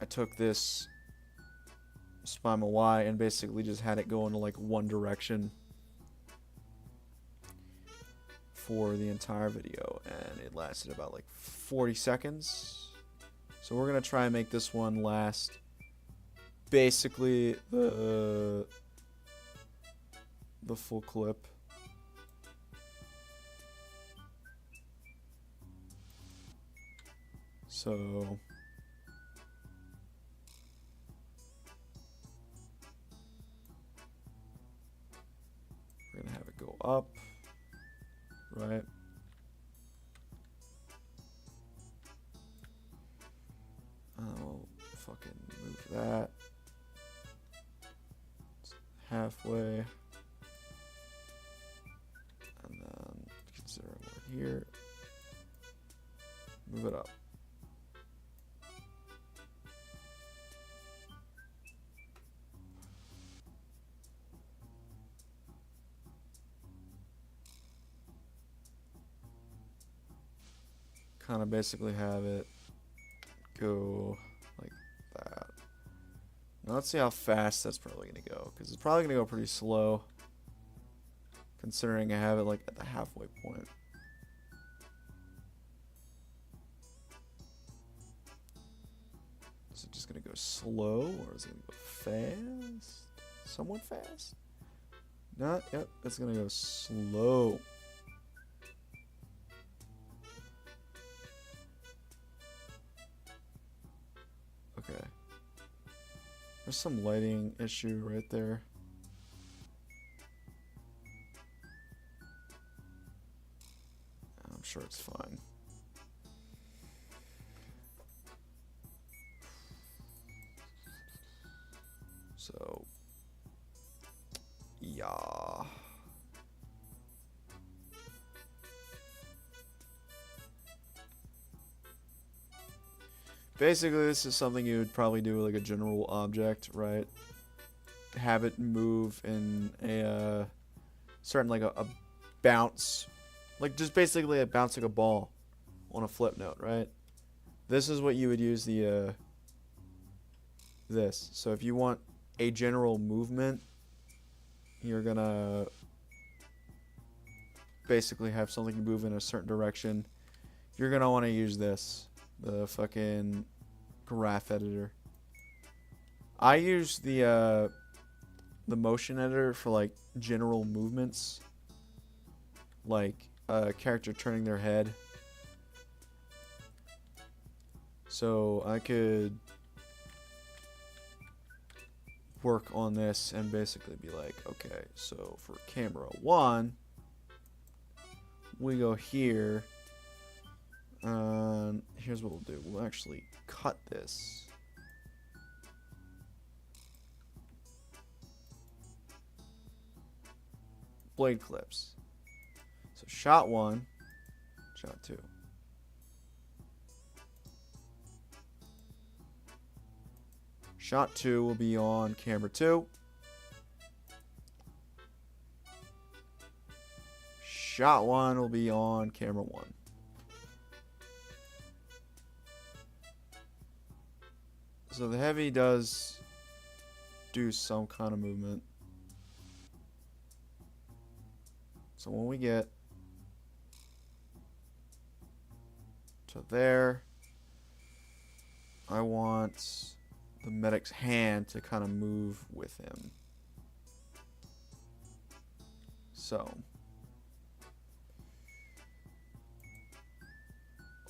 I took this Spy Y and basically just had it go into like one direction for the entire video, and it lasted about like 40 seconds. So we're gonna try and make this one last basically the full clip. So we're gonna have it go up, right? I'll fucking move that halfway, and then consider one here. Move it up. Kind of basically have it go like that. Now let's see how fast that's probably going to go, because it's probably going to go pretty slow considering I have it like at the halfway point. Is it just going to go slow, or is it going to go fast? Somewhat fast? Not, yep, it's going to go slow. Okay. There's some lighting issue right there. I'm sure it's fine. So, yeah. Basically, this is something you would probably do with like a general object, right? have it move in a certain like a bounce, like just basically a bounce like a ball on a flip note, right? This is what you would use the this. So if you want a general movement, you're gonna basically have something move in a certain direction. You're gonna want to use this, the fucking graph editor. I use the motion editor for like general movements, like a character turning their head. So I could work on this and basically be like, okay, so for camera 1, we go here. Here's what we'll do. We'll actually cut this. Blade clips. So shot 1, shot 2. Shot 2 will be on camera 2. Shot 1 will be on camera 1. So the heavy does do some kind of movement. So when we get to there, I want the medic's hand to kind of move with him. So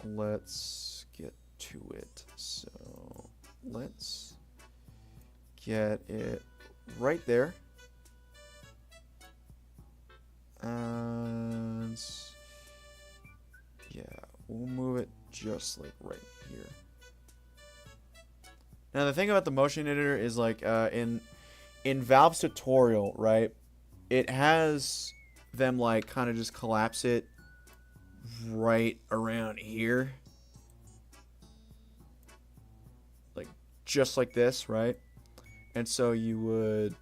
let's get to it. So let's get it right there. And yeah, we'll move it just like right here. Now the thing about the motion editor is like in Valve's tutorial, right? It has them like kind of just collapse it right around here. Like just like this, right? And so you would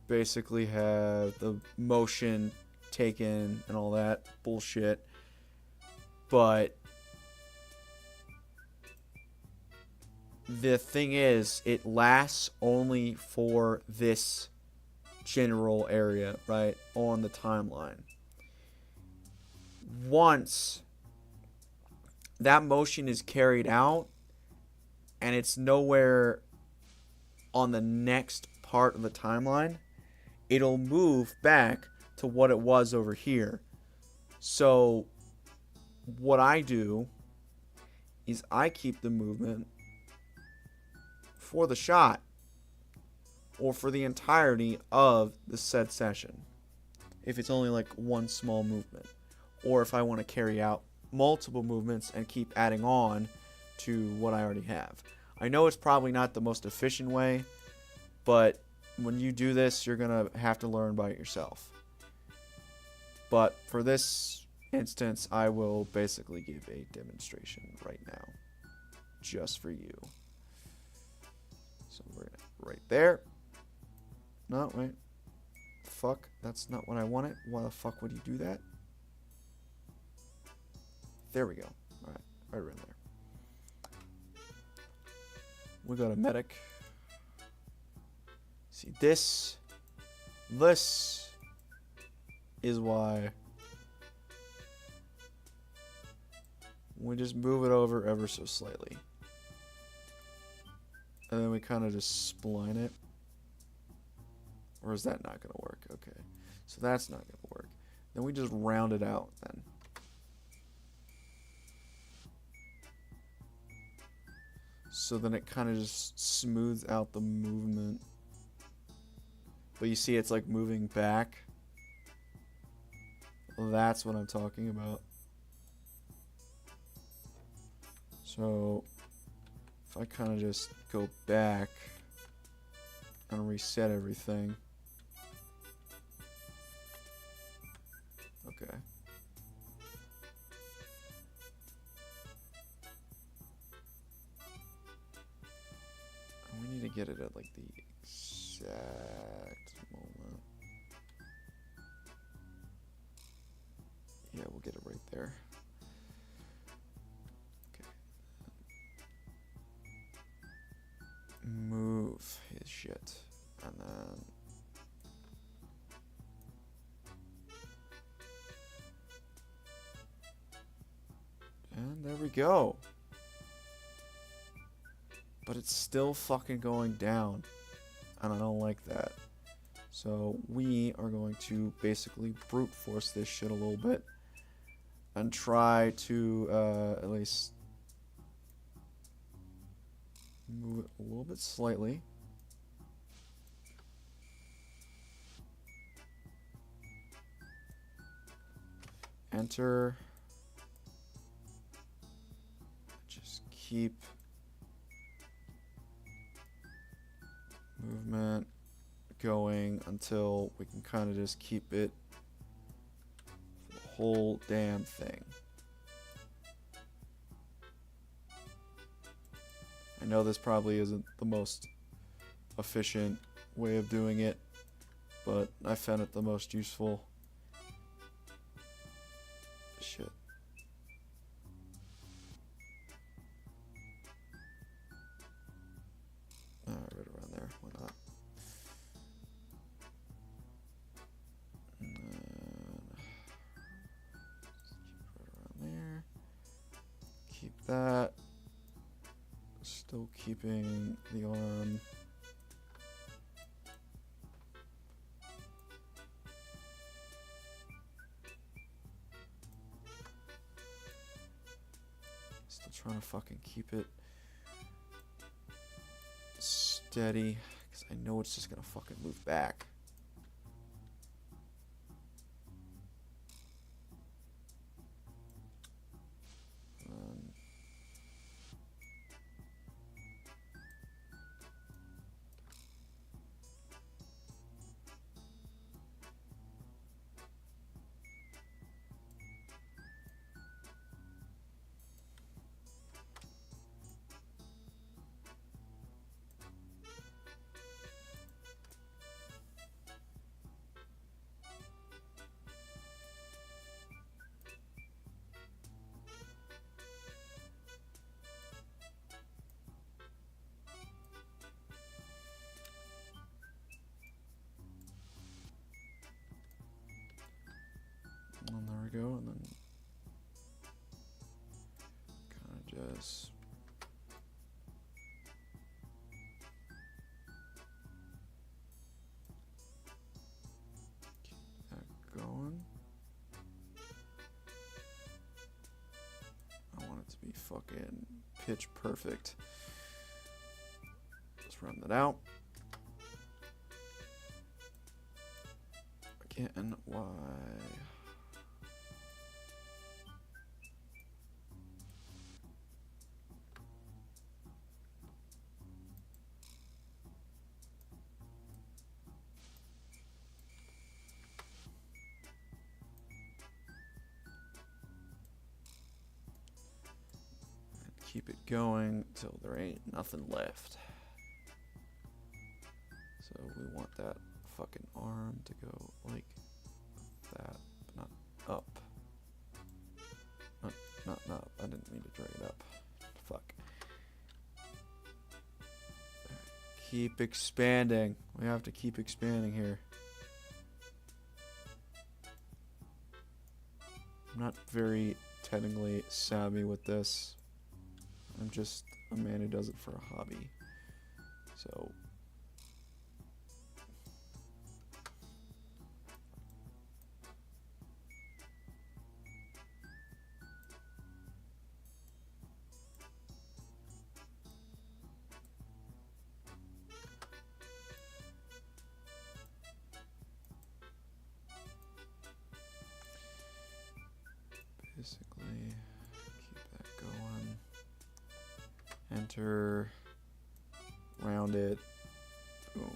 basically have the motion taken and all that bullshit. But the thing is, it lasts only for this general area, right, on the timeline. Once that motion is carried out and it's nowhere on the next part of the timeline, it'll move back to what it was over here. So what I do is I keep the movement for the shot or for the entirety of the said session, if it's only like one small movement, or if I want to carry out multiple movements and keep adding on to what I already have. I know it's probably not the most efficient way, but when you do this, you're gonna have to learn by yourself. But for this instance, I will basically give a demonstration right now, just for you. So we're right there. No, wait. Fuck, that's not what I wanted. Why the fuck would you do that? There we go. Alright, right around there. We got a medic. See, this is why we just move it over ever so slightly. And then we kind of just spline it. Or is that not going to work? Okay. So that's not going to work. Then we just round it out then. So then it kind of just smooths out the movement. But you see it's like moving back. That's what I'm talking about. So if I kind of just go back and reset everything. Okay. get it at like the exact moment. Yeah, we'll get it right there. Okay. Move his shit. And then and there we go. But it's still fucking going down. And I don't like that. So we are going to basically brute force this shit a little bit. And try to at least move it a little bit slightly. Enter. Just keep movement going until we can kind of just keep it for the whole damn thing. I know this probably isn't the most efficient way of doing it, but I found it the most useful. Shit. Right around there. Why not? And then just keep it right around there. Keep that. Still keeping the arm. Still trying to fucking keep it steady, because I know it's just gonna fucking move back. And there we go, and then kind of just keep that going. I want it to be fucking pitch perfect. Let's run that out. Again, why? Keep it going till there ain't nothing left. So we want that fucking arm to go like that, but not up. Not up. I didn't mean to drag it up. Fuck. Keep expanding. We have to keep expanding here. I'm not very technically savvy with this. I'm just a man who does it for a hobby. So basically keep that going. Enter, round it, boom.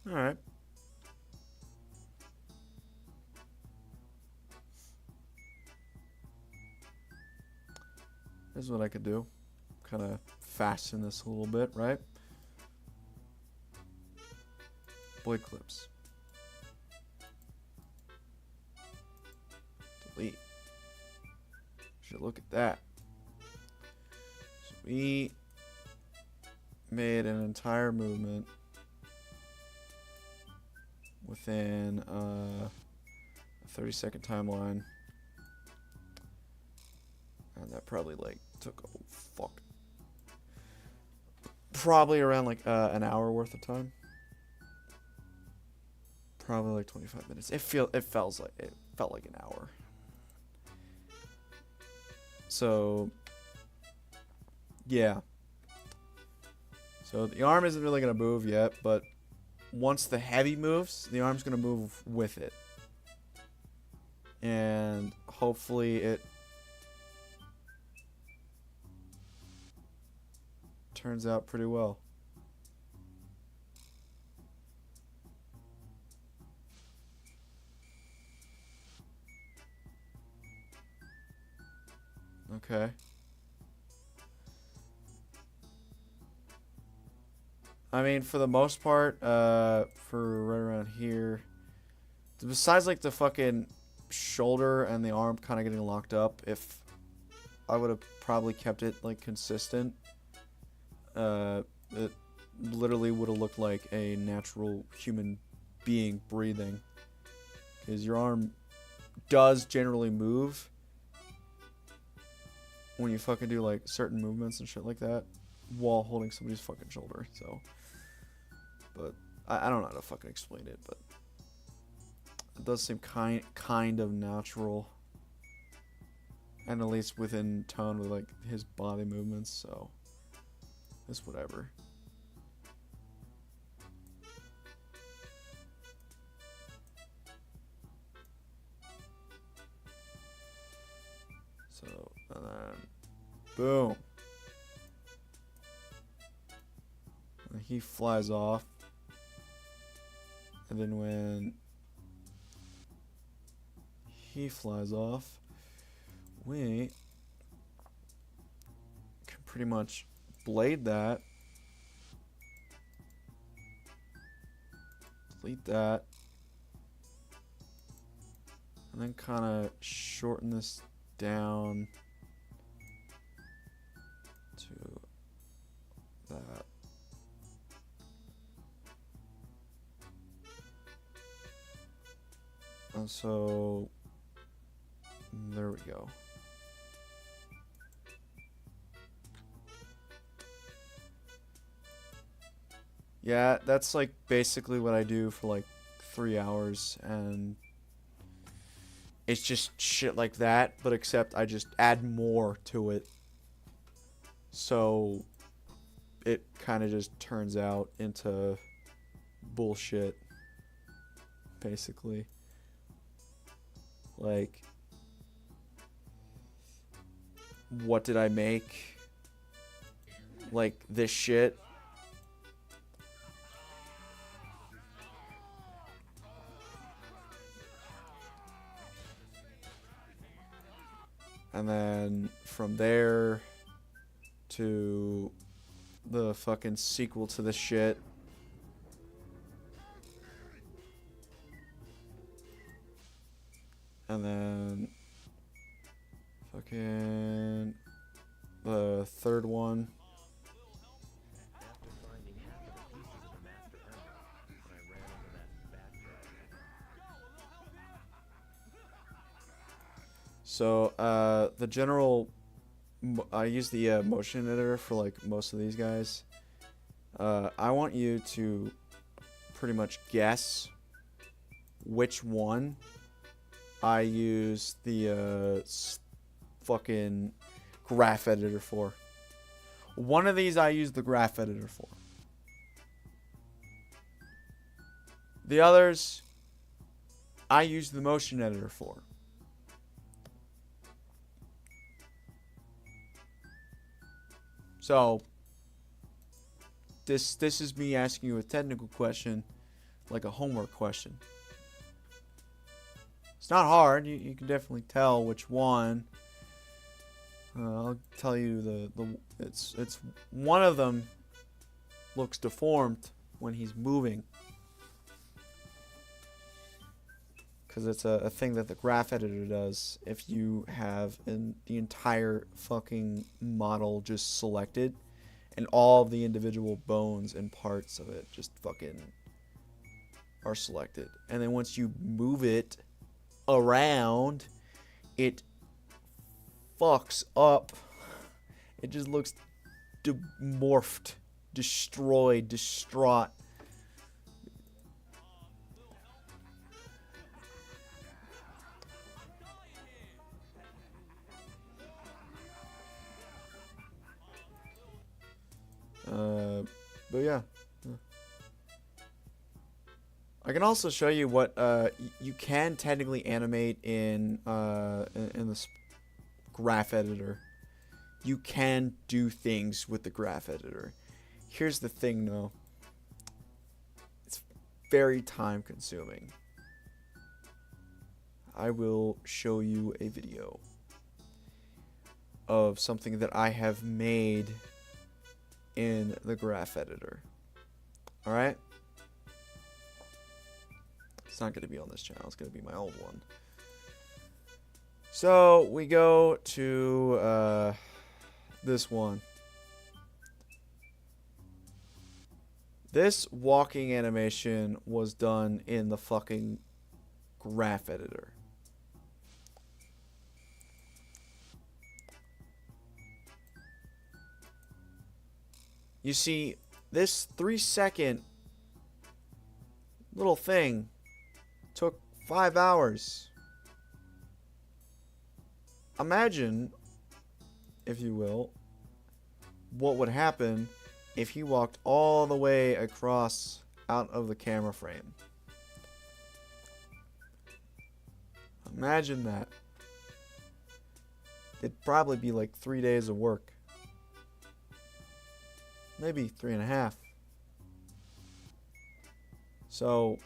Alright. Here's what I could do. Kind of fasten this a little bit, right? Blade clips. Delete. Should look at that. So we made an entire movement within a 30-second timeline. And that probably like took, oh fuck, probably around like an hour worth of time. Probably like 25 minutes. It felt like an hour. So yeah. So the arm isn't really gonna move yet, but once the heavy moves, the arm's gonna move with it. And hopefully it turns out pretty well. Okay. I mean, for the most part, for right around here, besides like the fucking shoulder and the arm kind of getting locked up, if I would have probably kept it like consistent, it literally would have looked like a natural human being breathing, because your arm does generally move when you fucking do like certain movements and shit like that while holding somebody's fucking shoulder. So, but I don't know how to fucking explain it, but it does seem kind of natural, and at least within tone with like his body movements. So it's whatever. So, and then boom. And he flies off. And then when he flies off, we can pretty much blade that. Delete that. And then kind of shorten this down to that. And so there we go. Yeah, that's like basically what I do for like 3 hours, and it's just shit like that, but except I just add more to it. So it kind of just turns out into bullshit, basically. Like, what did I make? Like, this shit. And then from there to the fucking sequel to this shit. And then fucking the third one. So the general, I use the motion editor for like most of these guys. I want you to pretty much guess which one I use the fucking graph editor for. One of these I use the graph editor for. The others I use the motion editor for. So this is me asking you a technical question like a homework question. It's not hard. You can definitely tell which one. I'll tell you it's one of them looks deformed when he's moving. Because it's a thing that the graph editor does if you have the entire fucking model just selected and all of the individual bones and parts of it just fucking are selected. And then once you move it around, it fucks up. It just looks morphed, destroyed, distraught. But yeah. I can also show you what you can technically animate in this graph editor. You can do things with the graph editor. Here's the thing though. It's very time consuming. I will show you a video of something that I have made in the graph editor. Alright? It's not going to be on this channel. It's going to be my old one. So we go to this one. This walking animation was done in the fucking graph editor. You see, this 3-second little thing took 5 hours. Imagine, if you will, what would happen if he walked all the way across out of the camera frame. Imagine that. It'd probably be like 3 days of work. Maybe 3.5. So,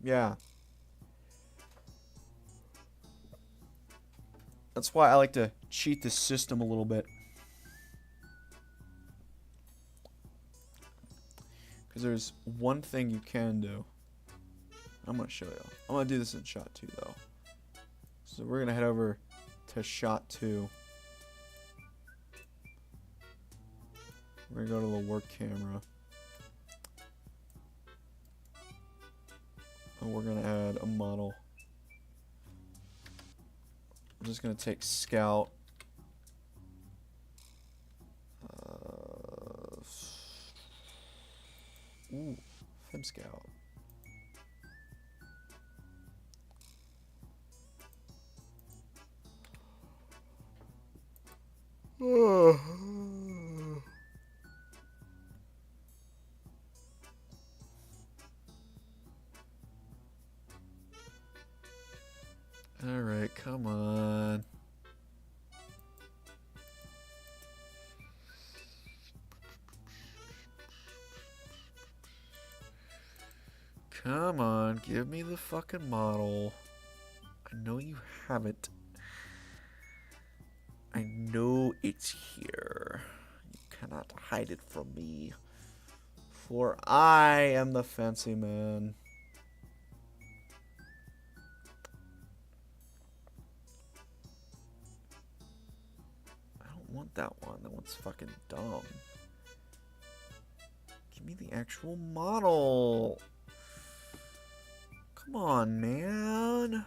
yeah. That's why I like to cheat the system a little bit. Because there's one thing you can do. I'm going to show you. I'm going to do this in shot 2 though. So we're going to head over to shot 2. We're going to go to the work camera. And we're going to add a model. I'm just going to take Scout. Fem Scout. Alright, come on. Come on, give me the fucking model. I know you have it. I know it's here. You cannot hide it from me. For I am the fancy man. I don't want that one. That one's fucking dumb. Give me the actual model. Come on, man.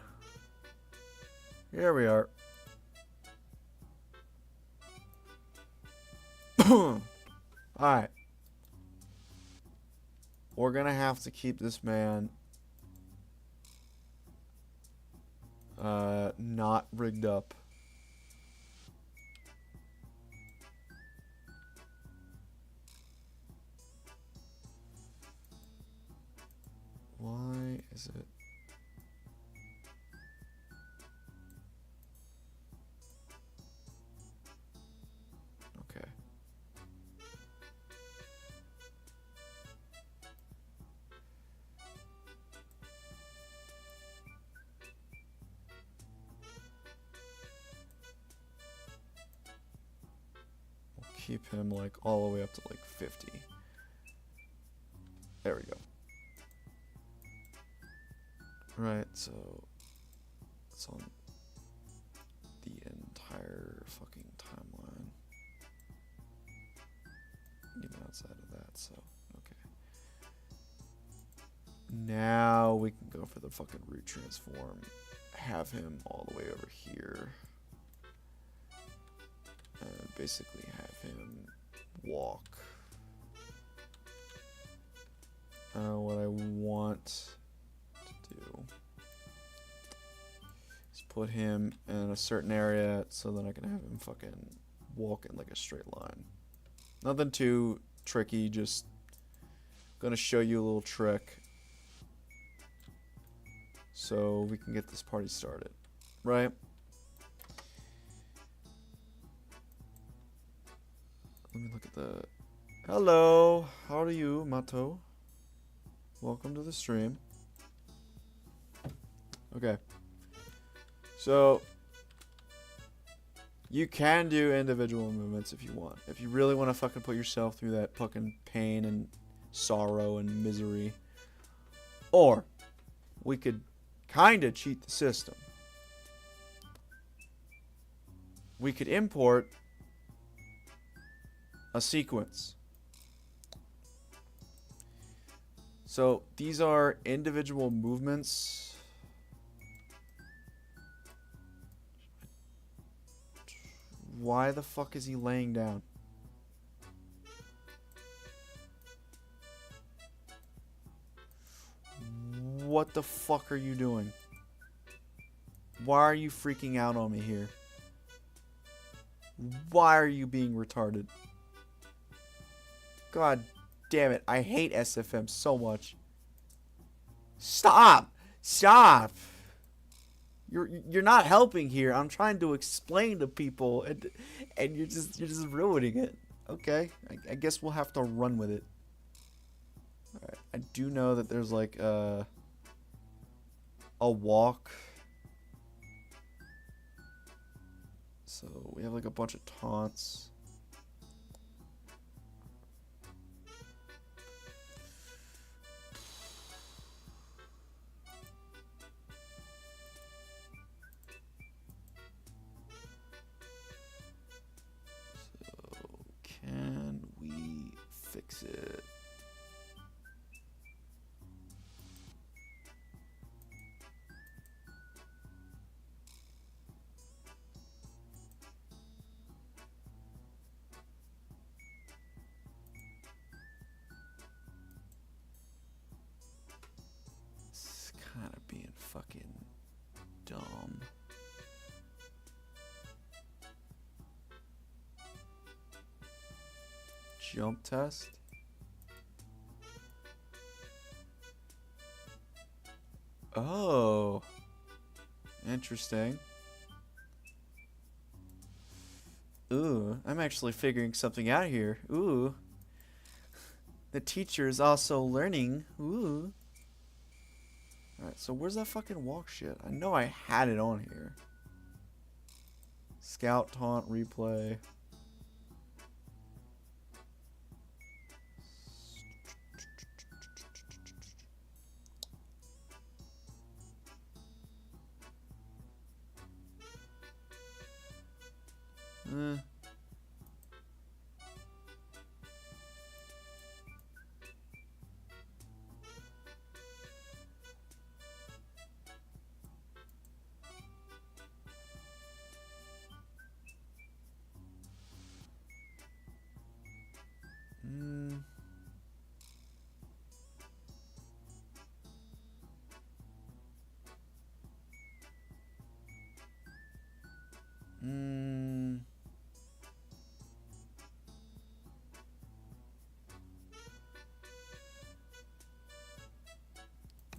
Here we are. Alright. We're gonna have to keep this man not rigged up. Why is it? Okay. keep him like all the way up to like 50. There we go. Right, so it's on the entire fucking timeline. Even outside of that, so okay. Now we can go for the fucking root transform. Have him all the way over here. And basically have him walk. What I want to do is put him in a certain area so that I can have him fucking walk in like a straight line. Nothing too tricky, just gonna show you a little trick so we can get this party started, right? Let me look at the... Hello, how are you, Mato? Welcome to the stream. Okay. So, you can do individual movements if you want. If you really want to fucking put yourself through that fucking pain and sorrow and misery. Or, we could kind of cheat the system. We could import a sequence. So these are individual movements. Why the fuck is he laying down? What the fuck are you doing? Why are you freaking out on me here? Why are you being retarded? God damn it, I hate SFM so much. Stop! Stop! You're not helping here. I'm trying to explain to people and you're just ruining it. Okay, I guess we'll have to run with it. Alright, I do know that there's like a walk. So we have like a bunch of taunts. Can we fix it? It's kind of being fucking dumb. Jump test? Oh. Interesting. Ooh, I'm actually figuring something out here. Ooh. The teacher is also learning. Ooh. Alright, so where's that fucking walk shit? I know I had it on here. Scout taunt replay.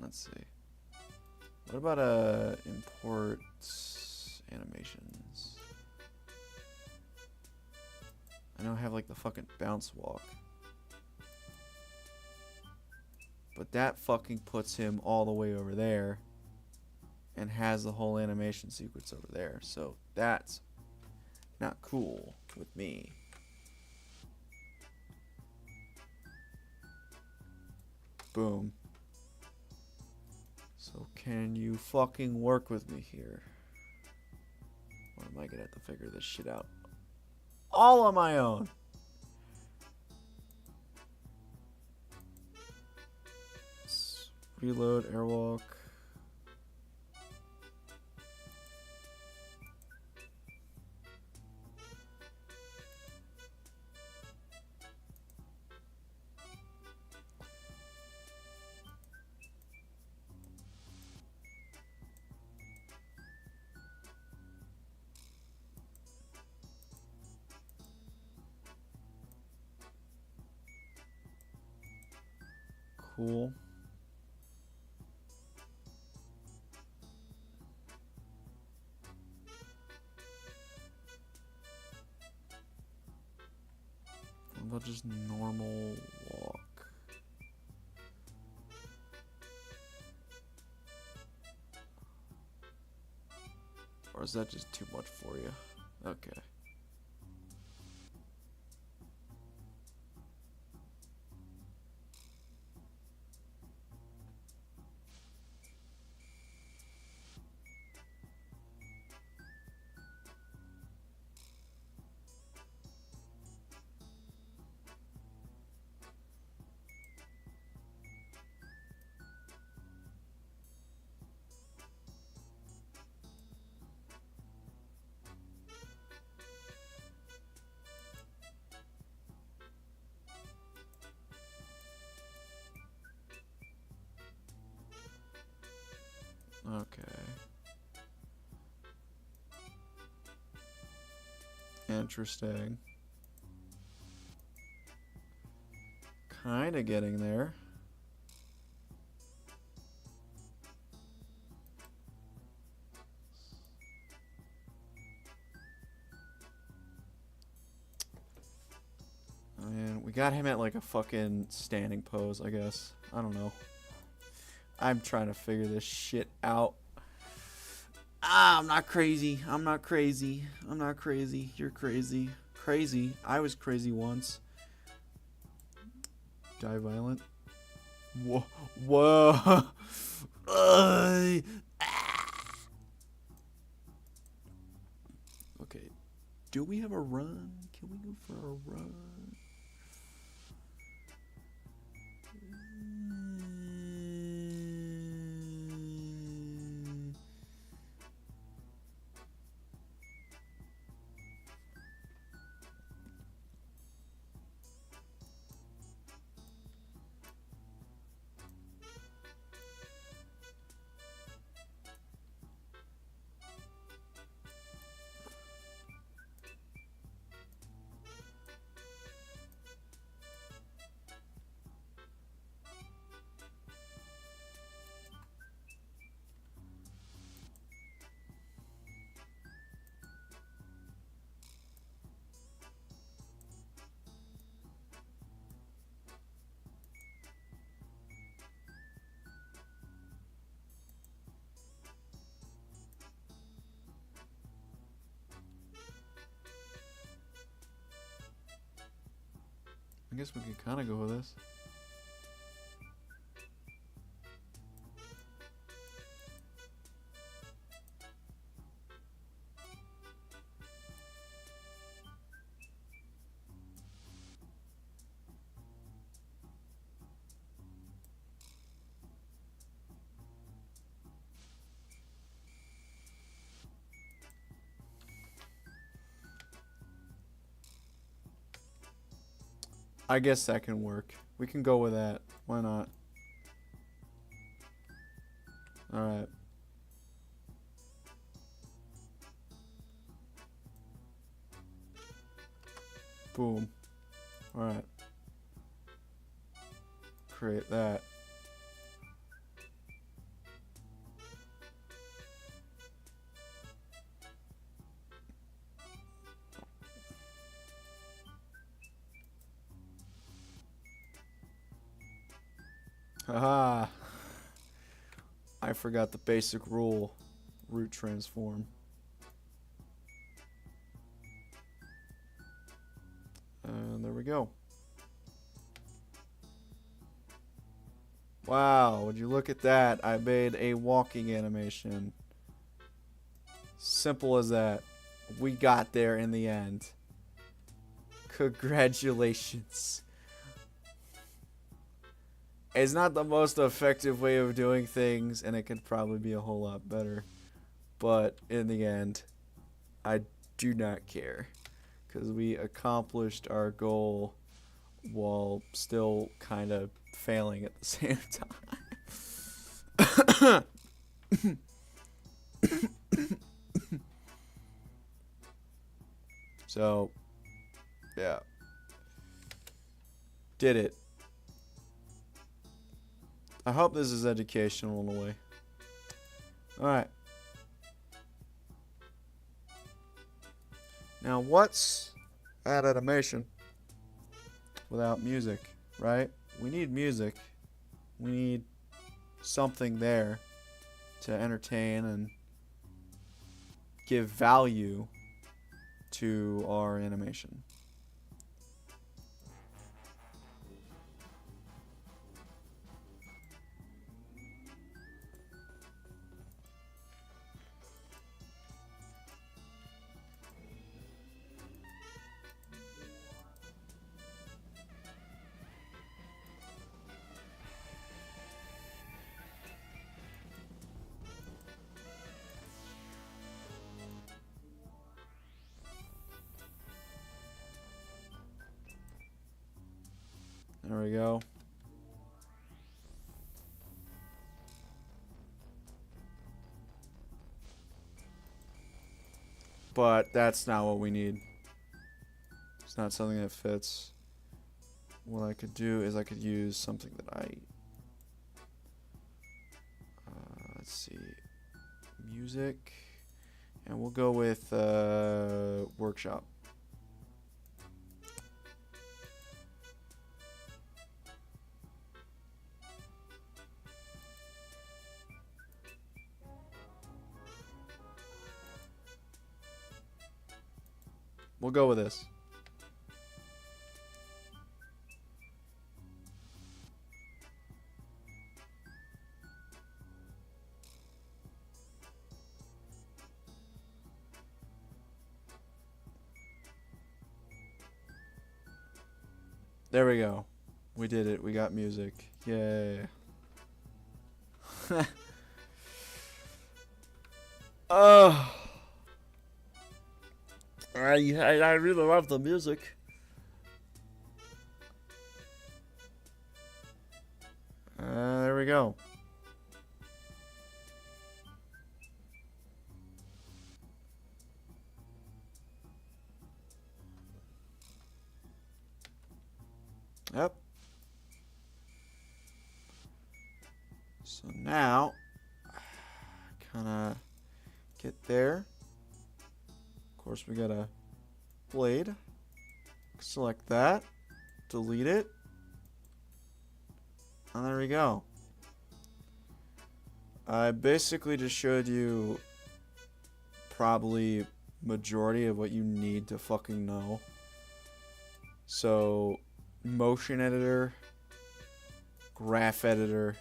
Let's see. What about import animations? I know I have like the fucking bounce walk. But that fucking puts him all the way over there and has the whole animation sequence over there. So that's not cool with me. Boom. So can you fucking work with me here? Or am I gonna have to figure this shit out all on my own? Let's reload, airwalk. Cool. What about just normal walk? Or is that just too much for you? Okay. Okay. Interesting. Kinda getting there. And we got him at like a fucking standing pose, I guess. I don't know. I'm trying to figure this shit out. I'm not crazy. I'm not crazy. I'm not crazy. You're crazy. Crazy. I was crazy once. Die violent. Whoa. Whoa. Okay. Do we have a run? Can we go for a run? I guess we could kind of go with this. I guess that can work. We can go with that. Why not? Alright. Boom. Alright. Create that. Haha. I forgot the basic rule. Root transform. And there we go. Wow, would you look at that? I made a walking animation. Simple as that. We got there in the end. Congratulations. It's not the most effective way of doing things, and it could probably be a whole lot better. But in the end, I do not care. Because we accomplished our goal while still kind of failing at the same time. So, yeah. Did it. I hope this is educational in a way. Alright. Now, what's an animation without music, right? We need music. We need something there to entertain and give value to our animation. There we go. But that's not what we need. It's not something that fits. What I could do is I could use something that let's see, music, and we'll go with workshop. We'll go with this. There we go. We did it. We got music. Yay. Oh. I really love the music. There we go. Yep. So now, kind of get there. Of course, we got a blade. Select that. Delete it. And there we go. I basically just showed you probably majority of what you need to fucking know. So, motion editor, graph editor,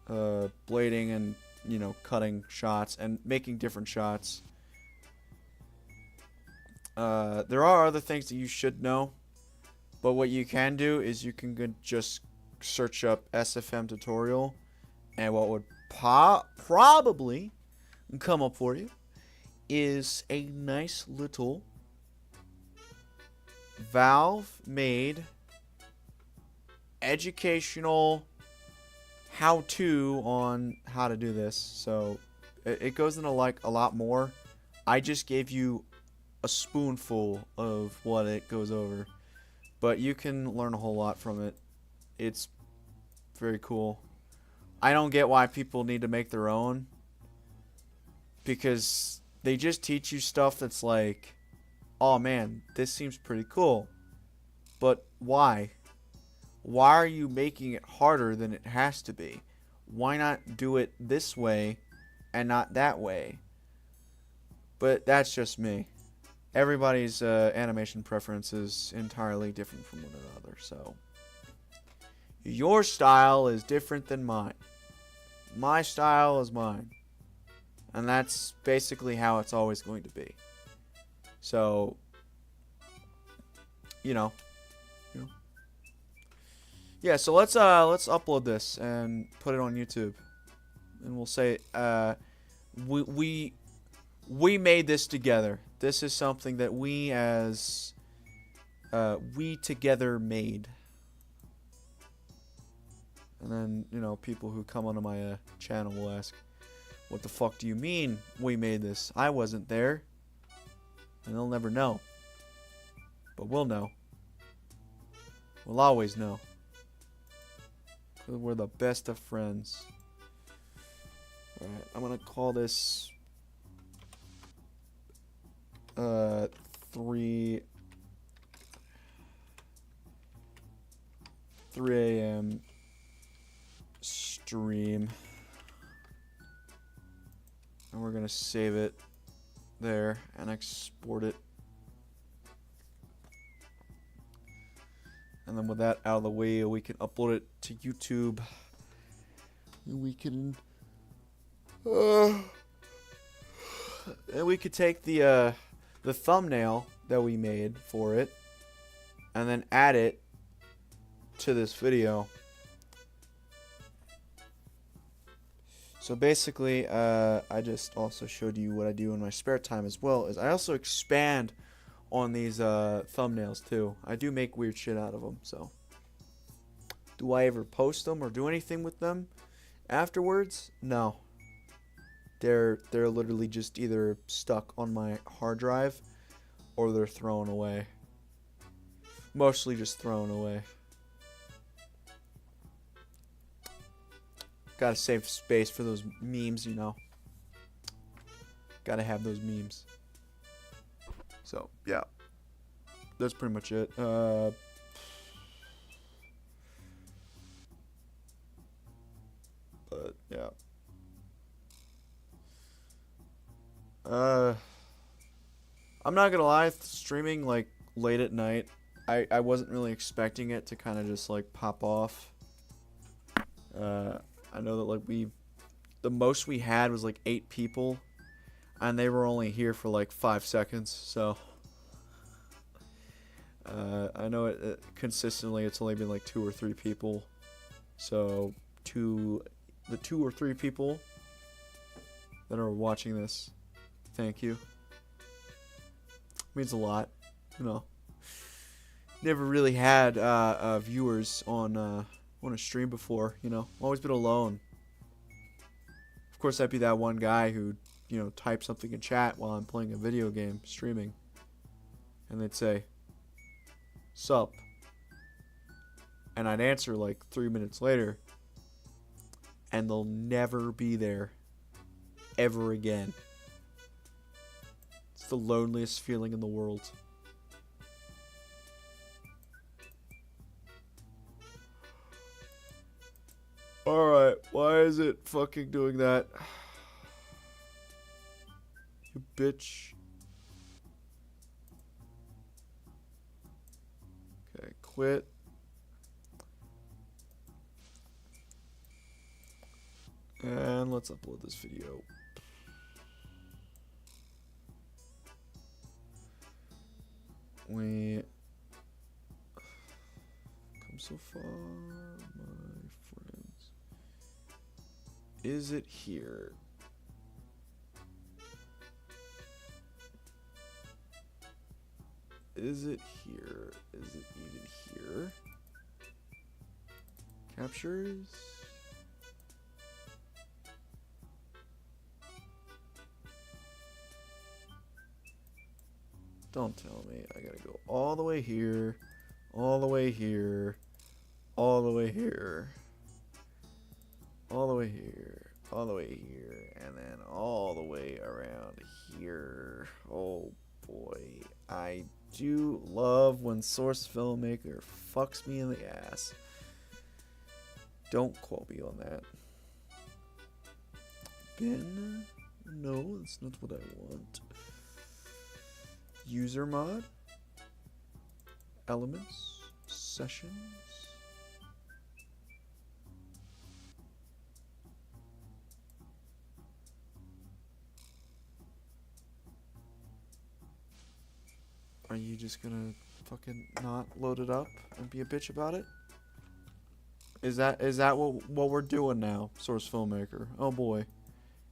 blading and, you know, cutting shots and making different shots. There are other things that you should know, but what you can do is you can just search up SFM tutorial, and what would probably come up for you is a nice little Valve made educational how-to on how to do this. So it goes into like a lot more. I just gave you a spoonful of what it goes over, but you can learn a whole lot from it. It's very cool. I don't get why people need to make their own, because they just teach you stuff that's like, oh man, this seems pretty cool, but why? Why are you making it harder than it has to be? Why not do it this way and not that way? But that's just me. Everybody's animation preference is entirely different from one another, so Your style is different than mine. My style is mine. And that's basically how it's always going to be. So, you know. Yeah, so let's upload this and put it on YouTube. And we'll say we made this together. This is something that we together made. And then, you know, people who come onto my channel will ask, what the fuck do you mean we made this? I wasn't there. And they'll never know. But we'll know. We'll always know. Because we're the best of friends. Alright, I'm gonna call this 3 a.m. stream. And we're gonna save it there and export it. And then with that out of the way, we can upload it to YouTube. And we can and we could take the thumbnail that we made for it and then add it to this video. So basically, I just also showed you what I do in my spare time as well. Is I also expand on these thumbnails too. I do make weird shit out of them. So, do I ever post them or do anything with them afterwards? No. They're literally just either stuck on my hard drive or they're thrown away. Mostly just thrown away. Gotta save space for those memes, you know. Gotta have those memes. So, yeah. That's pretty much it. But, yeah. I'm not gonna lie, streaming, like, late at night, I wasn't really expecting it to kind of just, like, pop off. I know that, like, the most we had was, like, 8 people, and they were only here for, like, 5 seconds, so, I know consistently it's only been, like, 2 or 3 people, so, the 2 or 3 people that are watching this, thank you. Means a lot, you know. Never really had viewers on a stream before, you know. Always been alone. Of course, I'd be that one guy who, you know, type something in chat while I'm playing a video game, streaming. And they'd say, "Sup?" And I'd answer like 3 minutes later. And they'll never be there. Ever again. It's the loneliest feeling in the world. Alright, why is it fucking doing that? You bitch. Okay, quit. And let's upload this video. We come so far, my friends. Is it here? Is it here? Is it even here? Captures? Don't tell me I gotta go all the way here, all the way here, all the way here, all the way here, all the way here, and then all the way around here. Oh boy, I do love when Source Filmmaker fucks me in the ass. Don't quote me on that. Ben? No, that's not what I want. User mod, elements, sessions, Are you just gonna fucking not load it up and be a bitch about it? Is that what we're doing now, Source Filmmaker? Oh boy.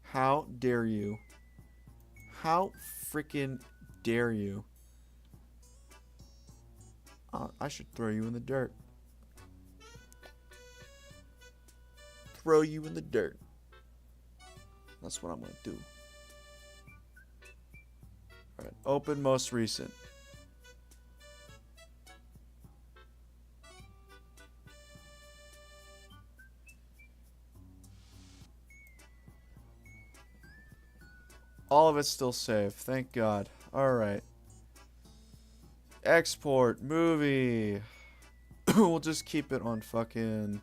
How dare you? How freaking dare you? I should throw you in the dirt. Throw you in the dirt. That's what I'm gonna do. Alright, open most recent. All of it's still saved, thank God. Alright. Export movie. We'll just keep it on fucking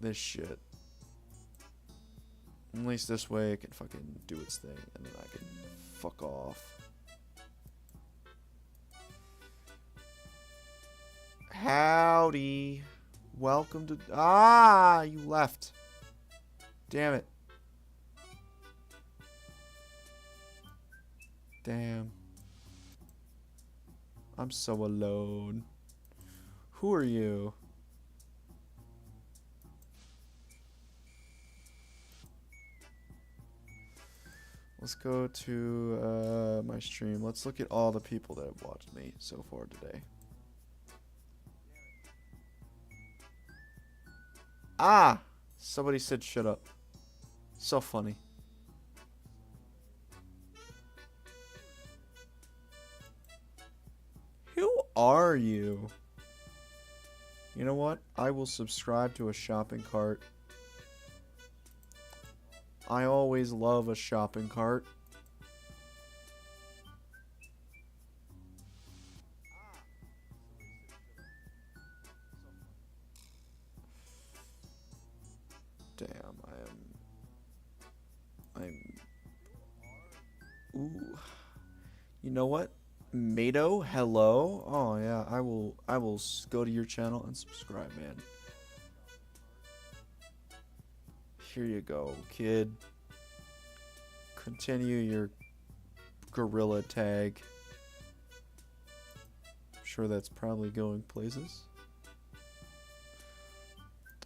this shit. At least this way it can fucking do its thing and then I can fuck off. Howdy. Welcome to... Ah, you left. Damn it. Damn. I'm so alone. Who are you? Let's go to my stream. Let's look at all the people that have watched me so far today. Ah! Somebody said shut up. So funny. Who are you? You know what? I will subscribe to a shopping cart. I always love a shopping cart. Damn, ooh. You know what? Mato, hello. Oh yeah, I will go to your channel and subscribe, man. Here you go, kid. Continue your gorilla tag. I'm sure that's probably going places.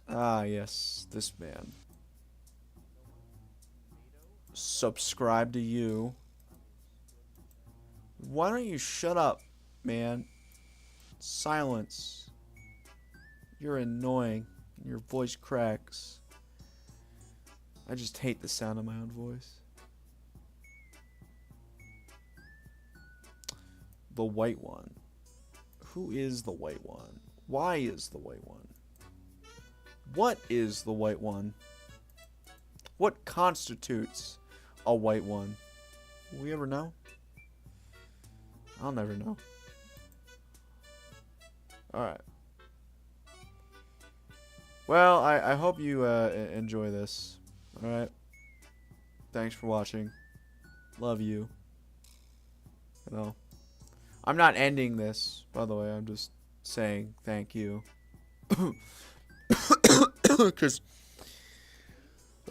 Ah, yes, this man. Subscribe to you. Why don't you shut up, man? Silence. You're annoying. Your voice cracks. I just hate the sound of my own voice. The white one. Who is the white one? Why is the white one? What is the white one? What constitutes a white one? Will we ever know? I'll never know. Alright. Well, I hope you enjoy this. Alright. Thanks for watching. Love you. You know. I'm not ending this, by the way. I'm just saying thank you. Because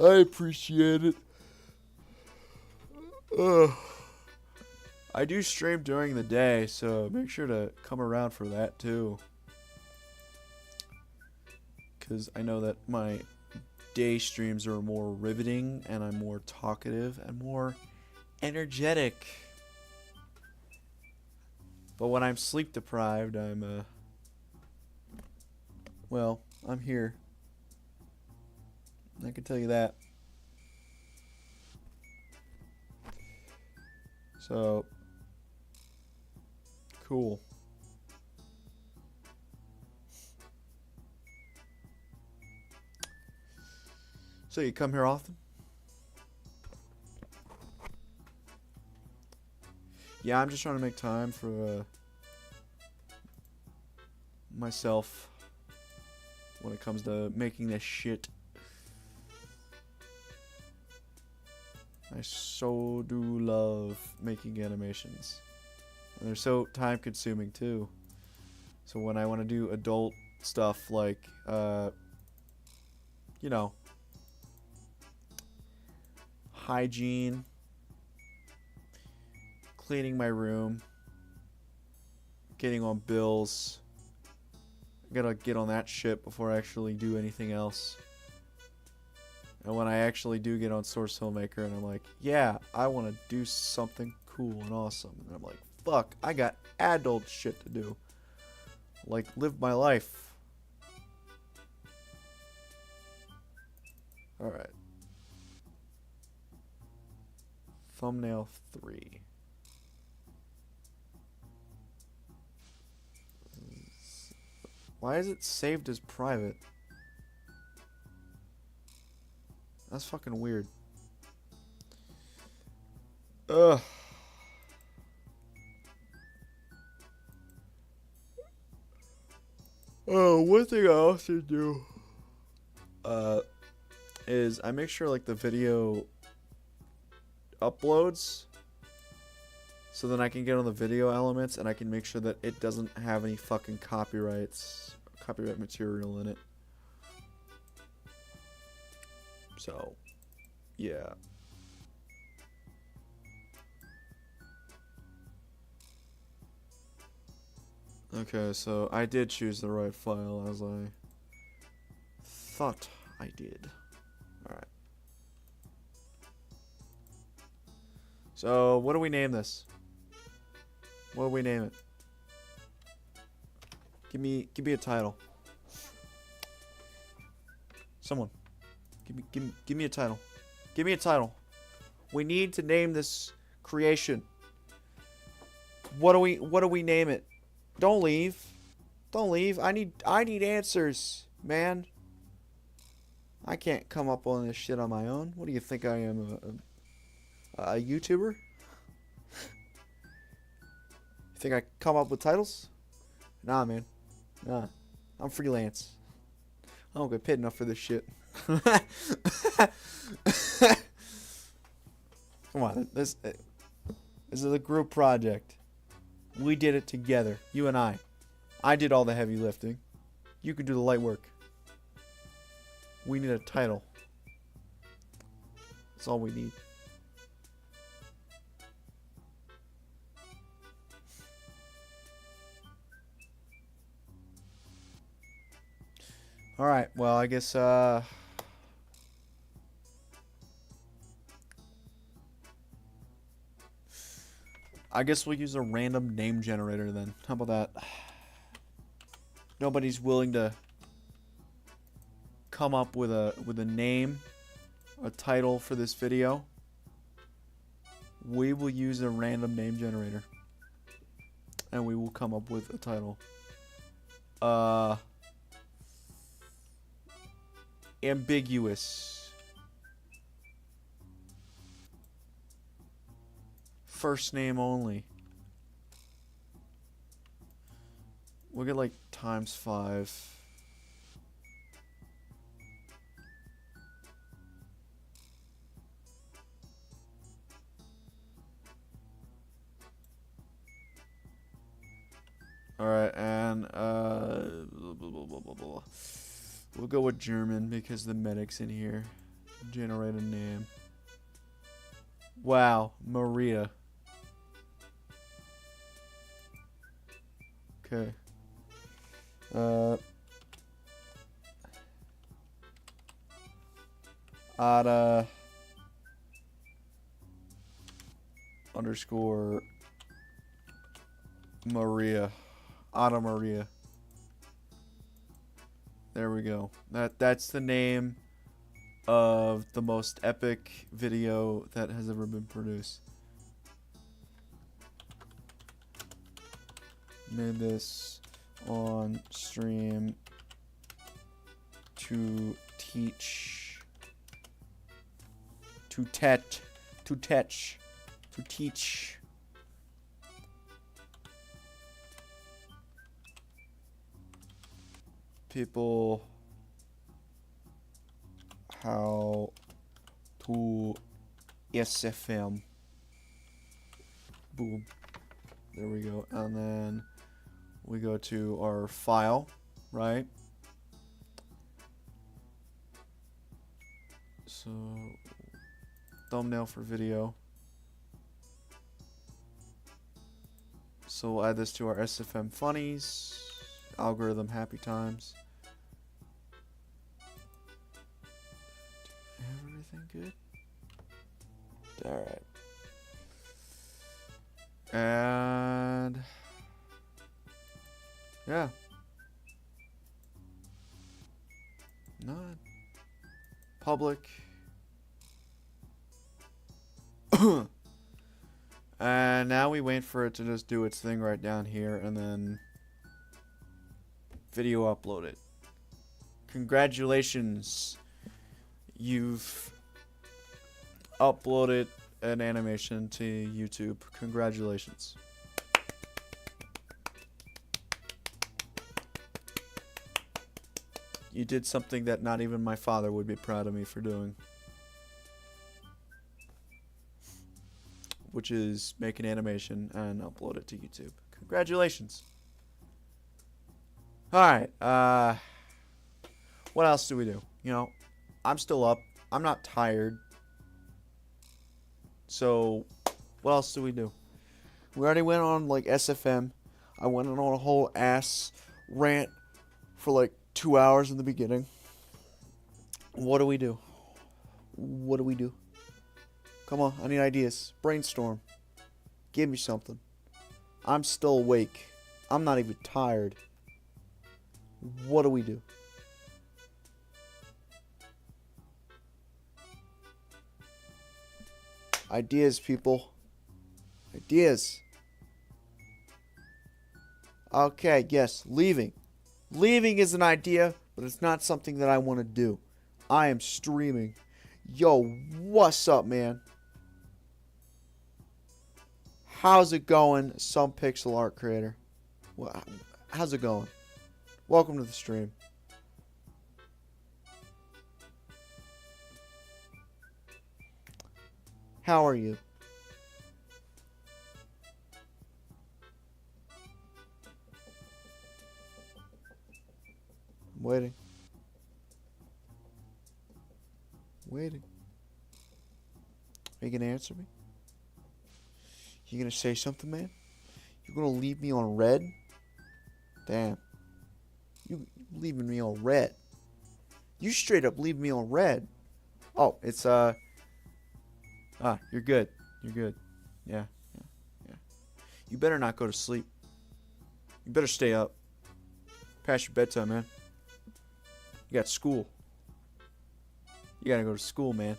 I appreciate it. I do stream during the day, so make sure to come around for that too. Because I know that my day streams are more riveting, and I'm more talkative and more energetic. But when I'm sleep deprived, I'm well, I'm here. I can tell you that. So cool. So you come here often? Yeah, I'm just trying to make time for myself when it comes to making this shit. I so do love making animations. And they're so time consuming too. So when I want to do adult stuff like, you know, hygiene, cleaning my room, getting on bills. I gotta get on that shit before I actually do anything else. And when I actually do get on Source Filmmaker and I'm like, yeah, I want to do something cool and awesome. And I'm like, fuck, I got adult shit to do. Like, live my life. Alright. Thumbnail 3. Why is it saved as private? That's fucking weird. Ugh. Oh, one thing I also do is I make sure like the video uploads so then I can get on the video elements and I can make sure that it doesn't have any fucking copyright material in it. So, yeah. Okay, so I did choose the right file as I thought I did. Alright. So, what do we name this? What do we name it? Give me a title. Someone. Give me a title. Give me a title. We need to name this creation. What do we name it? Don't leave. Don't leave. I need answers, man. I can't come up on this shit on my own. What do you think I am, a YouTuber? You think I come up with titles? Nah, man. Nah. I'm freelance. I don't get paid enough for this shit. Come on. This is a group project. We did it together. You and I. I did all the heavy lifting. You can do the light work. We need a title. That's all we need. Alright, well, I guess, we'll use a random name generator then. How about that? Nobody's willing to come up with a name, a title for this video. We will use a random name generator. And we will come up with a title. Ambiguous. First name only. We'll get like ×5. Alright, and we'll go with German because the medic's in here. Generate a name. Wow, Maria. Okay. Ada _ Maria. Ada Maria. There we go. That's the name of the most epic video that has ever been produced. Made this on stream to teach people how to SFM. Boom. There we go. And then we go to our file, right? So, thumbnail for video. So we'll add this to our SFM funnies. Algorithm happy times. Everything good? Alright. And yeah. Not public. And now we wait for it to just do its thing right down here and then video upload it. Congratulations. You've uploaded an animation to YouTube. Congratulations. You did something that not even my father would be proud of me for doing. Which is make an animation and upload it to YouTube. Congratulations. Alright, what else do we do? You know, I'm still up. I'm not tired. So, what else do we do? We already went on, like, SFM. I went on a whole ass rant for, like, 2 hours in the beginning. What do we do? What do we do? Come on, I need ideas. Brainstorm. Give me something. I'm still awake. I'm not even tired. What do we do? Ideas, people. Ideas. Okay, yes, leaving. Leaving is an idea, but it's not something that I want to do. I am streaming. Yo, what's up, man? How's it going, some pixel art creator? How's it going? Welcome to the stream. How are you? I'm waiting. Waiting. Are you gonna answer me? You gonna say something, man? You gonna leave me on red? Damn. You leaving me on red. You straight up leave me on red. Oh, it's you're good. You're good. Yeah. You better not go to sleep. You better stay up. Past your bedtime, man. You got school. You gotta go to school, man.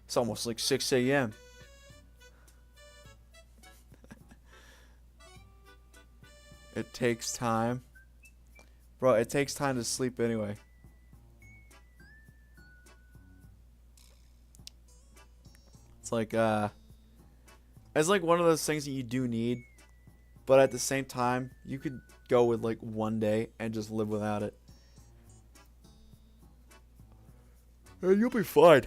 It's almost like 6 a.m. It takes time. Bro, it takes time to sleep anyway. It's like one of those things that you do need, but at the same time, you could go with like one day and just live without it. And you'll be fine.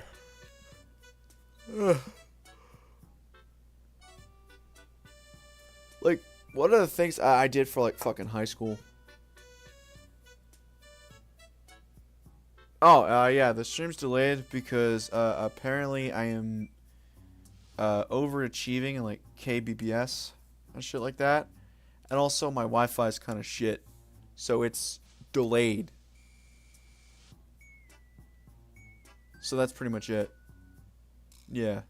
Like, one of the things I did for like fucking high school. Oh, yeah, the stream's delayed because apparently I am overachieving in like kbps and shit like that, and also my Wi-Fi is kind of shit, so it's delayed. So that's pretty much it. Yeah.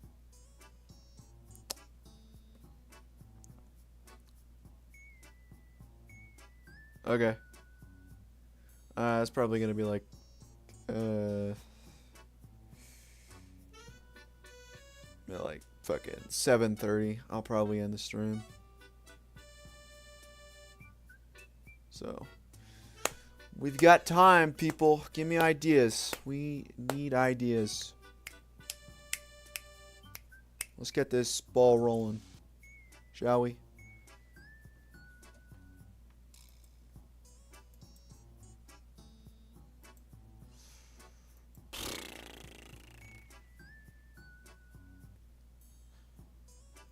Okay. It's probably gonna be like like fucking 7:30. I'll probably end the stream. So we've got time, people. Give me ideas. We need ideas. Let's get this ball rolling, shall we?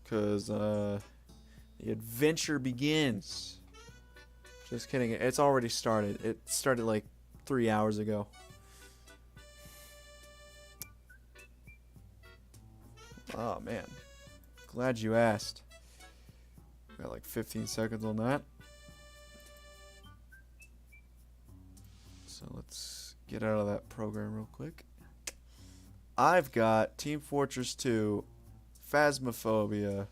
Because the adventure begins. Just kidding. It's already started. It started like 3 hours ago. Oh, man. Glad you asked. Got like 15 seconds on that. So let's get out of that program real quick. I've got Team Fortress 2, Phasmophobia,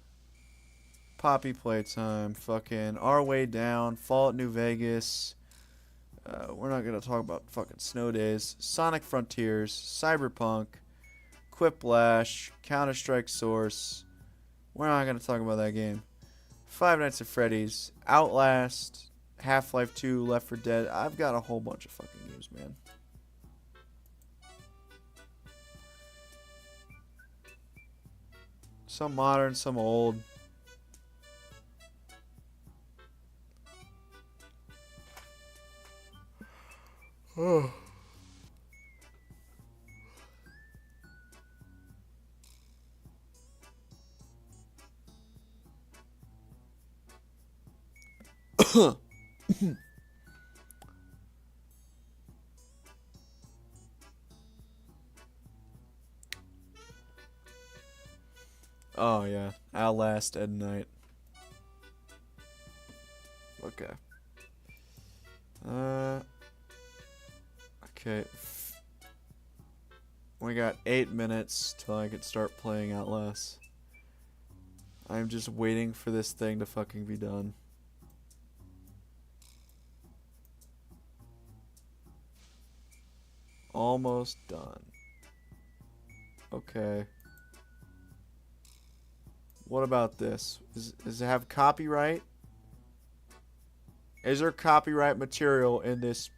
Poppy Playtime, fucking Our Way Down, Fallout New Vegas. We're not going to talk about fucking Snow Days. Sonic Frontiers, Cyberpunk, Quiplash, Counter-Strike Source. We're not going to talk about that game. Five Nights at Freddy's, Outlast, Half-Life 2, Left 4 Dead. I've got a whole bunch of fucking games, man. Some modern, some old. Oh. Oh yeah, Outlast at night. Okay. Okay. We got 8 minutes till I can start playing Outlast. I'm just waiting for this thing to fucking be done. Almost done. Okay. What about this? Does it have copyright? Is there copyright material in this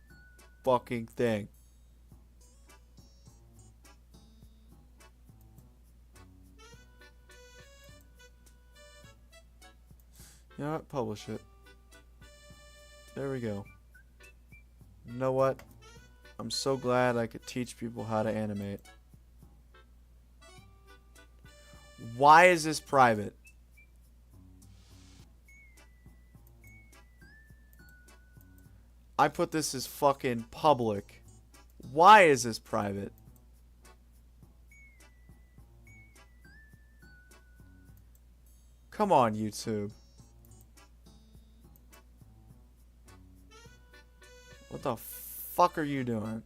fucking thing? You know what? Publish it. There we go. You know what? I'm so glad I could teach people how to animate. Why is this private? I put this as fucking public. Why is this private? Come on, YouTube. What the fuck are you doing?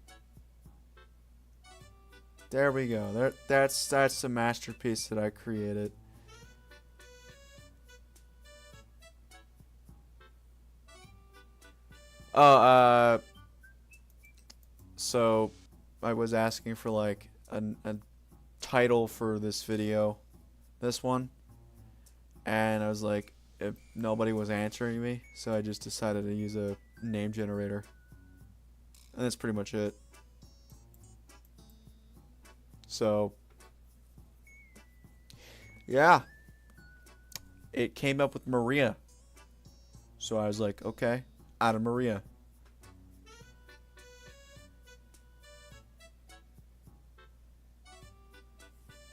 There we go. That's the masterpiece that I created. Oh, so I was asking for like a title for this video, this one, and I was like, if nobody was answering me, so I just decided to use a name generator, and that's pretty much it. So, yeah, it came up with Maria. So I was like, okay, out of Maria.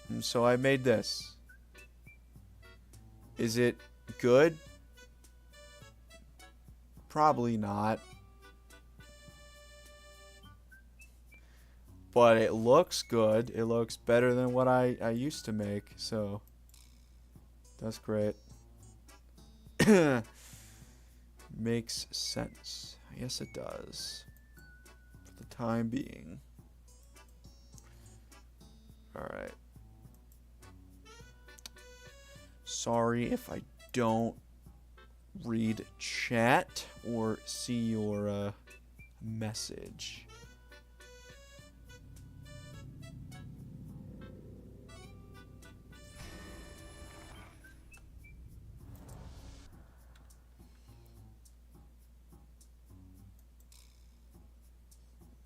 And so I made this. Is it good? Probably not. But it looks good. It looks better than what I used to make. So that's great. Makes sense. Yes, it does. For the time being. Alright. Sorry if I don't read chat or see your message.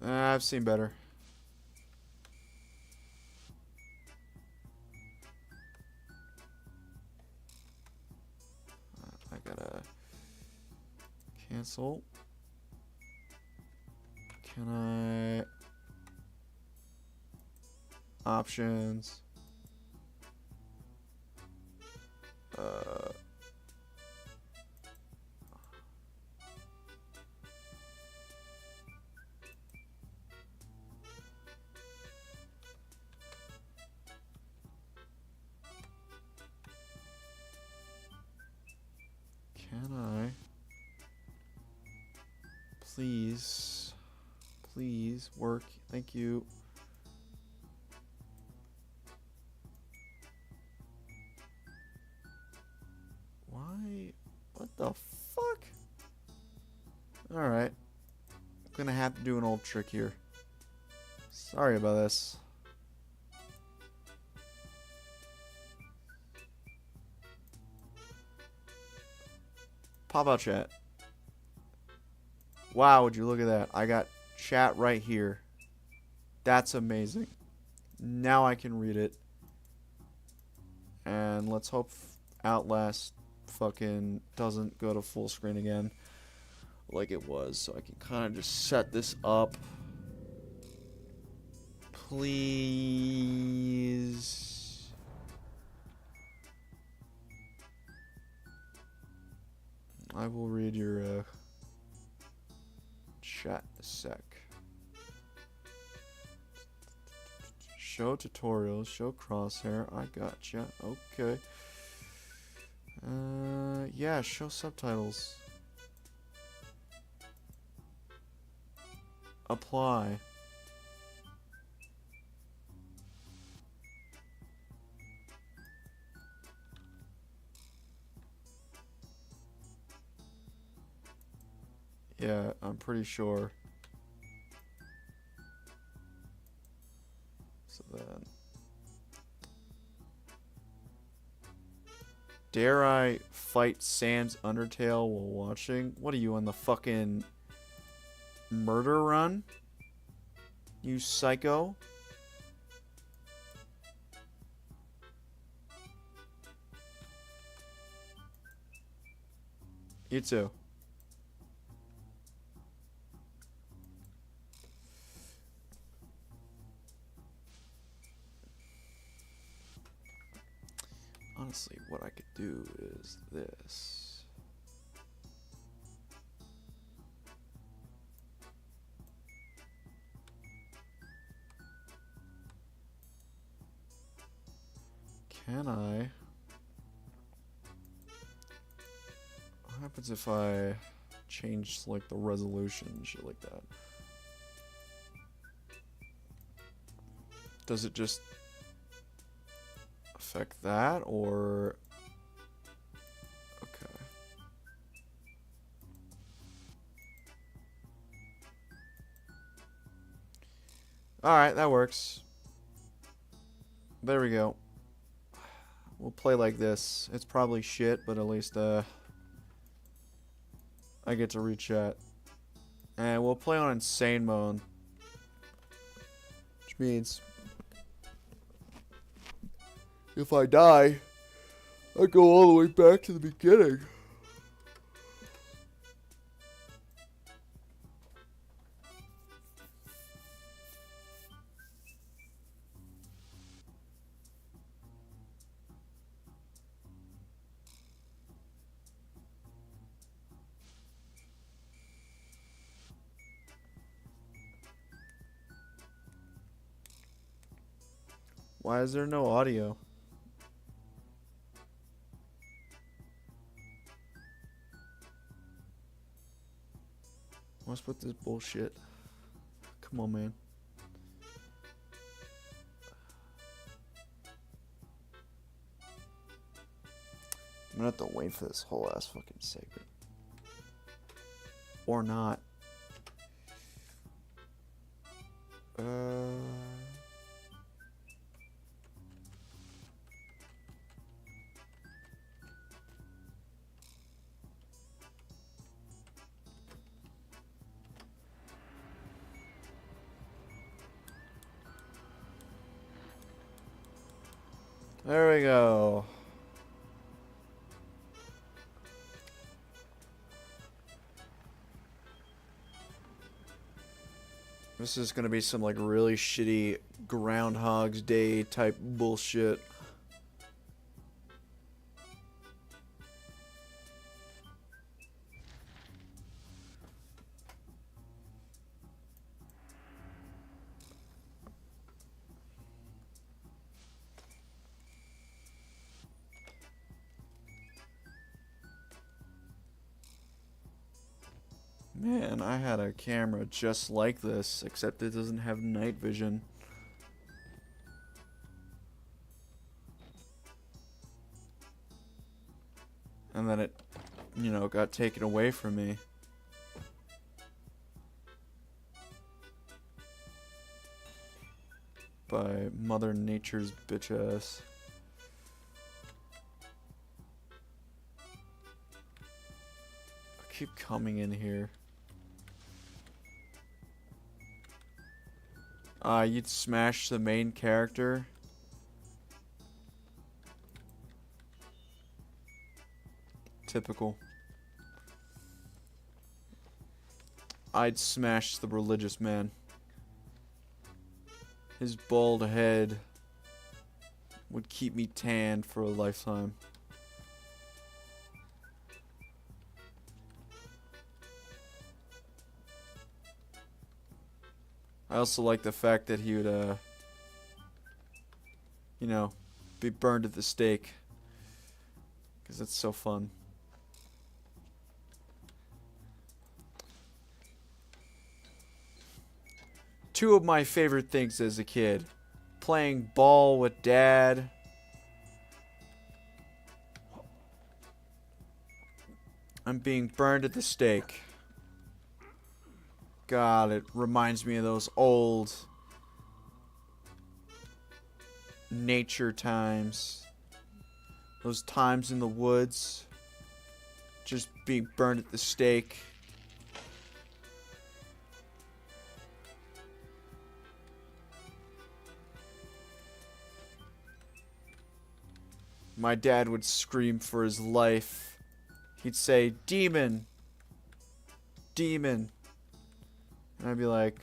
I've seen better. I gotta cancel. Can I options? Can I please work? Thank you. Why? What the fuck? Alright. Gonna have to do an old trick here. Sorry about this. Pop out chat. Wow, would you look at that? I got chat right here. That's amazing. Now I can read it. And let's hope Outlast fucking doesn't go to full screen again like it was. So I can kind of just set this up. Please. I will read your chat in a sec. Show tutorials, show crosshair. I gotcha. Okay. Yeah, show subtitles. Apply. Yeah, I'm pretty sure. So then, dare I fight Sans Undertale while watching? What are you on the fucking murder run? You psycho? You too. Honestly, what I could do is this. Can I? What happens if I change like the resolution and shit like that? Does it just affect that, or okay? All right, that works. There we go. We'll play like this. It's probably shit, but at least I get to read chat. And we'll play on insane mode, which means if I die, I go all the way back to the beginning. Why is there no audio? What's with this bullshit? Come on, man. I'm gonna have to wait for this whole ass fucking segment. Or not. There we go. This is gonna be some like really shitty Groundhog's Day type bullshit. Man, I had a camera just like this, except it doesn't have night vision. And then it, you know, got taken away from me. By Mother Nature's bitch ass. I keep coming in here. You'd smash the main character. Typical. I'd smash the religious man. His bald head would keep me tanned for a lifetime. I also like the fact that he would, you know, be burned at the stake. Because it's so fun. Two of my favorite things as a kid. Playing ball with dad. And being burned at the stake. God, it reminds me of those old nature times. Those times in the woods. Just being burned at the stake. My dad would scream for his life. He'd say, "Demon! Demon!" And I'd be like,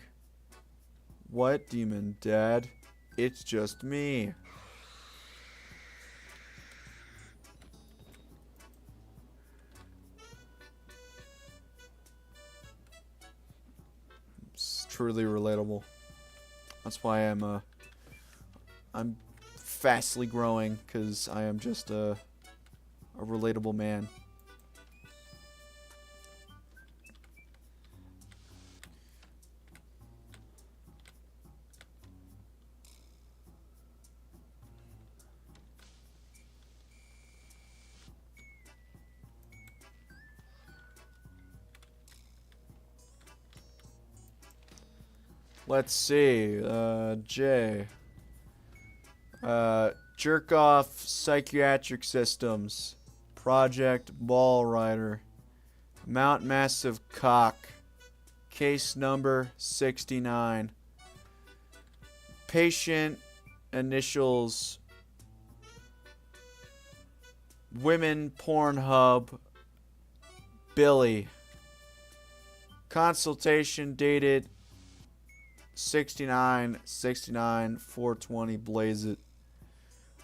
"What demon, Dad? It's just me." It's truly relatable. That's why I'm fastly growing, because I am just a relatable man. Let's see, J. Jerk off psychiatric systems. Project Ball Rider. Mount Massive Cock. Case number 69. Patient initials. Women Pornhub. Billy. Consultation dated 69/69/420. Blaze it.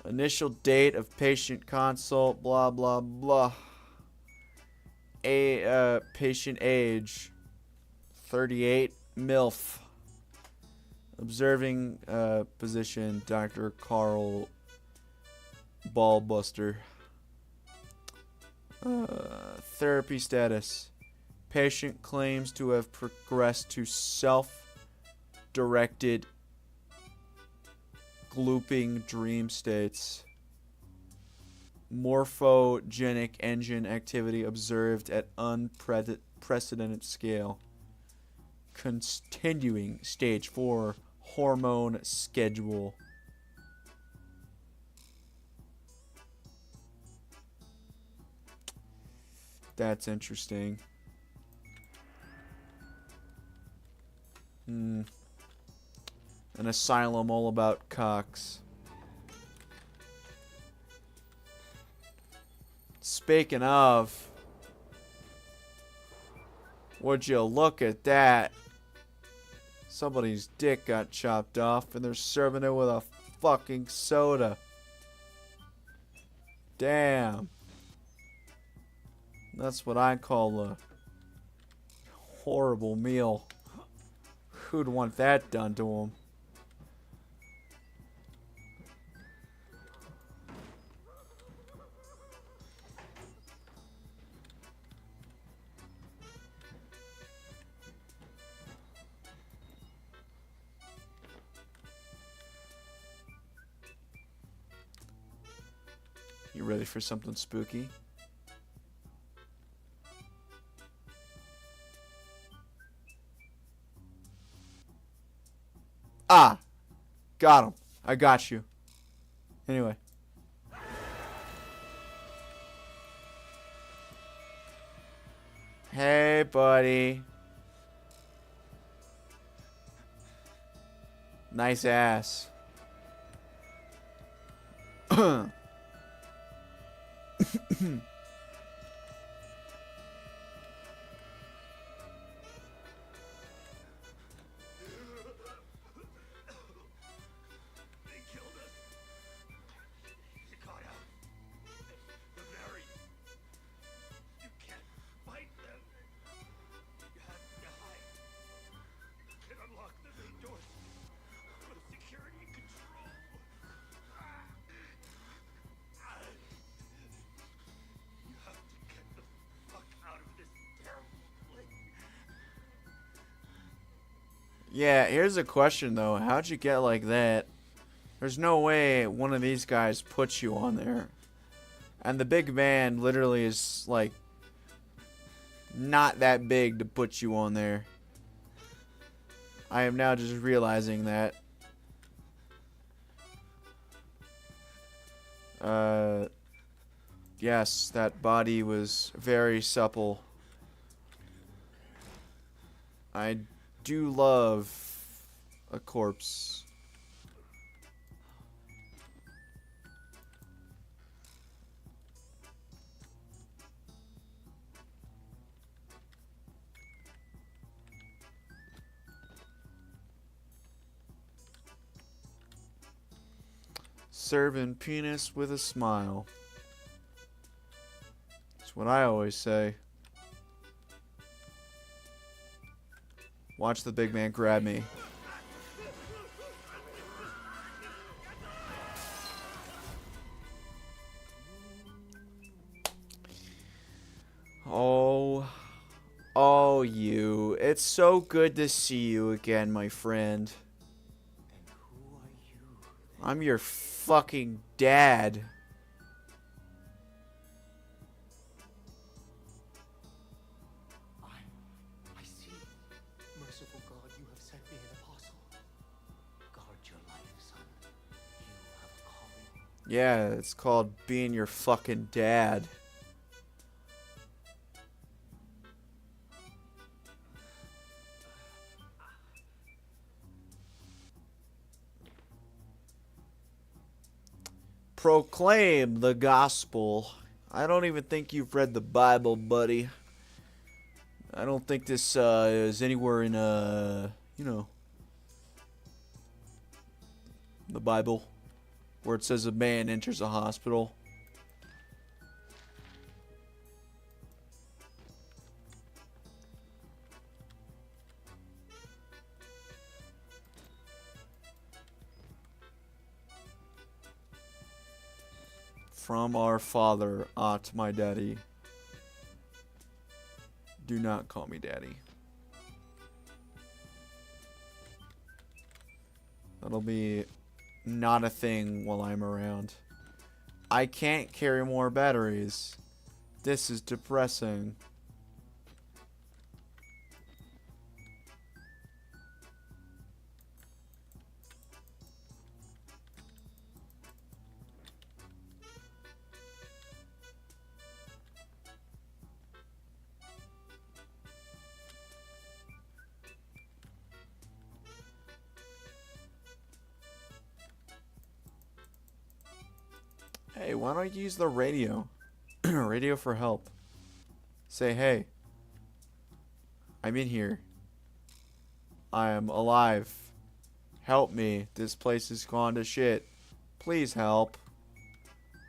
Initial date of patient consult. Blah blah blah. Patient age 38. MILF. Observing position Dr. Carl Ballbuster. Therapy status. Patient claims to have progressed to self-directed glooping dream states. Morphogenic engine activity observed at unprecedented scale. Continuing stage 4 hormone schedule. That's interesting. An asylum all about cocks. Speaking of, would you look at that? Somebody's dick got chopped off and they're serving it with a fucking soda. Damn. That's what I call a horrible meal. Who'd want that done to him? You ready for something spooky? Ah! Got him. I got you. Anyway. Hey, buddy. Nice ass. Yeah, here's a question though. How'd you get like that? There's no way one of these guys puts you on there. And the big man literally is like not that big to put you on there. I am now just realizing that. Yes, that body was very supple. I do love a corpse. Serving penis with a smile. That's what I always say. Watch the big man grab me. Oh, you. It's so good to see you again, my friend. And who are you? I'm your fucking dad. I see. Merciful God, you have sent me an apostle. Guard your life, son. You have a calling. Yeah, it's called being your fucking dad. Proclaim the gospel. I don't even think you've read the Bible, buddy. I don't think this is anywhere in you know, the Bible where it says a man enters a hospital. From our father, Ot my daddy. Do not call me daddy. That'll be not a thing while I'm around. I can't carry more batteries. This is depressing. Hey, why don't you use the radio? Radio for help. Say, hey, I'm in here. I am alive. Help me. This place has gone to shit. Please help.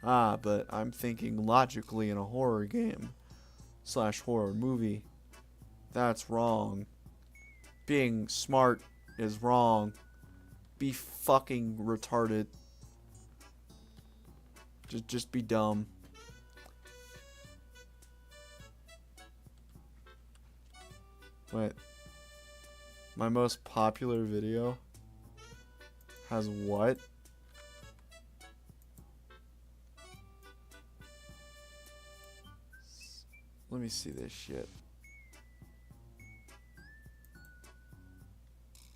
Ah, but I'm thinking logically in a horror game / horror movie. That's wrong. Being smart is wrong. Be fucking retarded. Just be dumb. Wait. My most popular video has what? Let me see this shit.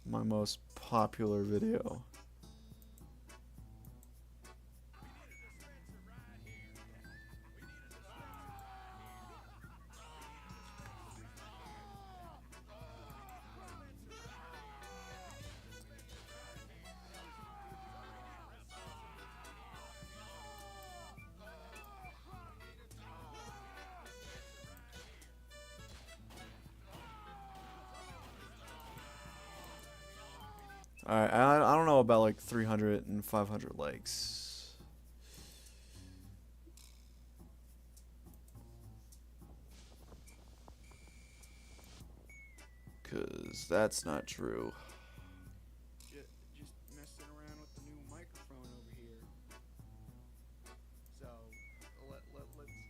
My most popular video. Alright, I don't know about like 300 and 500 likes. Cause that's not true. Just messing around with the new microphone over here. So let's listen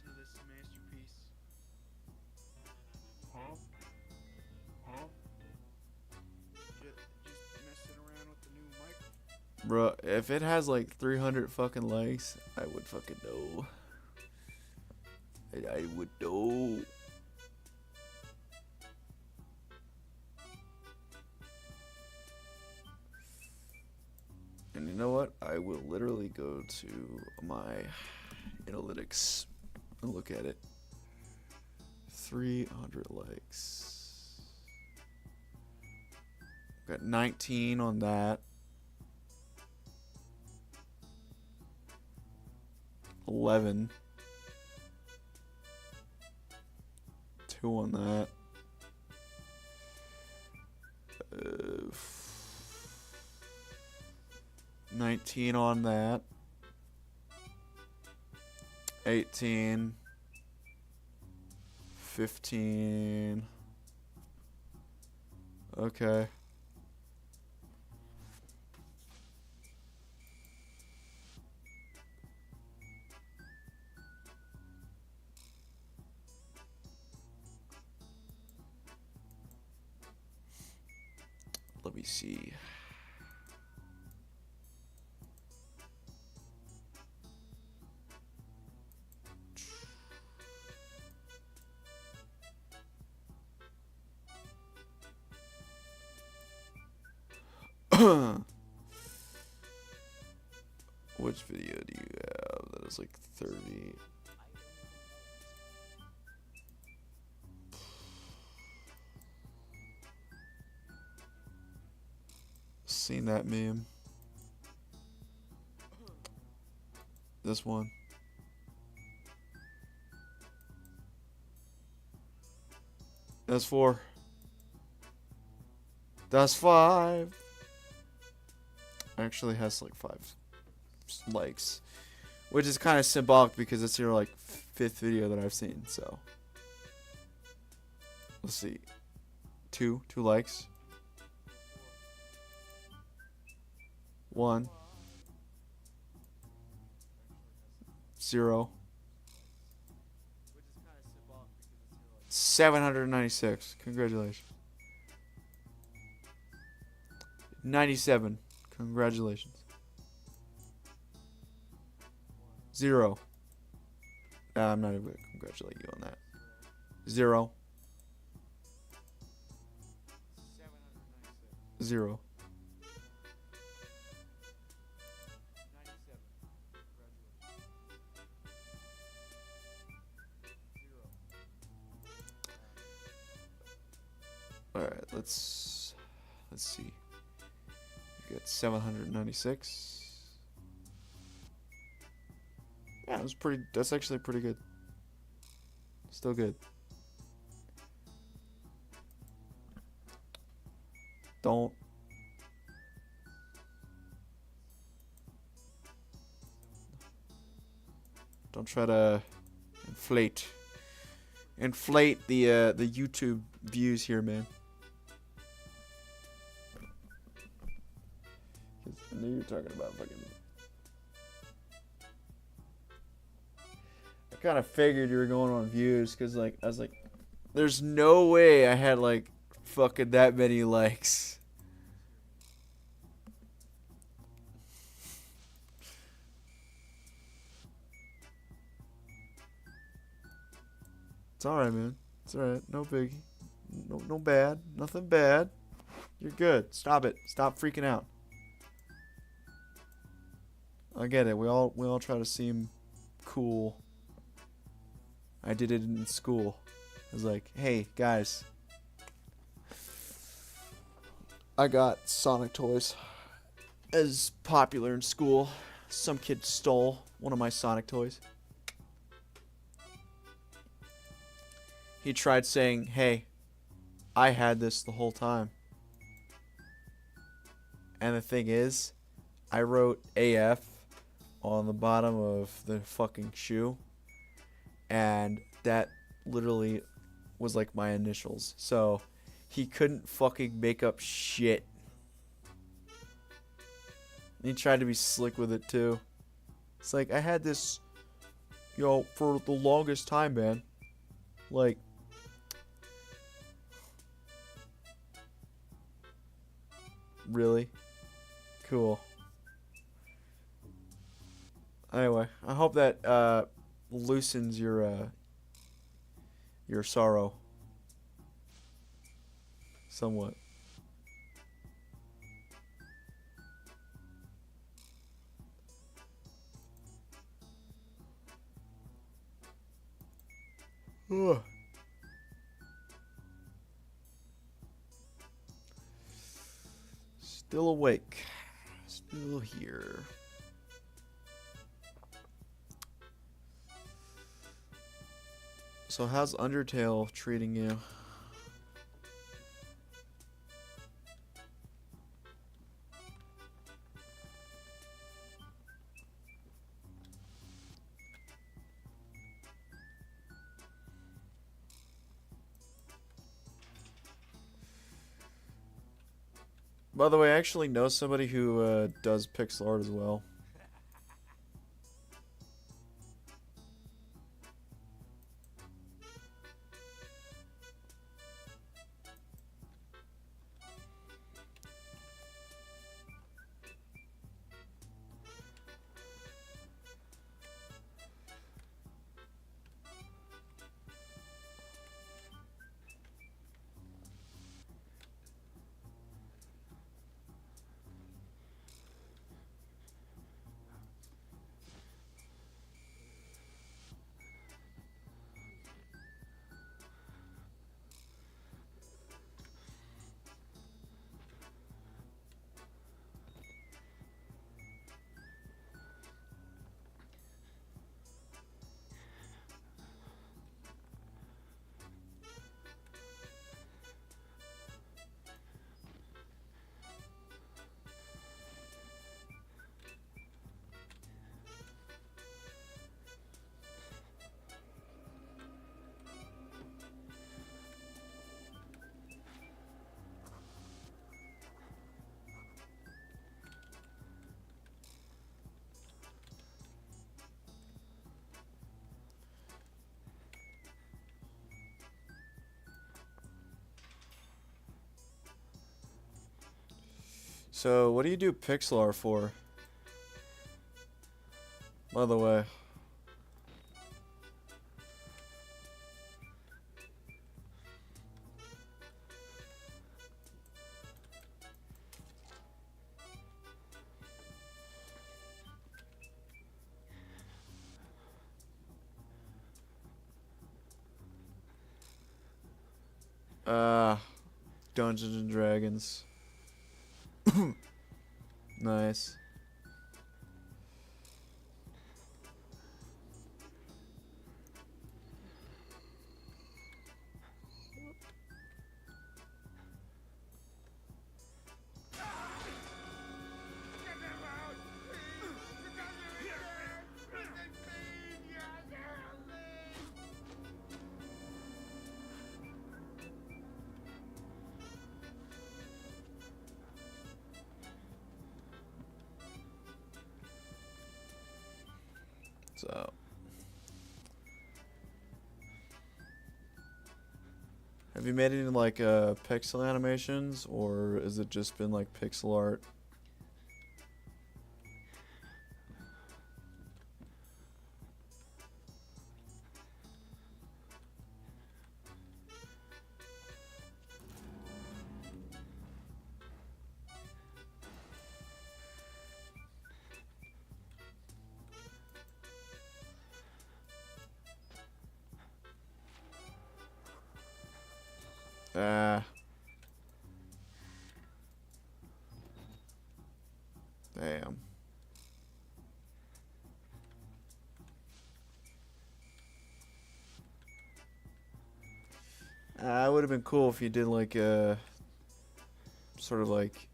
to this masterpiece. Huh? Huh? Just messing around with the new microphone. Bro, if it has like 300 fucking likes, I would fucking know. I would know. And you know what? I will literally go to my analytics and look at it. 300 likes. Got 19 on that. 11. 2 on that. 19 on that. 18. 15. Okay. Let me see. Which video do you have that is like 30? Seen that meme. This one. That's 4. That's 5. Actually has like 5 likes, which is kind of symbolic because it's your like 5th video that I've seen. So let's see. 2 likes. 1 0 796. Congratulations. 97. Congratulations. 0. I'm not even gonna congratulate you on that. 0. 0. 97. Alright, let's see. We got 796. Yeah, it was pretty. That's actually pretty good. Still good. Don't try to inflate the YouTube views here, man. 'Cause I knew you were talking about fucking. I kind of figured you were going on views because like I was like, there's no way I had like fucking that many likes. It's alright, man. It's alright. No biggie. No bad. Nothing bad. You're good. Stop it. Stop freaking out. I get it. We all try to seem cool. I did it in school. I was like, hey, guys. I got Sonic toys. As popular in school. Some kid stole one of my Sonic toys. He tried saying, hey, I had this the whole time. And the thing is, I wrote AF on the bottom of the fucking shoe. And that literally was like my initials. So he couldn't fucking make up shit. And he tried to be slick with it too. It's like, I had this, for the longest time, man. Like, really? Cool. Anyway, I hope that loosens your sorrow somewhat. Ugh. Still awake. Still here. So how's Undertale treating you? By the way, I actually know somebody who does pixel art as well. So, what do you do pixel art for? By the way. Dungeons and Dragons. Nice. So, have you made any like pixel animations, or has it just been like pixel art? Ah. Damn. It would have been cool if you did like sort of like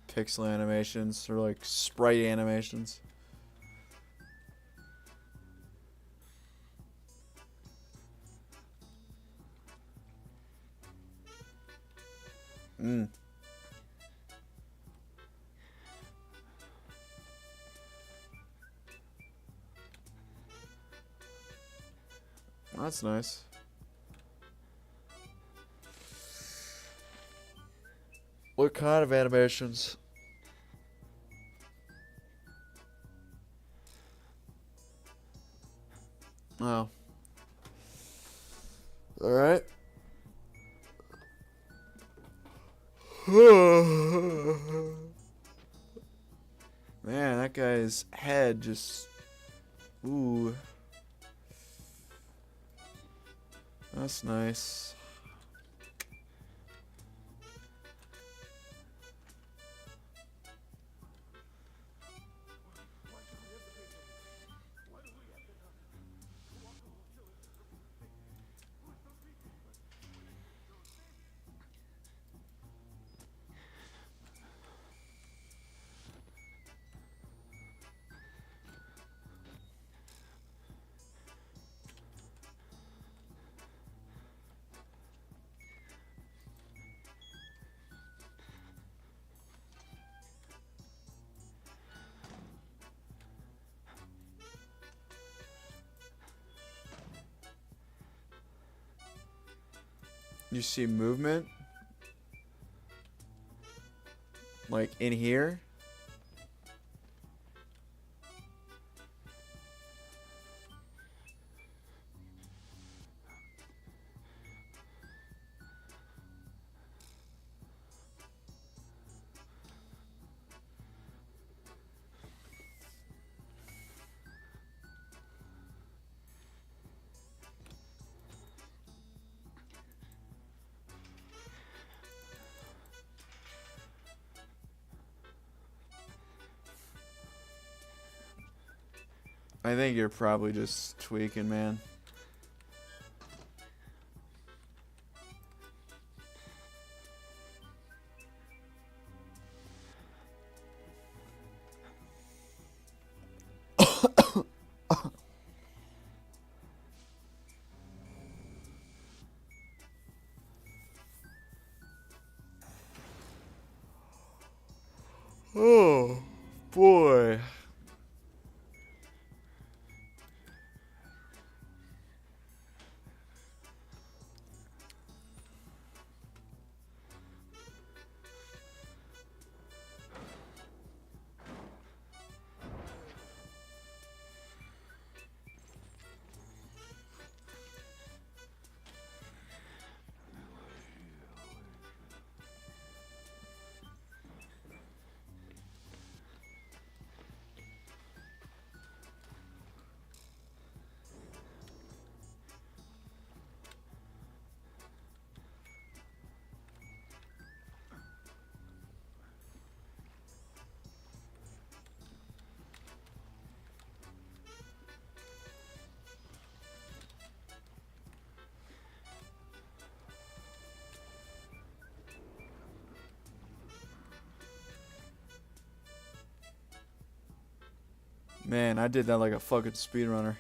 pixel animations or like sprite animations. Mm. That's nice. What kind of animations? Oh. Alright. Man, that guy's head just... Ooh. That's nice. You see movement? Like in here? I think you're probably just tweaking, man. Oh, boy. Man, I did that like a fucking speedrunner.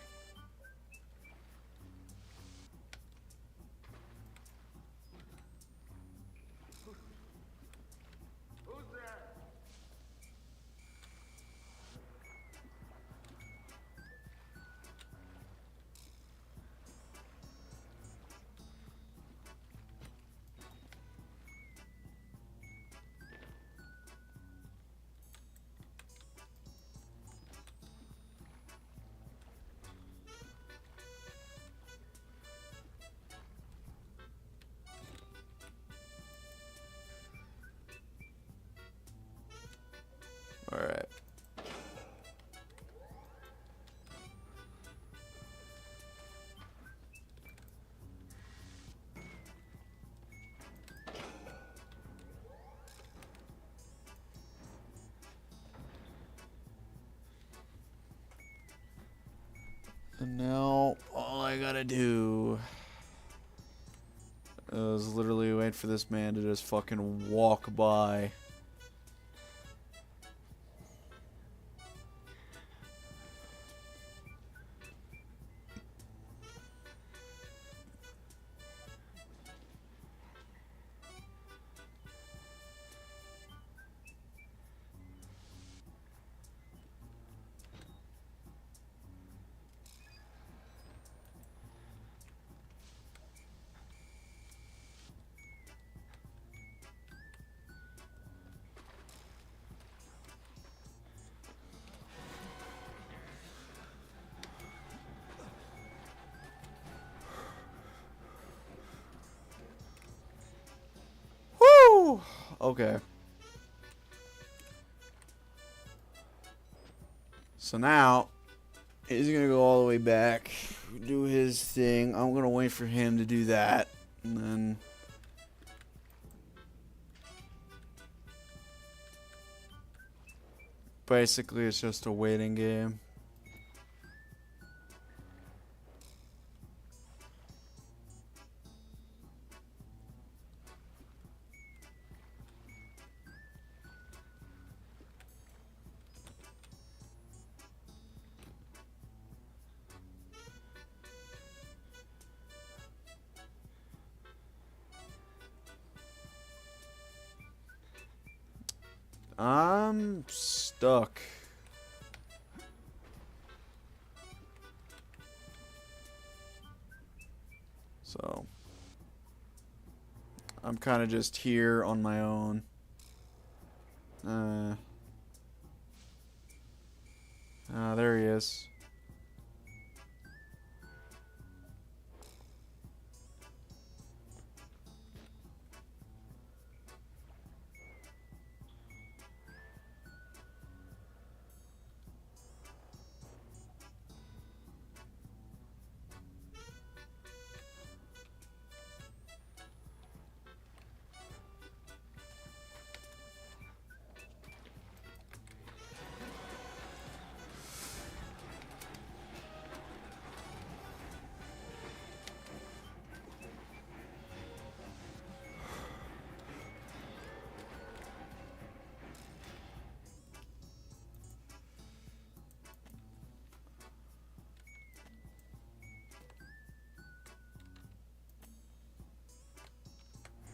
And now all I gotta do is literally wait for this man to just fucking walk by. Woo! Okay. So now he's gonna go all the way back, do his thing. I'm gonna wait for him to do that, and then basically it's just a waiting game. I'm stuck. So I'm kind of just here on my own. There he is.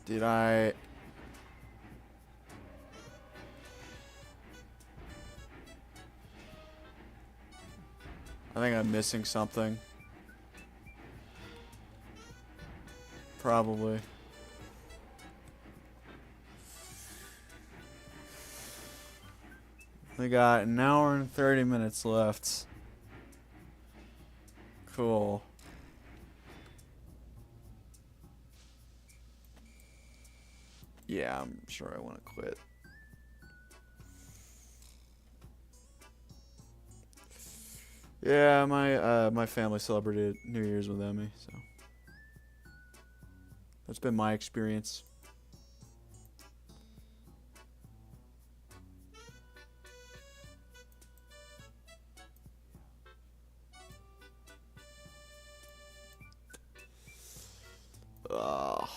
Did I... I think I'm missing something. Probably. We got an hour and 30 minutes left. Cool. Yeah, I'm sure I want to quit. Yeah, my family celebrated New Year's with Emmy, so that's been my experience. Ugh.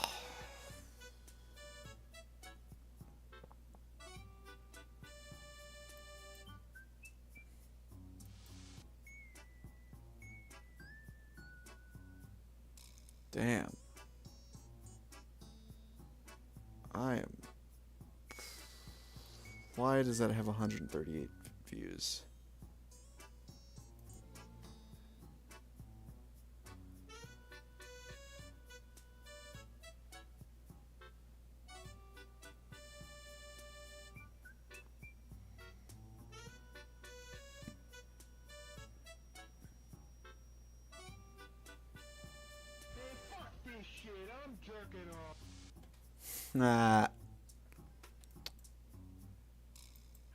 Damn. I am... Why does that have 138 views? Shit, I'm jerking off. Nah.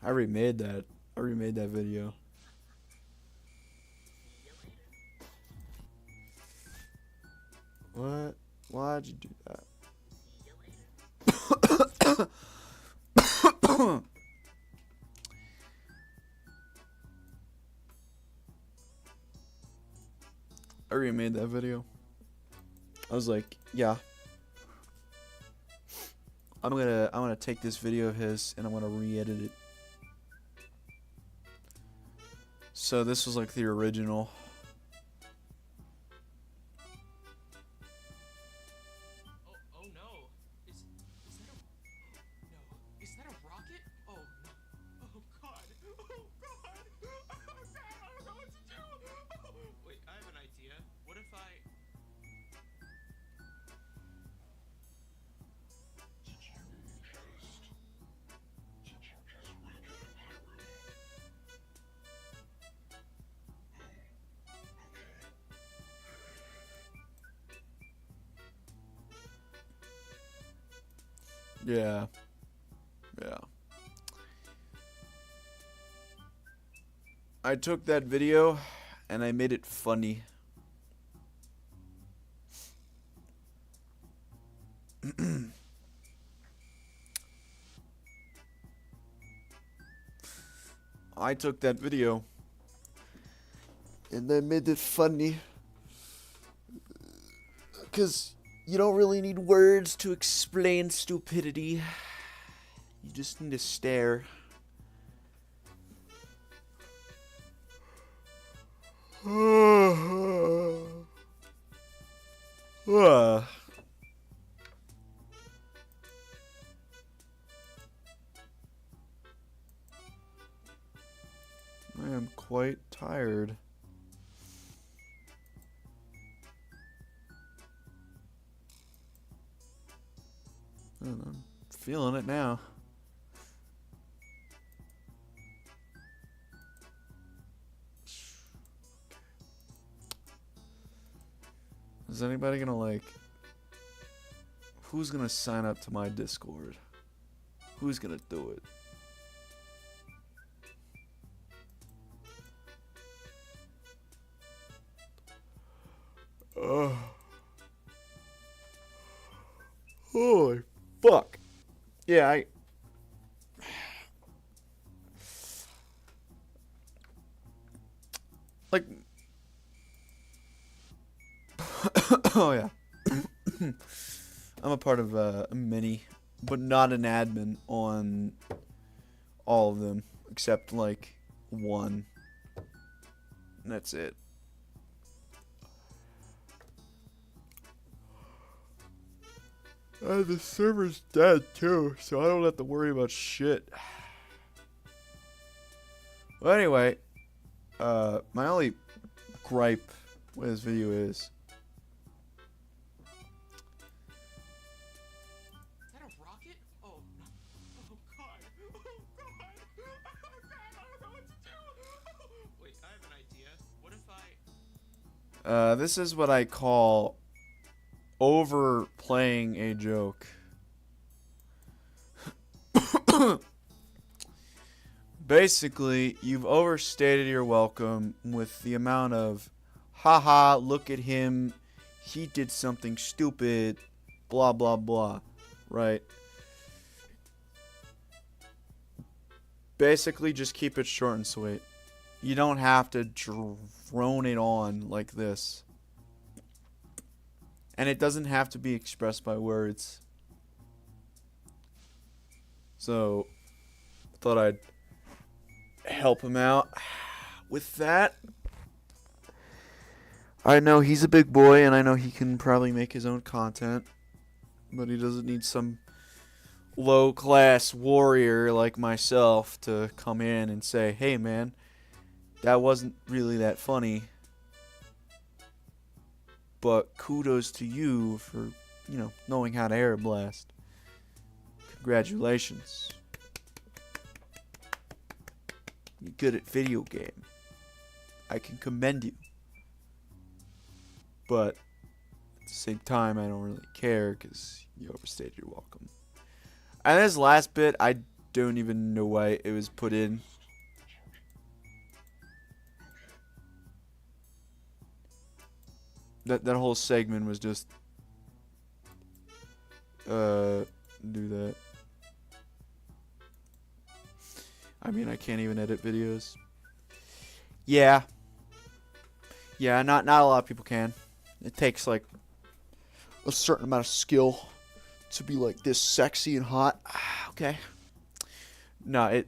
I remade that. I remade that video. What? Why'd you do that? already made that video. I was like, yeah. I'm gonna take this video of his and I'm gonna re-edit it. So this was like the original. Oh no. Is that a no? Is that a rocket? Oh no. Oh god. Oh god. Oh god. I don't know what to do. Oh, wait, I have an idea. What if I Yeah. Yeah. I took that video and I made it funny. I took that video and I made it funny. 'Cause you don't really need words to explain stupidity. You just need to stare. I am quite tired. And I'm feeling it now. Is anybody gonna like... Who's gonna sign up to my Discord? Who's gonna do it? Holy fuck. Yeah, like... Oh, yeah. I'm a part of many, but not an admin on all of them, except, like, one. And that's it. The server's dead, too, so I don't have to worry about shit. Well, anyway, my only gripe with this video is... Is that a rocket? Oh no. Oh god. Oh god. Oh god, I don't know what to do. Wait, I have an idea. What if I This is what I call overplaying a joke. Basically, you've overstated your welcome with the amount of, haha, look at him, he did something stupid, blah, blah, blah, right? Basically, just keep it short and sweet. You don't have to drone it on like this. And it doesn't have to be expressed by words. So, I thought I'd help him out with that. I know he's a big boy, and I know he can probably make his own content. But he doesn't need some low-class warrior like myself to come in and say, hey, man, that wasn't really that funny. But kudos to you for, you know, knowing how to air blast. Congratulations. You're good at video game. I can commend you. But at the same time, I don't really care because you overstayed your welcome. And this last bit, I don't even know why it was put in. That whole segment was just do that. I mean, I can't even edit videos. Yeah. Yeah, not a lot of people can. It takes like a certain amount of skill to be like this sexy and hot. Okay. No,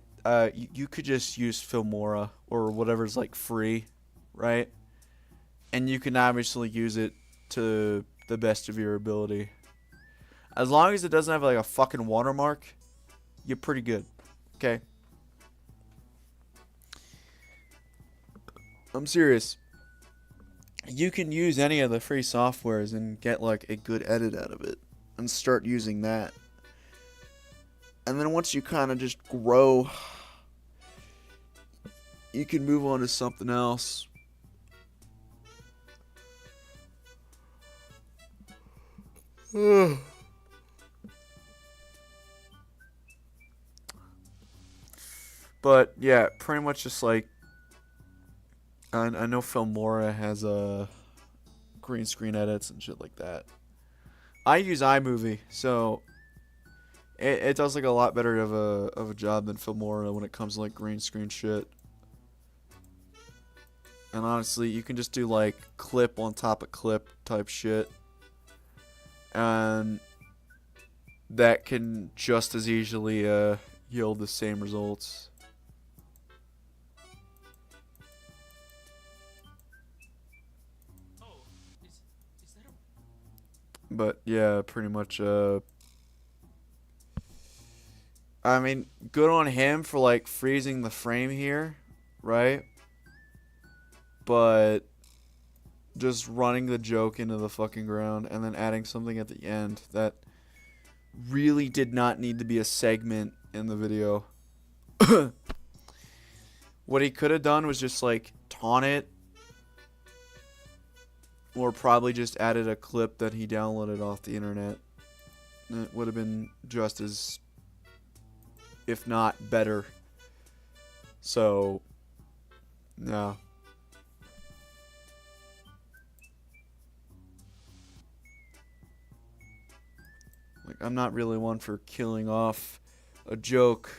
you could just use Filmora or whatever's like free, right? And you can obviously use it to the best of your ability. As long as it doesn't have like a fucking watermark, you're pretty good. Okay? I'm serious. You can use any of the free softwares and get like a good edit out of it and start using that. And then once you kind of just grow, you can move on to something else. But yeah, pretty much just like I know Filmora has green screen edits and shit like that. I use iMovie, so it does like a lot better of a job than Filmora when it comes to like green screen shit. And honestly, you can just do like clip on top of clip type shit. And that can just as easily yield the same results. Oh, is that a... But yeah, pretty much I mean, good on him for like freezing the frame here, right? But just running the joke into the fucking ground and then adding something at the end that really did not need to be a segment in the video. What he could have done was just like taunt it, or probably just added a clip that he downloaded off the internet. It would have been just as, if not better. So, no. Like, I'm not really one for killing off a joke.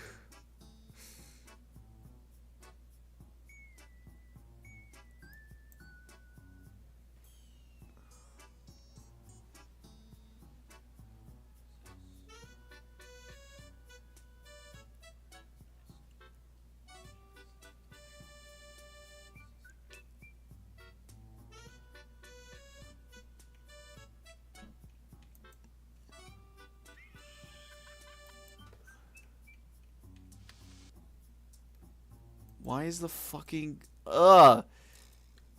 Why is the fucking... Ew!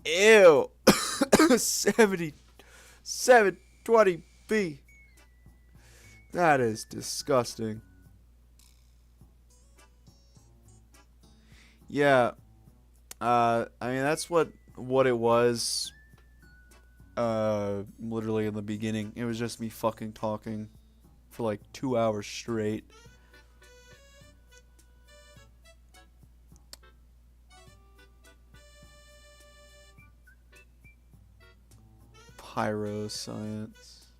720p. That is disgusting. Yeah. I mean, that's what it was. Literally in the beginning. It was just me fucking talking for like 2 hours straight. Pyro science.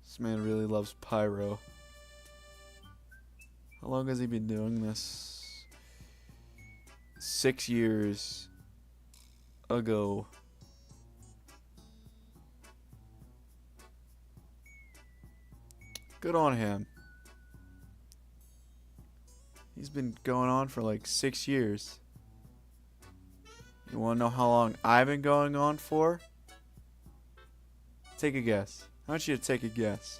This man really loves pyro. How long has he been doing this? 6 years ago. Good on him. He's been going on for like 6 years. You want to know how long I've been going on for? Take a guess. I want you to take a guess.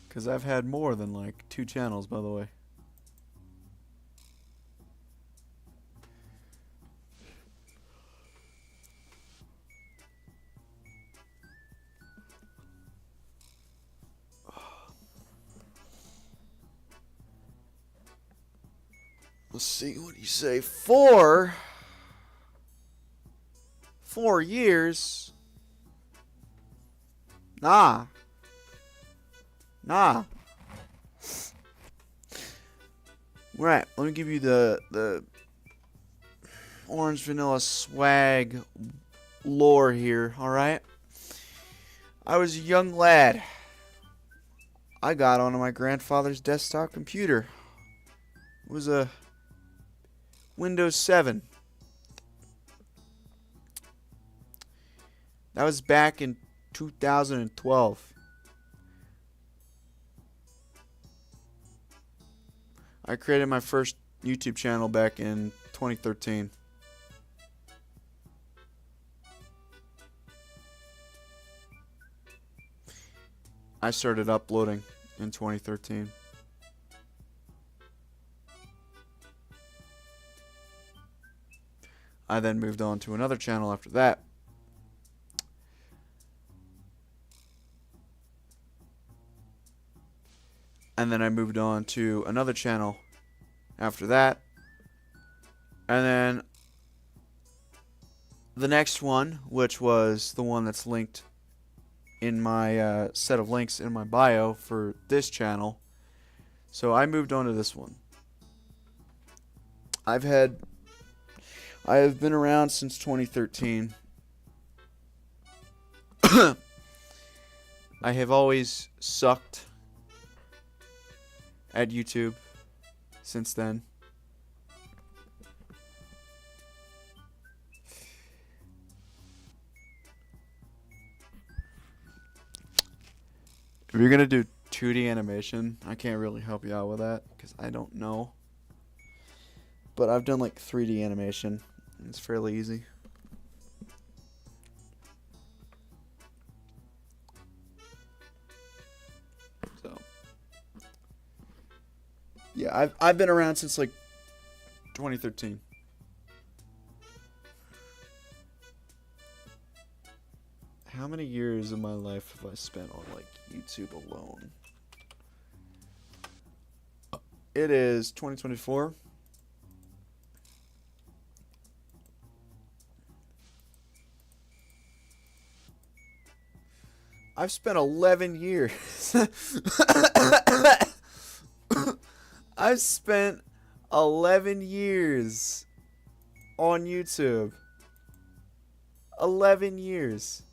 Because I've had more than like 2 channels, by the way. Let's see what you say. 4 years? Nah. Right, let me give you the Orange Vanilla swag lore here, alright? I was a young lad. I got onto my grandfather's desktop computer. It was a Windows 7. That was back in 2012. I created my first YouTube channel back in 2013. I started uploading in 2013. I then moved on to another channel after that. And then I moved on to another channel after that. And then the next one, which was the one that's linked in my set of links in my bio for this channel. So I moved on to this one. I have been around since 2013. I have always sucked at YouTube since then. If you're gonna do 2D animation, I can't really help you out with that because I don't know. But I've done like 3D animation. It's fairly easy. So yeah, I've been around since like 2013. How many years of my life have I spent on like YouTube alone? It is 2024. I've spent 11 years. I've spent 11 years on YouTube. 11 years.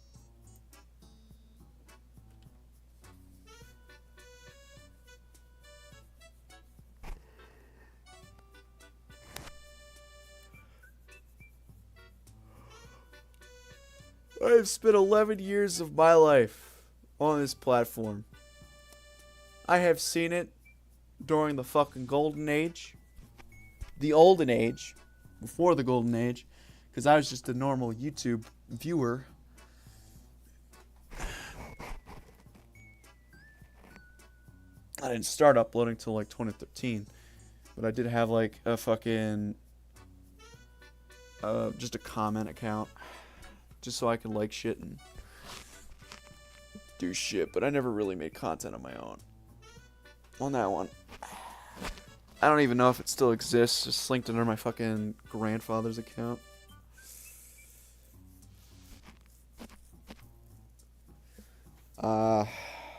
I have spent 11 years of my life on this platform. I have seen it during the fucking golden age. The olden age. Before the golden age. Because I was just a normal YouTube viewer. I didn't start uploading till like 2013. But I did have like a fucking... just a comment account. Just so I could like shit and do shit. But I never really made content on my own. On that one. I don't even know if it still exists. Just linked under my fucking grandfather's account. So.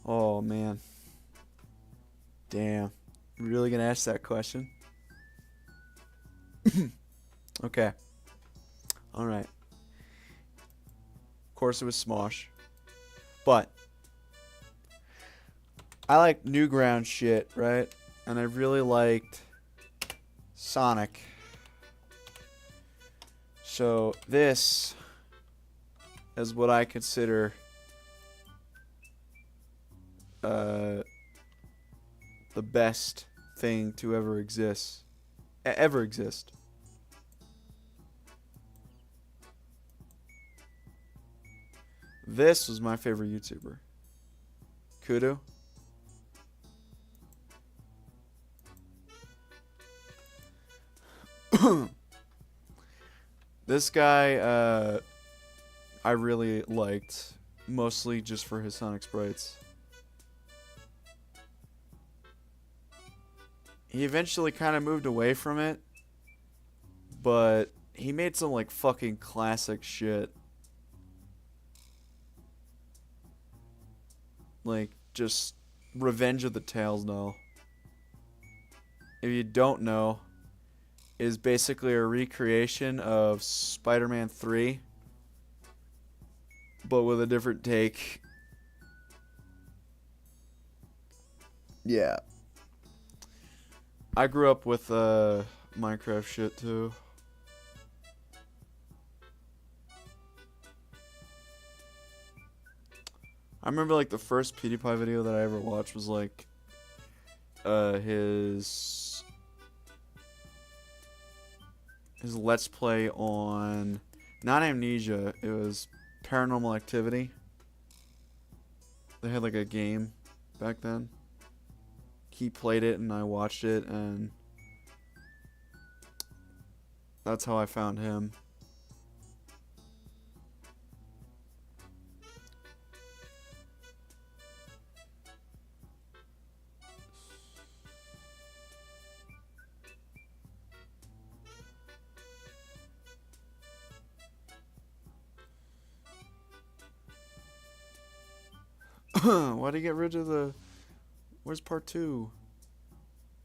Oh, man. Damn. Really gonna ask that question? Okay. Alright. Of course it was Smosh. But I like Newgrounds shit, right? And I really liked Sonic. So this is what I consider the best thing to ever exist. Ever exist. This was my favorite YouTuber. Kudo. This guy, I really liked, mostly just for his Sonic sprites. He eventually kind of moved away from it, but he made some like fucking classic shit. Like just Revenge of the Tails doll, if you don't know, is basically a recreation of Spider-Man 3, but with a different take. Yeah. I grew up with Minecraft shit too. I remember like the first PewDiePie video that I ever watched was like his Let's Play on not Amnesia, it was Paranormal Activity. They had like a game back then. He played it and I watched it, and that's how I found him. Why'd he get rid of the... Where's part 2?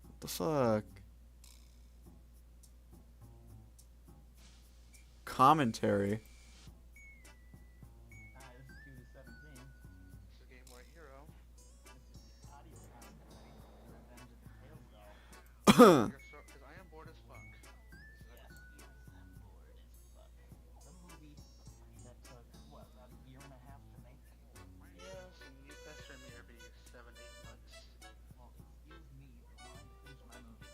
What the fuck? Commentary. Hi, this is QD17. This is Game Boy Hero. This is the audio commentary for Revenge of the Tails doll. Because I am bored as fuck. Yes, I'm bored as fuck. The movie that took, what, about a year and a half to make? Yes, and you pester me every 7-8 months. Well, excuse me for wanting to finish my movie.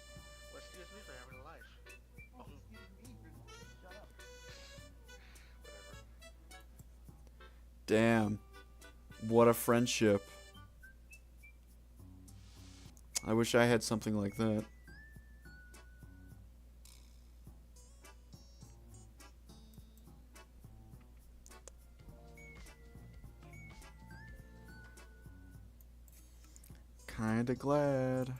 Well, excuse me for having a life. Well, excuse me for... Shut up. Whatever. Damn. What a friendship. I wish I had something like that. Kinda glad.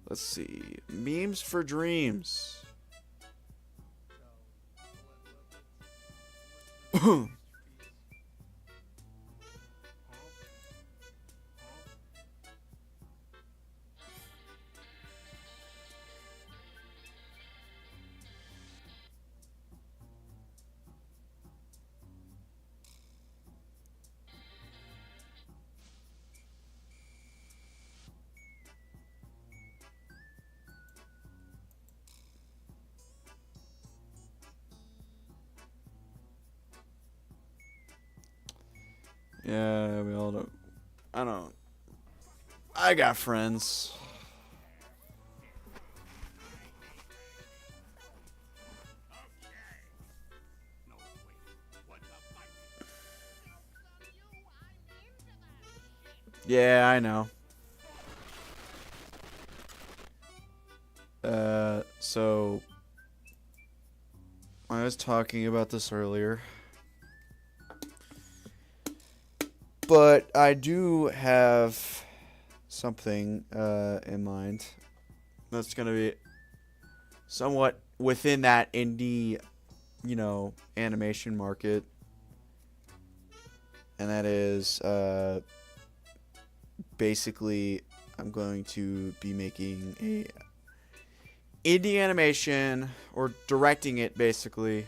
Let's see. Memes for dreams. Yeah, we all don't. I don't. I got friends. Yeah, I know. So I was talking about this earlier. But I do have something in mind that's going to be somewhat within that indie, animation market. And that is basically I'm going to be making a indie animation, or directing it basically.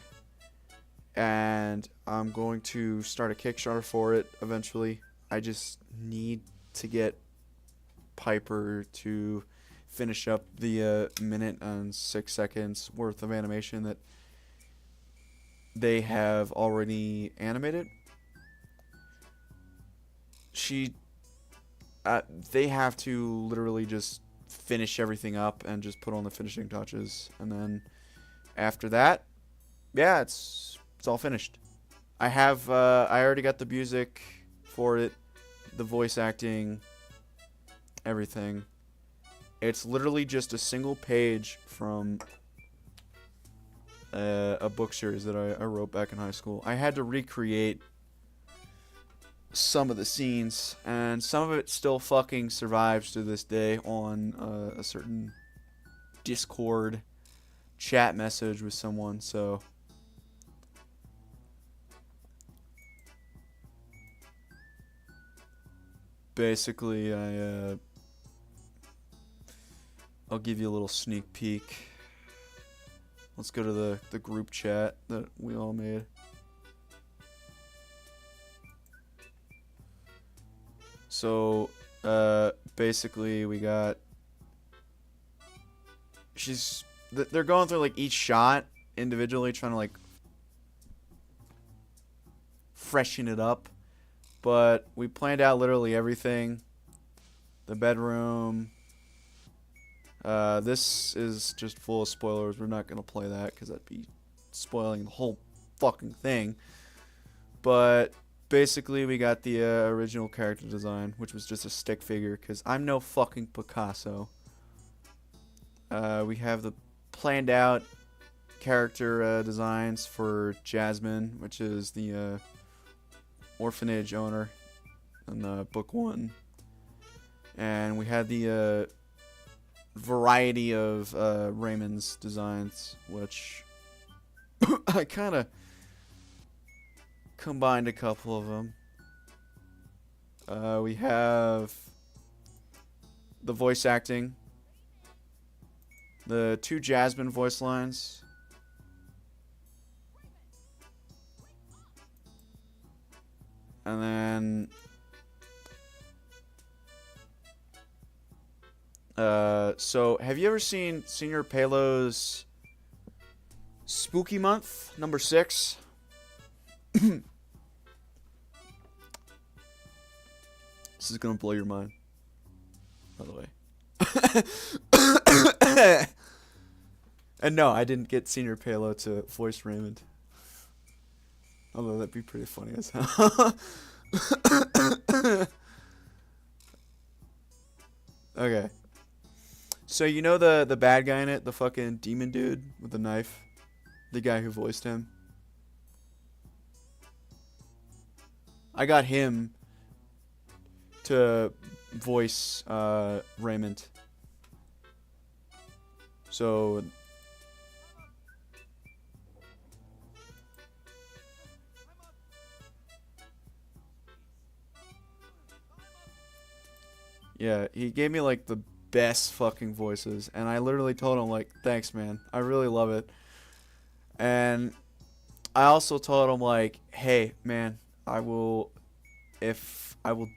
And I'm going to start a Kickstarter for it eventually. I just need to get Piper to finish up the minute and 6 seconds worth of animation that they have already animated. They have to literally just finish everything up and just put on the finishing touches. And then after that, yeah, it's all finished. I already got the music for it, the voice acting, everything. It's literally just a single page from a book series that I wrote back in high school. I had to recreate some of the scenes, and some of it still fucking survives to this day on a certain Discord chat message with someone, so... basically, I'll give you a little sneak peek. Let's go to the group chat that we all made. So, basically, we got. They're going through like each shot individually, trying to like freshen it up. But we planned out literally everything. The bedroom. This is just full of spoilers. We're not gonna play that because that'd be spoiling the whole fucking thing. But basically, we got the original character design, which was just a stick figure because I'm no fucking Picasso. We have the planned out character designs for Jasmine, which is the orphanage owner in book 1. And we had the variety of Raymond's designs, which I kind of combined a couple of them. We have the voice acting, the 2 Jasmine voice lines, and then so have you ever seen Senior Palo's Spooky Month number 6? This is gonna blow your mind, by the way. And no, I didn't get Senior Palo to voice Raymond. Although that'd be pretty funny as hell. Okay. So you know the bad guy in it, the fucking demon dude with the knife? The guy who voiced him? I got him to voice Raymond. So yeah, he gave me like the best fucking voices, and I literally told him like, thanks man, I really love it. And I also told him like, hey man, I will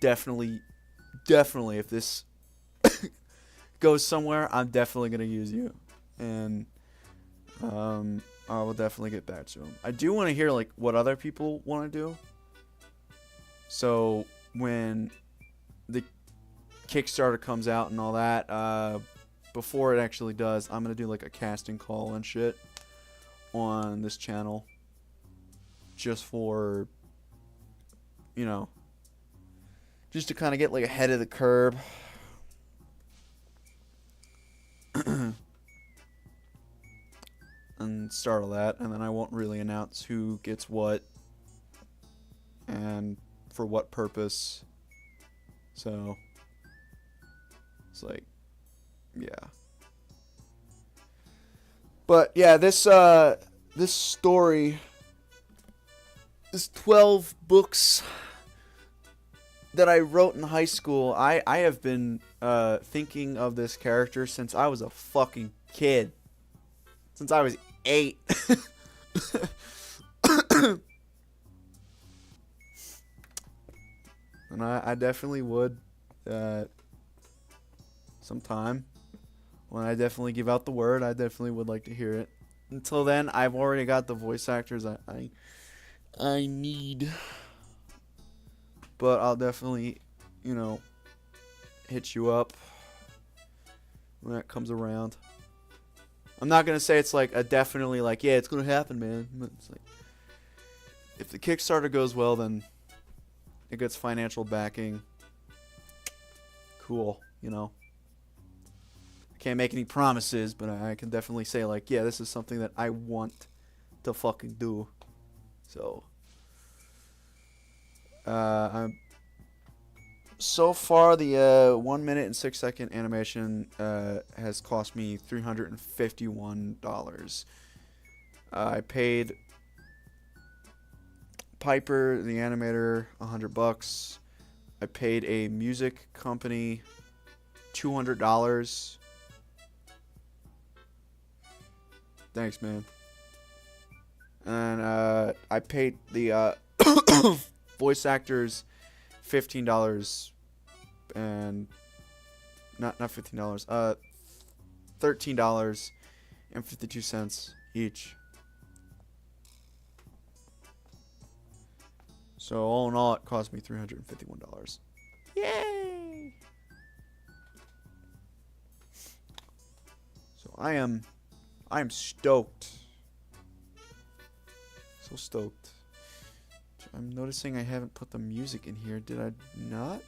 definitely if this goes somewhere, I'm definitely gonna use you, and I will definitely get back to him. I do want to hear like what other people want to do. So when the Kickstarter comes out and all that, before it actually does, I'm gonna do like a casting call and shit on this channel, just for, you know, just to kind of get like ahead of the curve. And start all that, and then I won't really announce who gets what and for what purpose. So it's like, yeah. But yeah, this story, this 12 books that I wrote in high school, I have been thinking of this character since I was a fucking kid. Since I was 8. And I definitely would sometime. When I definitely give out the word, I definitely would like to hear it. Until then, I've already got the voice actors I need. But I'll definitely, you know, hit you up when that comes around. I'm not going to say it's like a definitely like, yeah, it's going to happen, man. But it's like, if the Kickstarter goes well, then it gets financial backing. Cool, you know. I can't make any promises, but I can definitely say like, yeah, this is something that I want to fucking do. So, so far, the 1 minute and 6 second animation has cost me $351. I paid Piper, the animator, $100. I paid a music company $200. Thanks, man. And I paid the voice actors $15 and not $15. $13.52 each. So all in all, it cost me $351. Yay! So I am stoked. So stoked. I'm noticing I haven't put the music in here. Did I not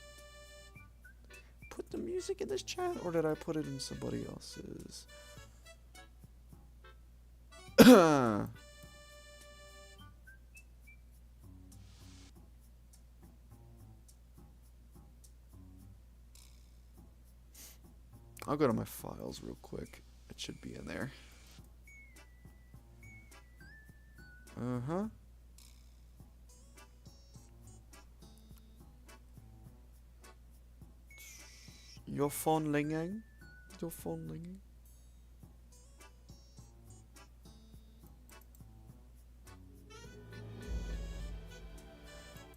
put the music in this chat, or did I put it in somebody else's? I'll go to my files real quick. It should be in there. Uh-huh. Your phone ringing? Your phone ringing?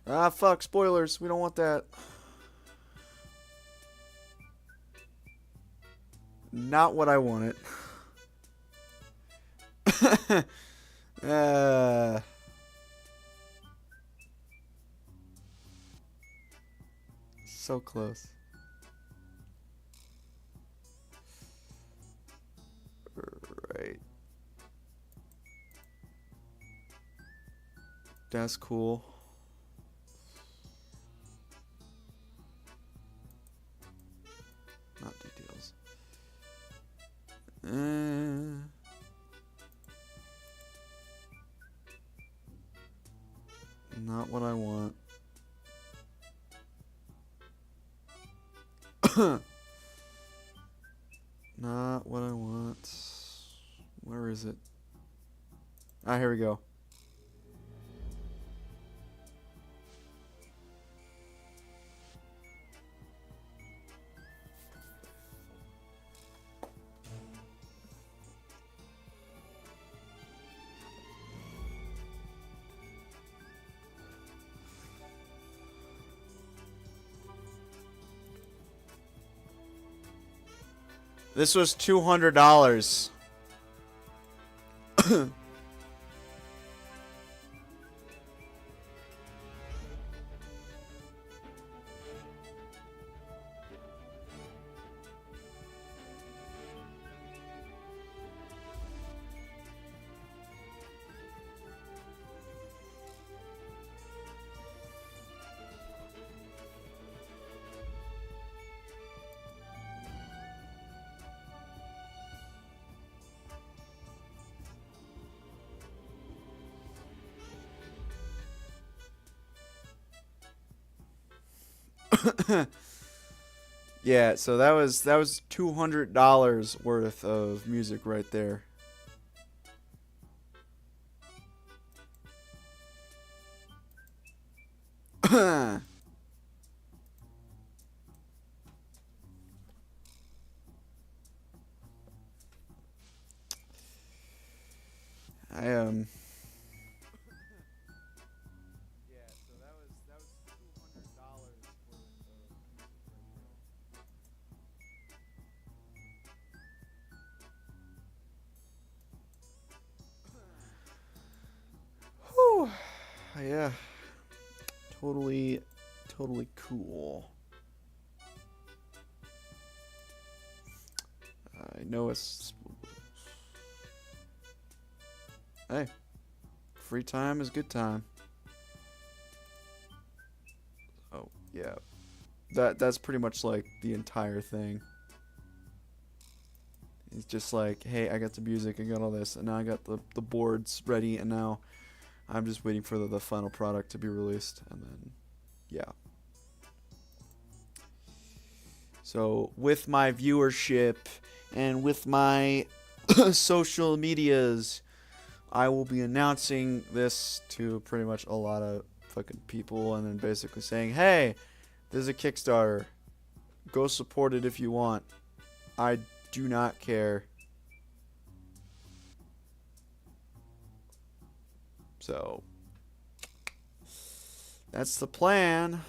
Ah, fuck, spoilers. We don't want that. Not what I wanted. So close. Right. That's cool. Not details. Not what I want. Not what I want. Where is it? Ah, here we go. This was $200. Yeah, so that was $200 worth of music right there. I Yeah, so that was $200 worth of music right there. Whew. Yeah. Totally cool. I know it's Hey, free time is good time. Oh, yeah. That's pretty much like the entire thing. It's just like, hey, I got the music, I got all this, and now I got the boards ready, and now I'm just waiting for the final product to be released, and then, yeah. So, with my viewership, and with my social medias, I will be announcing this to pretty much a lot of fucking people, and then basically saying, hey, There's a Kickstarter. Go support it if you want. I do not care. So, that's the plan.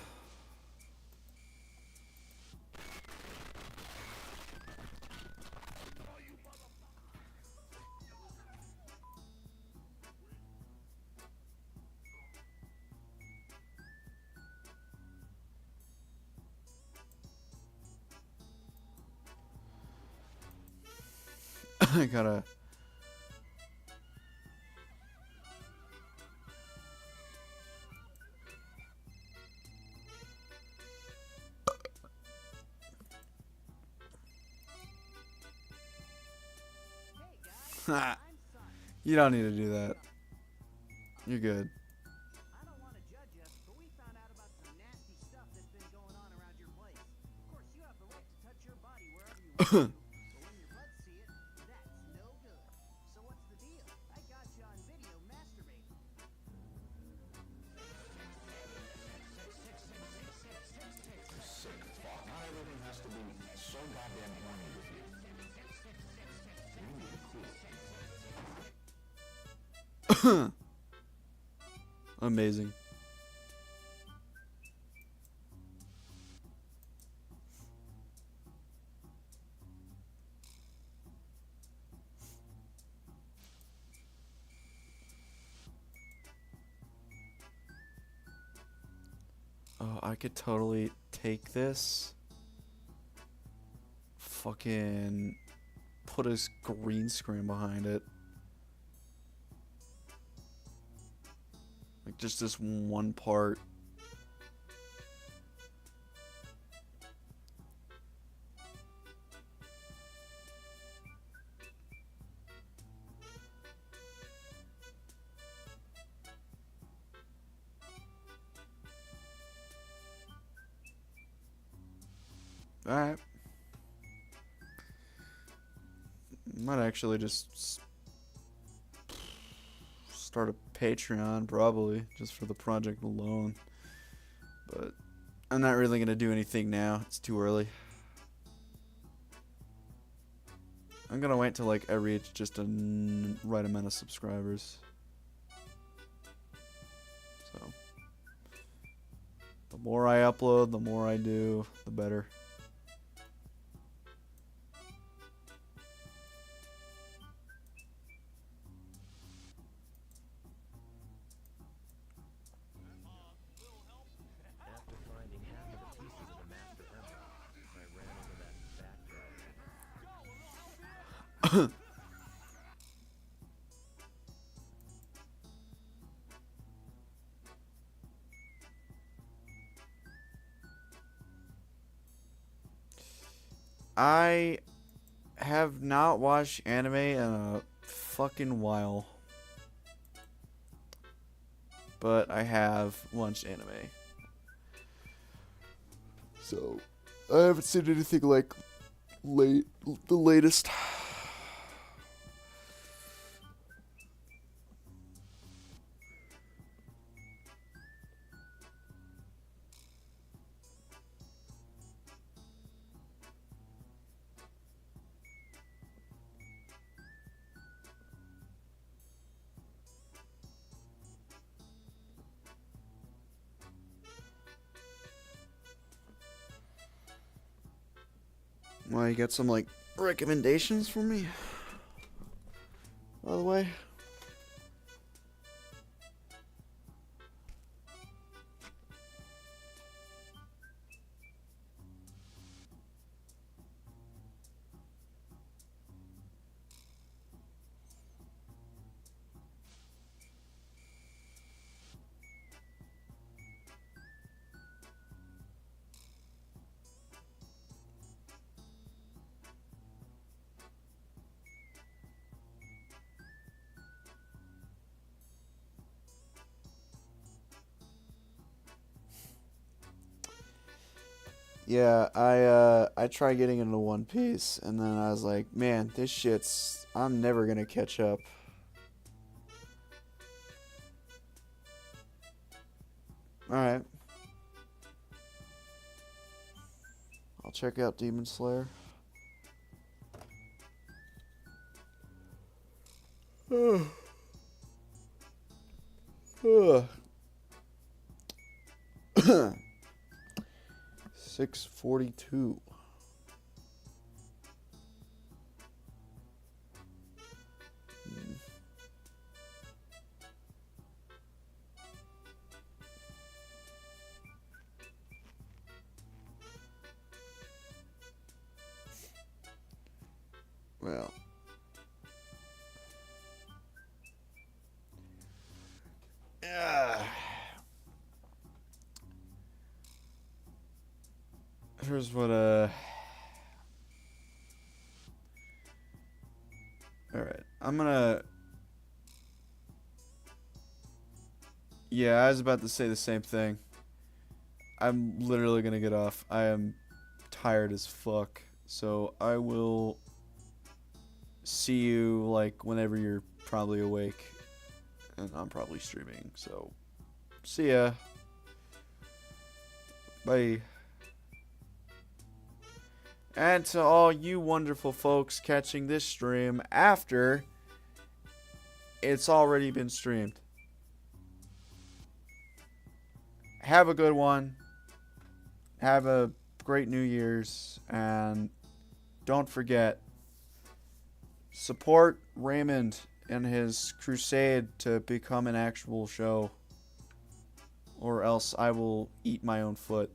I gotta. You don't need to do that. You're good. I don't want to judge you, but we found out about some nasty stuff that's been going on around your place. Of course, you have the right to touch your body wherever you want to, but when your buds see it, that's no good. So what's the deal? I got you on video masturbating. Not everything has to be so goddamn horny with you. You need to be cool. Amazing. Oh, I could totally take this. Fucking put a green screen behind it. Like just this one part. Alright. Might actually just start a Patreon, probably, just for the project alone. But I'm not really going to do anything now. It's too early. I'm going to wait till like I reach just a right amount of subscribers. So, the more I upload, the more I do, the better. After finding half of the pieces of the Master Emerald, I ran over that back drive. I have not watched anime in a fucking while. But I have watched anime. So, I haven't seen anything like the latest. Well, you got some like recommendations for me? By the way. Yeah, I tried getting into One Piece, and then I was like, man, this shit's, I'm never gonna catch up. Alright. check out Demon Slayer. Ugh. 6:42. Well. Yeah. Here's what Alright, I'm gonna... Yeah, I was about to say the same thing. I'm literally gonna get off. I am tired as fuck. So I will see you like whenever you're probably awake. And I'm probably streaming, so see ya. Bye. And to all you wonderful folks catching this stream after it's already been streamed. Have a good one. Have a great New Year's. And don't forget, support Raymond in his crusade to become an actual show. Or else I will eat my own foot.